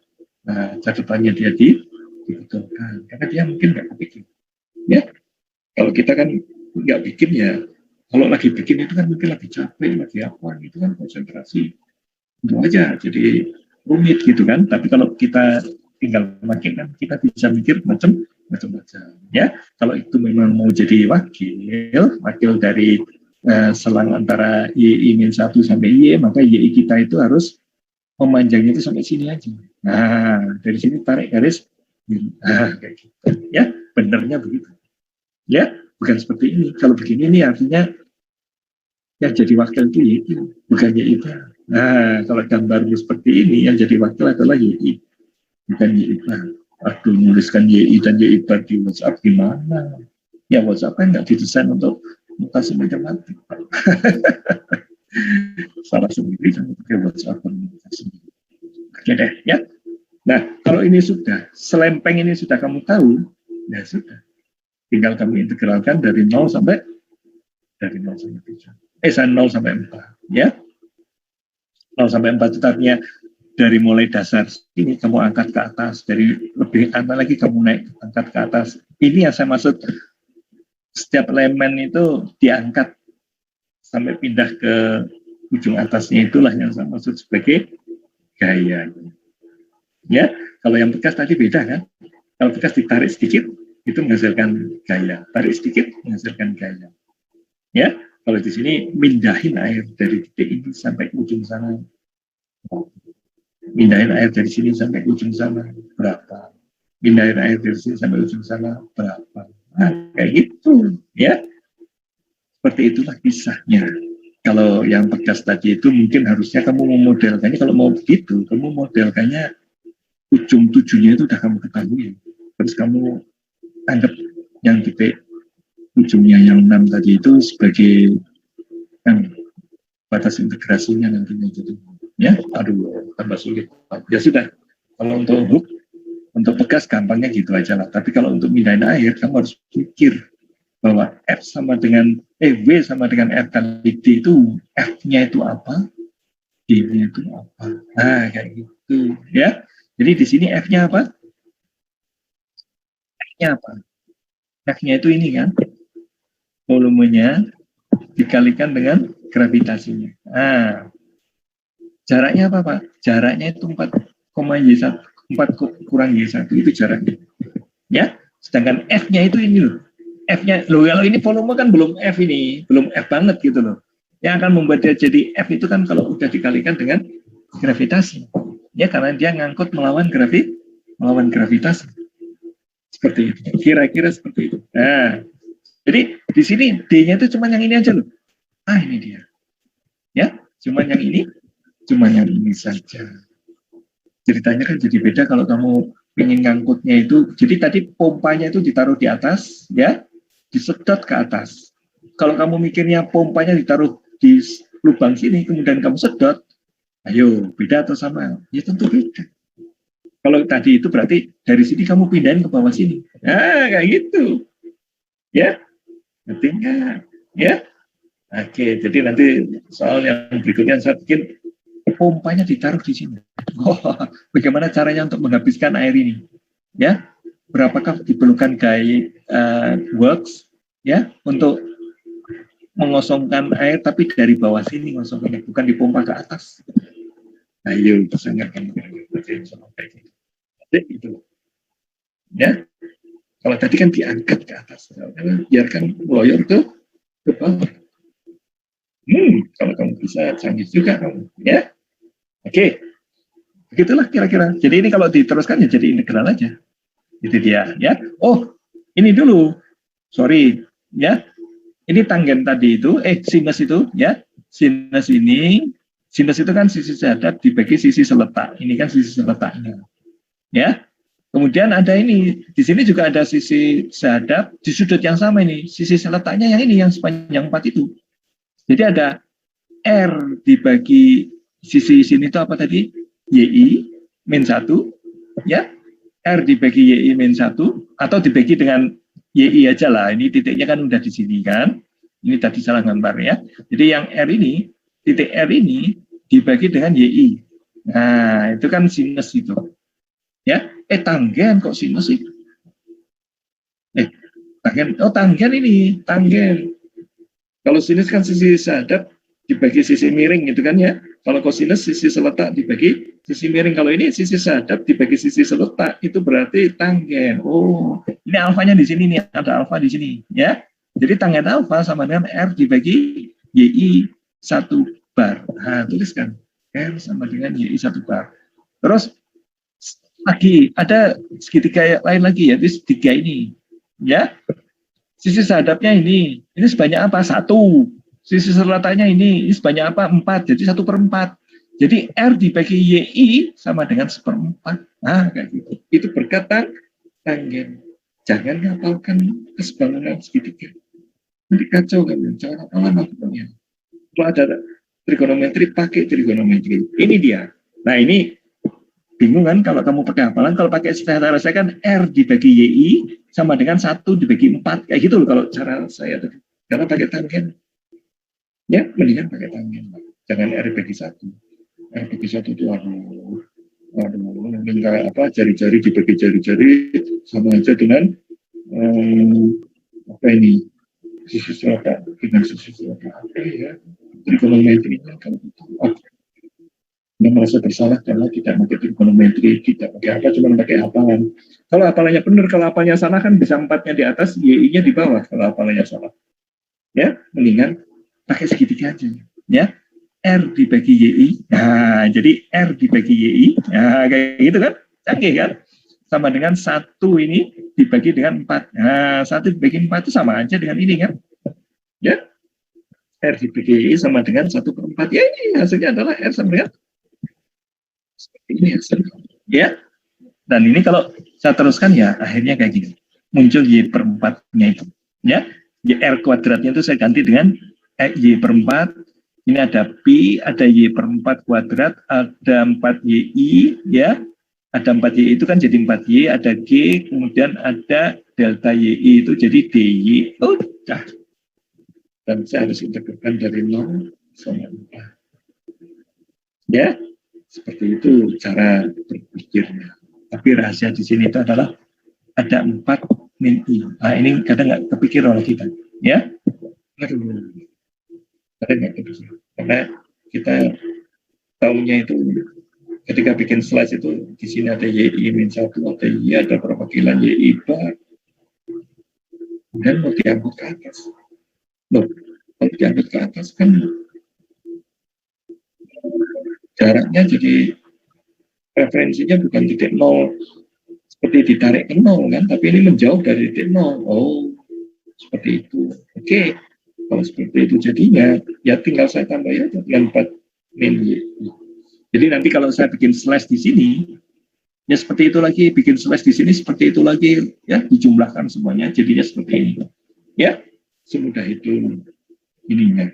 catatannya dia dibetulkan, karena dia mungkin nggak bikin. Ya, kalau kita kan nggak bikin ya, kalau lagi bikin itu kan mungkin lagi capek, lagi apa, itu kan konsentrasi, itu aja, jadi rumit gitu kan. Tapi kalau kita tinggal makin kan kita bisa mikir macam-macam ya. Kalau itu memang mau jadi wakil dari selang antara Y-1 sampai Y, maka Y kita itu harus memanjangnya itu sampai sini aja. Nah, dari sini tarik garis kayak gitu ya, benernya begitu ya, bukan seperti ini. Kalau begini ini artinya yang jadi wakil itu Y, bukan Y. Nah, kalau gambarnya seperti ini yang jadi wakil adalah Y, bukan Y. Aduh, nuliskan YI dan YI di WhatsApp gimana? Ya WhatsApp kan nggak didesain untuk mutasi matematik. Salah sendiri kan pakai WhatsApp komunikasi. Oke deh, ya. Nah, kalau ini sudah, selempeng ini sudah kamu tahu, ya sudah. Tinggal kamu integralkan dari 0 sampai 3. 0 sampai 4, ya. 0 sampai 4 itu artinya dari mulai dasar ini kamu angkat ke atas, dari lebih atas lagi kamu naik angkat ke atas. Ini yang saya maksud, setiap elemen itu diangkat sampai pindah ke ujung atasnya, itulah yang saya maksud sebagai gaya. Ya, kalau yang bekas tadi beda kan? Kalau bekas ditarik sedikit itu menghasilkan gaya, tarik sedikit menghasilkan gaya. Ya, kalau di sini mindahin air dari titik ini sampai ujung sana. Mindahin air dari sini sampai ujung sana berapa? Mindahin air dari sini sampai ujung sana berapa? Nah, kayak gitu, ya. Seperti itulah kisahnya. Kalau yang pegas tadi itu mungkin harusnya kamu memodelkannya, kalau mau begitu, kamu modelkannya ujung tujuhnya itu udah kamu ketahui. Terus kamu anggap yang titik ujungnya yang 6 tadi itu sebagai kan, batas integrasinya nantinya jadi. Ya, aduh, tambah sulit. Ya sudah, kalau untuk hook, untuk pegas gampangnya gitu aja lah. Tapi kalau untuk mindahin air, kamu harus pikir bahwa F sama dengan W sama dengan F kali D itu F-nya itu apa, D-nya itu apa. Nah, kayak gitu ya. Jadi di sini F-nya apa? F-nya apa? F-nya itu ini kan, volumenya dikalikan dengan gravitasinya. Nah, jaraknya apa, Pak? Jaraknya itu 4,Y1, 4 kurang Y1 itu jaraknya. Ya, sedangkan F-nya itu ini loh. F-nya, loh kalau ini volume kan belum F ini, belum F banget gitu loh. Yang akan membuat dia jadi F itu kan kalau udah dikalikan dengan gravitasi. Ya, karena dia ngangkut melawan gravitasi. Seperti itu. Kira-kira seperti itu. Nah, jadi di sini D-nya itu cuma yang ini aja loh. Ah, ini dia. Ya, cuma yang ini saja. Ceritanya kan jadi beda kalau kamu ingin ngangkutnya itu. Jadi tadi pompanya itu ditaruh di atas, ya, disedot ke atas. Kalau kamu mikirnya pompanya ditaruh di lubang sini, kemudian kamu sedot, ayo, beda atau sama? Ya tentu beda. Kalau tadi itu berarti dari sini kamu pindahin ke bawah sini. Nah, kayak gitu. Ya, ngerti nggak? Ya, oke. Jadi nanti soal yang berikutnya saya bikin pompanya ditaruh di sini. Oh, bagaimana caranya untuk menghabiskan air ini? Ya, berapakah diperlukan gaya works ya untuk mengosongkan air tapi dari bawah sini ngosongkannya, bukan dipompa ke atas. Ayo, bisa nggak kamu kayak gitu? Itu ya. Kalau tadi kan diangkat ke atas, biarkan loyor ke bawah. Kalau kamu bisa canggih juga kamu, ya. Oke, begitulah kira-kira. Jadi ini kalau diteruskan ya jadi integral aja. Itu dia, ya. Oh, ini dulu. Sorry, ya. Ini tanggen tadi itu, sinus itu, ya. Sinus ini, sinus itu kan sisi sehadap dibagi sisi seletak. Ini kan sisi seletaknya, ya. Kemudian ada ini, di sini juga ada sisi sehadap di sudut yang sama ini, sisi seletaknya yang ini yang sepanjang 4 itu. Jadi ada R dibagi sisi sini itu apa tadi? YI min 1, ya. R dibagi YI min 1 atau dibagi dengan YI aja lah. Ini titiknya kan udah di sini kan. Ini tadi salah gambar ya. Jadi yang R ini, titik R ini dibagi dengan YI. Nah, itu kan sinus itu. Ya, tanggen kok sinus sih? Tanggen, oh tanggen ini, tanggen. Kalau sinus kan sisi sehadap dibagi sisi miring gitu kan ya. Kalau kosinus sisi seletak dibagi sisi miring. Kalau ini sisi sehadap dibagi sisi seletak, itu berarti tanggen. Oh, ini alfanya di sini nih, ada alfa di sini ya. Jadi tanggen alfa sama dengan R dibagi YI 1 bar. Nah, tuliskan R sama dengan YI 1 bar. Terus lagi ada segitiga lain lagi ya, itu segitiga ini ya. Sisi sehadapnya ini sebanyak apa? 1. Sisi seletaknya ini sebanyak apa? 4. Jadi 1/4. Jadi R dibagi YI sama dengan 1/4. Nah, kayak gitu. Itu berkat tanggen. Jangan ngapalkan kesebangunan segitiga. Nanti kacau kan, jangan apalan lakukannya. Kalau ada trigonometri, pakai trigonometri. Ini dia. Nah, ini bingung kan kalau kamu pakai hafalan. Kalau pakai secara saya kan R dibagi YI sama dengan 1 dibagi 4. Kayak gitu loh kalau cara saya tadi. Karena pakai tanggen. Ya, mendingan pakai tanggen. Jangan R bagi 1. R bagi 1 itu aduh, kayak apa, jari-jari dibagi jari-jari sama aja dengan apa ini, sisi seletak dengan sisi seletak. Apa ya? Trigonometrinya kalau itu. Yang merasa bersalah karena tidak pakai trigonometri, tidak pakai apa, cuma pakai hafalan. Kalau hafalannya benar, kalau hafalannya salah kan bisa 4-nya di atas, YI-nya di bawah kalau hafalannya salah. Ya, mendingan pakai segitiga aja. Ya, R dibagi YI. Nah, jadi R dibagi YI. Nah, kayak gitu kan? Canggih kan? Sama dengan 1 ini dibagi dengan 4. Nah, 1 dibagi 4 itu sama aja dengan ini kan? Ya, R dibagi YI sama dengan 1/4. Ya, ini hasilnya adalah R sama dengan seperti ini hasilnya. Ya, dan ini kalau saya teruskan ya akhirnya kayak gini. Muncul Y/4-nya itu. Ya, YR kuadratnya itu saya ganti dengan Y/4. Ini ada Pi, ada Y/4 kuadrat, ada 4YI, ya. Ada 4YI itu kan jadi 4Y, ada G, kemudian ada delta YI itu jadi DY. Udah. Dan saya harus integralkan dari 0 sampai 4. Ya, seperti itu cara berpikirnya. Tapi rahasia di sini itu adalah ada 4 min I. Nah, ini kadang nggak kepikir oleh kita. Ya, aduh. Kadang nggak kepikir. Karena kita tahunya itu ketika bikin slide itu di sini ada YI-1, ada Y, ada perwakilan YI bar, dan mau diangkut ke atas. Loh, kalau diangkut ke atas kan jaraknya jadi referensinya bukan titik 0 seperti ditarik ke 0 kan, tapi ini menjauh dari titik 0. Oh, seperti itu. Oke, kalau seperti itu jadinya, ya tinggal saya tambah ya dengan 4 min Y. Jadi nanti kalau saya bikin slash di sini, ya seperti itu lagi, bikin slash di sini seperti itu lagi, ya dijumlahkan semuanya, jadinya seperti ini. Ya, semudah itu ininya.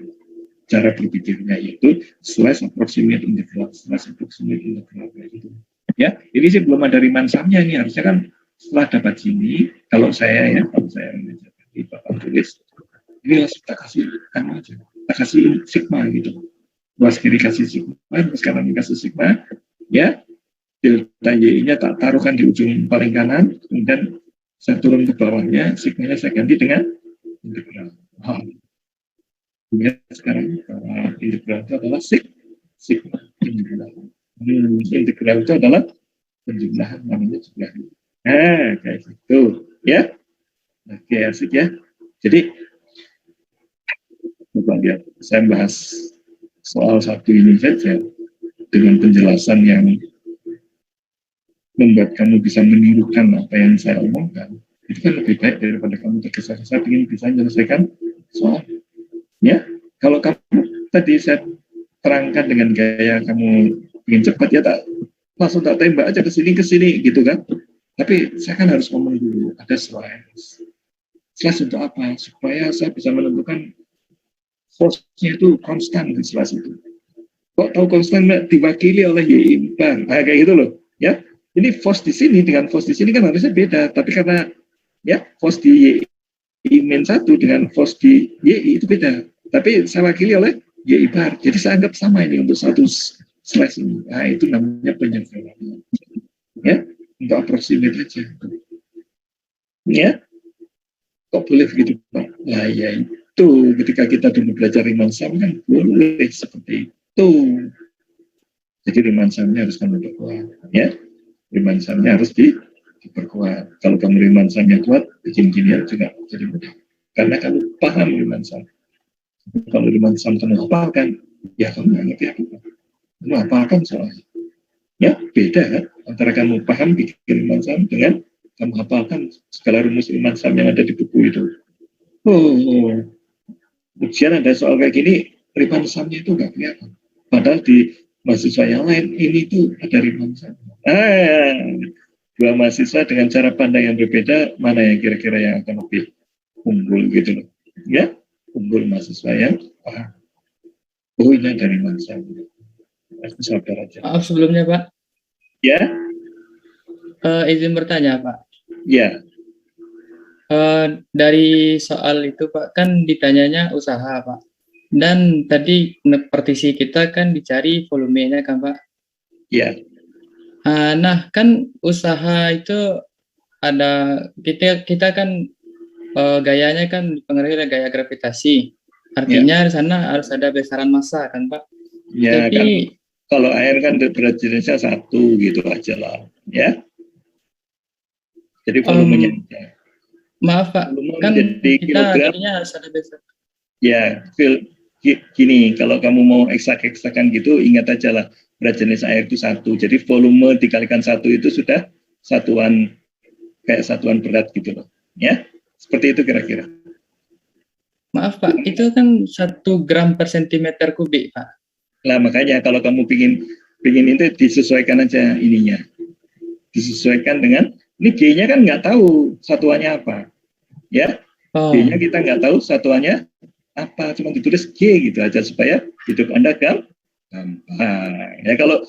Cara berpikirnya yaitu slash approximate integral, gitu. Ya, ini sih belum ada Riemann sumnya ini, harusnya kan setelah dapat sini, kalau saya di Bapak tulis, ini langsung kita kasih kan aja, kita kasih sigma gitu. Luas kiri kasih sigma, luas kanan kasih sigma, ya. Delta Y-nya tak taruhkan di ujung paling kanan, kemudian saya turun ke bawahnya, sigmanya saya ganti dengan integral. Ya, sekarang integral itu adalah sigma integral. Integral itu adalah penjumlahan, namanya jumlah. Nah, kayak gitu, ya. Oke, asik ya. Jadi, coba lihat, saya bahas soal satu ini saja dengan penjelasan yang membuat kamu bisa menirukan apa yang saya omongkan. Itu kan lebih baik daripada kamu tergesa-gesa ingin bisa menyelesaikan soal. Ya, kalau kamu tadi saya terangkan dengan gaya kamu ingin cepat ya tak langsung tak tembak aja ke sini gitu kan. Tapi saya kan harus ngomong dulu, ada slash. Slash untuk apa? Supaya saya bisa menentukan force-nya itu konstan di slash itu. Kok tahu konstan diwakili oleh Y bar? Nah, kayak gitu loh, ya. Ini force di sini dengan force di sini kan harusnya beda, tapi karena ya force di Y-1 dengan force di Y itu beda. Tapi saya wakili oleh Y bar. Jadi saya anggap sama ini untuk satu slash ini. Nah, itu namanya penyegaran. Ya, untuk approximate aja. Ya, kok boleh begitu Pak? Nah, ya itu ketika kita dulu belajar Riemann sum kan boleh seperti itu. Jadi Riemann sumnya harus kamu perkuat. Ya, Riemann sumnya harus diperkuat. Kalau kamu Riemann sumnya kuat, bikin ginian juga jadi mudah. Karena kamu paham Riemann sum. Kalau Riemann sum kamu hafalkan, ya kamu nggak ngerti apa-apa. Kamu hafalkan soalnya. Ya, beda kan antara kamu paham bikin Riemann sum dengan kamu hafalkan segala rumus Riemann sum yang ada di buku itu. Oh, ujian ada soal kayak gini, Riemann sumnya itu nggak kelihatan. Padahal di mahasiswa yang lain ini tuh ada Riemann sum. Dua mahasiswa dengan cara pandang yang berbeda, mana yang kira-kira yang akan lebih unggul gitu loh. Ya, unggul mahasiswa yang paham. Oh, ini dari Riemann sum. Sabar aja. Maaf sebelumnya Pak. Ya. Izin bertanya Pak. Ya. Dari soal itu Pak kan ditanyanya usaha Pak. Dan tadi partisi kita kan dicari volumenya kan Pak. Ya. Nah kan usaha itu ada kita kan gayanya kan dipengaruhi oleh gaya gravitasi. Artinya di sana harus ada besaran massa kan Pak. Ya. Tapi kan, kalau air kan berat jenisnya 1 gitu aja lah. Ya. Jadi volumenya maaf Pak, kan jadi kita kilogram. jadinya harus ada besaran. Ya, Phil, gini, kalau kamu mau eksak-eksakan gitu, ingat aja lah, berat jenis air itu 1. Jadi volume dikalikan 1 itu sudah satuan, kayak satuan berat gitu loh. Ya, seperti itu kira-kira. Maaf Pak, itu kan 1 gram per sentimeter kubik Pak. Nah, makanya kalau kamu pingin itu disesuaikan aja ininya. Disesuaikan dengan, ini G-nya kan nggak tahu satuannya apa. Ya, G-nya kita nggak tahu satuannya apa, cuma ditulis G gitu aja supaya hidup Anda gampang. Ya kalau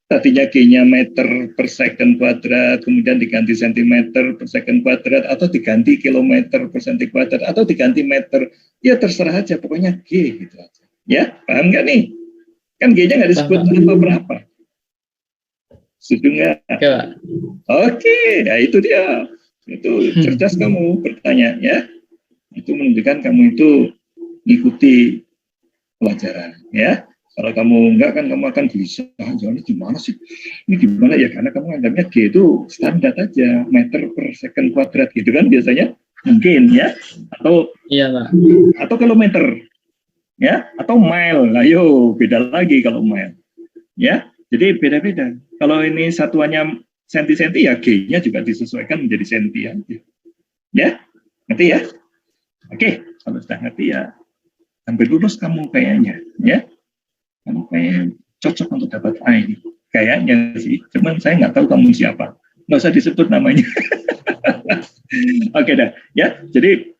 tadinya G-nya meter per second kuadrat, kemudian diganti sentimeter per second kuadrat, atau diganti kilometer per senti kuadrat, atau diganti meter, ya terserah aja, pokoknya G gitu aja. Ya, paham nggak nih? Kan G-nya nggak disebut apa-berapa. Setuju nggak? Oke, Pak. Oke, ya itu dia. Itu cerdas kamu bertanya ya. Itu menunjukkan kamu itu ikuti pelajaran ya. Kalau kamu enggak kan kamu akan gelisah. Jangan gimana sih? Ini gimana ya? Karena kamu anggapnya G itu standar aja, meter per second kuadrat gitu kan biasanya mungkin ya. Atau iya Pak. Atau kilometer ya, atau mile. Lah yo, beda lagi kalau mile. Ya, jadi beda-beda. Kalau ini satuannya senti-senti ya G-nya juga disesuaikan menjadi senti aja. Ya, ngerti ya? Oke, kalau sudah ngerti ya hampir lulus kamu kayaknya, ya. Kamu kayak cocok untuk dapat A ini. Kayaknya sih, cuman saya nggak tahu kamu siapa. Nggak usah disebut namanya. Oke dah, ya. Jadi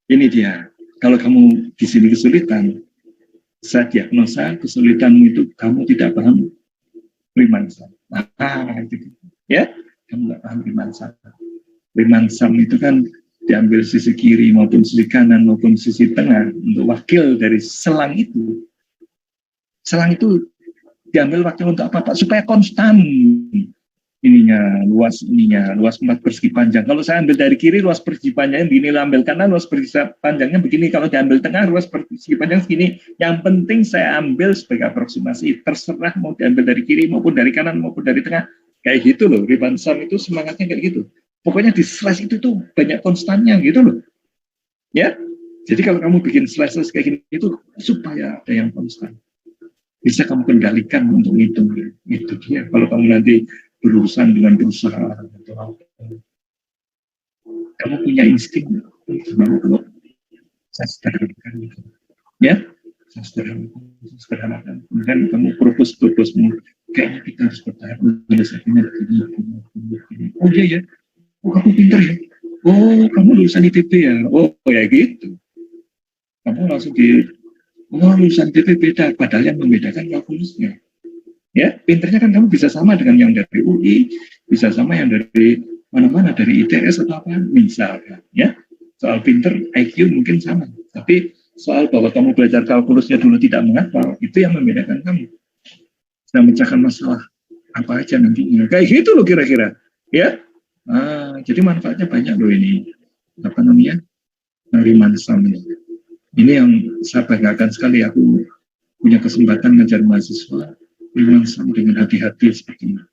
ini dia. Kalau kamu di sini kesulitan, saya diagnosa kesulitanmu itu kamu tidak paham Riemann-Sum. Itu ya, kamu nggak paham Riemann-Sum. Riemann-Sum itu kan diambil sisi kiri maupun sisi kanan maupun sisi tengah untuk wakil dari selang itu. Selang itu diambil wakil untuk apa Pak? Supaya konstan luas 4 persegi panjang. Kalau saya ambil dari kiri luas persegi panjangnya begini, ambil kanan luas persegi panjangnya begini, kalau diambil tengah luas persegi panjang segini. Yang penting saya ambil sebagai aproksimasi, terserah mau diambil dari kiri maupun dari kanan maupun dari tengah. Kayak gitu loh, Riemann-Sum itu semangatnya kayak gitu. Pokoknya di slash itu tuh banyak konstannya gitu loh. Ya. Jadi kalau kamu bikin slash kayak gini itu supaya ada yang konstan. Bisa kamu kendalikan untuk ngitung. Itu dia. Kalau kamu nanti berurusan dengan perusahaan atau apa, kamu punya insting kalau saya sederhanakan gitu. Ya, saya sederhanakan. Kemudian kamu propose-mu, kayaknya kita harus bertahap menyelesaikannya begini. Oh iya ya, oh kamu pintar ya, oh kamu lulusan ITB ya, oh ya gitu. Kamu langsung lulusan ITB beda, padahal yang membedakan kalkulusnya. Ya, pinternya kan kamu bisa sama dengan yang dari UI, bisa sama yang dari mana-mana, dari ITS atau apa, misalkan. Ya, soal pinter, IQ mungkin sama. Tapi soal bahwa kamu belajar kalkulusnya dulu tidak menghafal, itu yang membedakan kamu. Sedang memecahkan masalah apa aja nantinya. Kayak gitu loh kira-kira. Ya, jadi manfaatnya banyak loh ini. Apa namanya? Riemann-Sum ini. Ini yang saya banggakan sekali. Aku punya kesempatan ngajar mahasiswa Riemann-Sum dengan hati-hati seperti ini.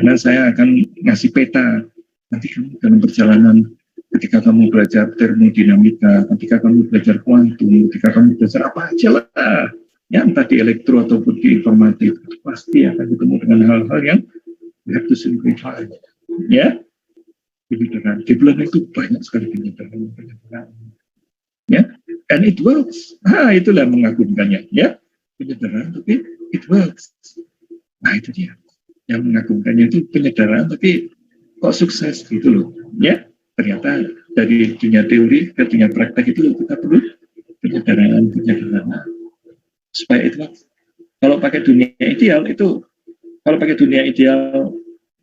Karena saya akan ngasih peta nanti kamu dalam perjalanan ketika kamu belajar termodinamika, ketika kamu belajar kuantum, ketika kamu belajar apa aja lah, ya entah di elektro ataupun di informatik, pasti akan ketemu dengan hal-hal yang you have to simplify. Ya, penyederhanaan. Di bulan itu banyak sekali penyederhanaan. Ya, and it works. Itulah mengagumkannya. Ya, penyederhanaan tapi it works. Nah itu dia yang mengagumkannya, itu penyederhanaan tapi kok sukses gitu loh ya. Ternyata dari dunia teori ke dunia praktek itu kita perlu penyederhanaan supaya itu kalau pakai dunia ideal itu, kalau pakai dunia ideal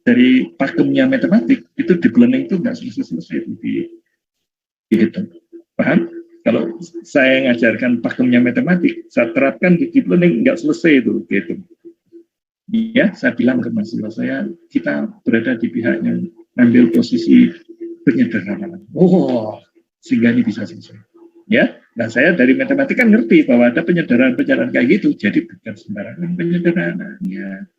dari pakemnya matematik itu deep learning itu nggak selesai gitu. Paham? Kalau saya ngajarkan pakemnya matematik, saya terapkan di deep learning nggak selesai itu gitu. Ya, saya bilang ke mahasiswa saya, kita berada di pihak yang ambil posisi penyederhanaan. Oh, sehingga ini bisa selesai. Ya, nah saya dari matematika kan ngerti bahwa ada penyederhanaan kayak gitu, jadi bukan sembarangan penyederhanaannya.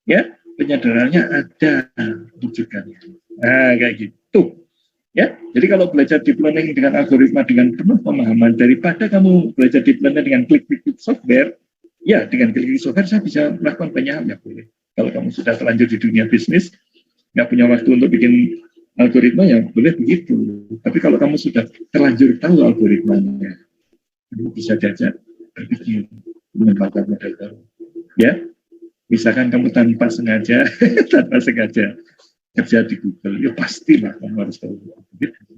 Ya, penyederhanaannya ada rujukannya. Nah, kayak gitu. Ya, jadi kalau belajar deep learning dengan algoritma dengan penuh pemahaman daripada kamu belajar deep learning dengan klik-klik software, ya dengan klik-klik software saya bisa melakukan banyak hal, ya boleh. Kalau kamu sudah terlanjur di dunia bisnis, nggak punya waktu untuk bikin algoritma, ya boleh begitu. Tapi kalau kamu sudah terlanjur tahu algoritmanya, kamu bisa diajak berpikir memanfaatkan model baru. Ya, misalkan kamu tanpa sengaja, tanpa sengaja kerja di Google, ya pastilah kamu harus tahu.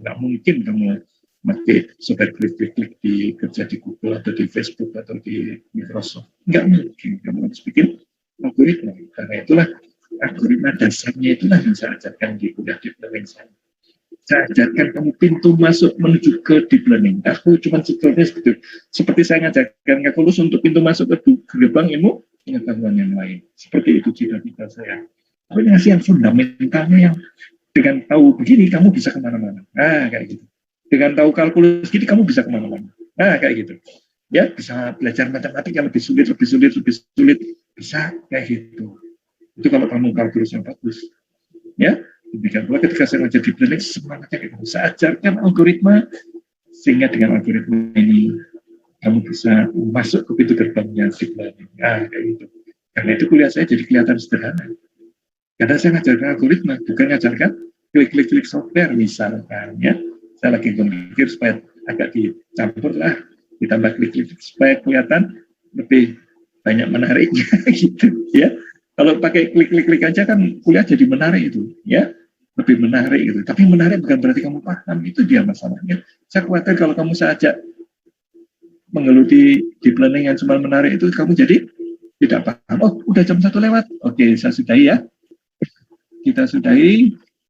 Nggak mungkin kamu pakai software klik-klik di kerja di Google atau di Facebook atau di Microsoft. Nggak mungkin. Kamu harus bikin algoritma. Karena itulah algoritma dasarnya itulah yang saya ajarkan di kuliah deep learning saya. Saya ajarkan kamu pintu masuk menuju ke deep learning. Aku cuma seperti saya ngajarkan kalkulus untuk pintu masuk ke gerbang ilmu pengetahuan yang lain. Seperti itu cita-cita saya. Tapi ngasih yang fundamentalnya, yang dengan tahu begini kamu bisa kemana-mana. Nah, kayak gitu. Dengan tahu kalkulus gini kamu bisa kemana-mana. Nah, kayak gitu. Ya, bisa belajar matematik yang lebih sulit, bisa kayak gitu. Itu kalau kamu kalkulus yang bagus. Ya, demikian pula ketika saya ngajar deep learning, semangatnya kayak gitu. Saya ajarkan algoritma, sehingga dengan algoritma ini kamu bisa masuk ke pintu gerbangnya deep learning. Nah, kayak gitu. Karena itu kuliah saya jadi kelihatan sederhana. Karena saya ngajarkan algoritma, bukan ngajarkan klik-klik software misalkan, ya. Saya lagi berpikir supaya agak dicampur lah, ditambah klik-klik supaya kelihatan lebih banyak menariknya gitu, ya. Kalau pakai klik-klik aja kan kuliah jadi menarik itu, ya. Lebih menarik gitu. Tapi menarik bukan berarti kamu paham, itu dia masalahnya. Saya khawatir kalau kamu saya ajak menggeluti deep learning yang cuma menarik itu, kamu jadi tidak paham. Oh, udah jam 1 lewat. Oke, saya sudahi ya. Kita sudahi.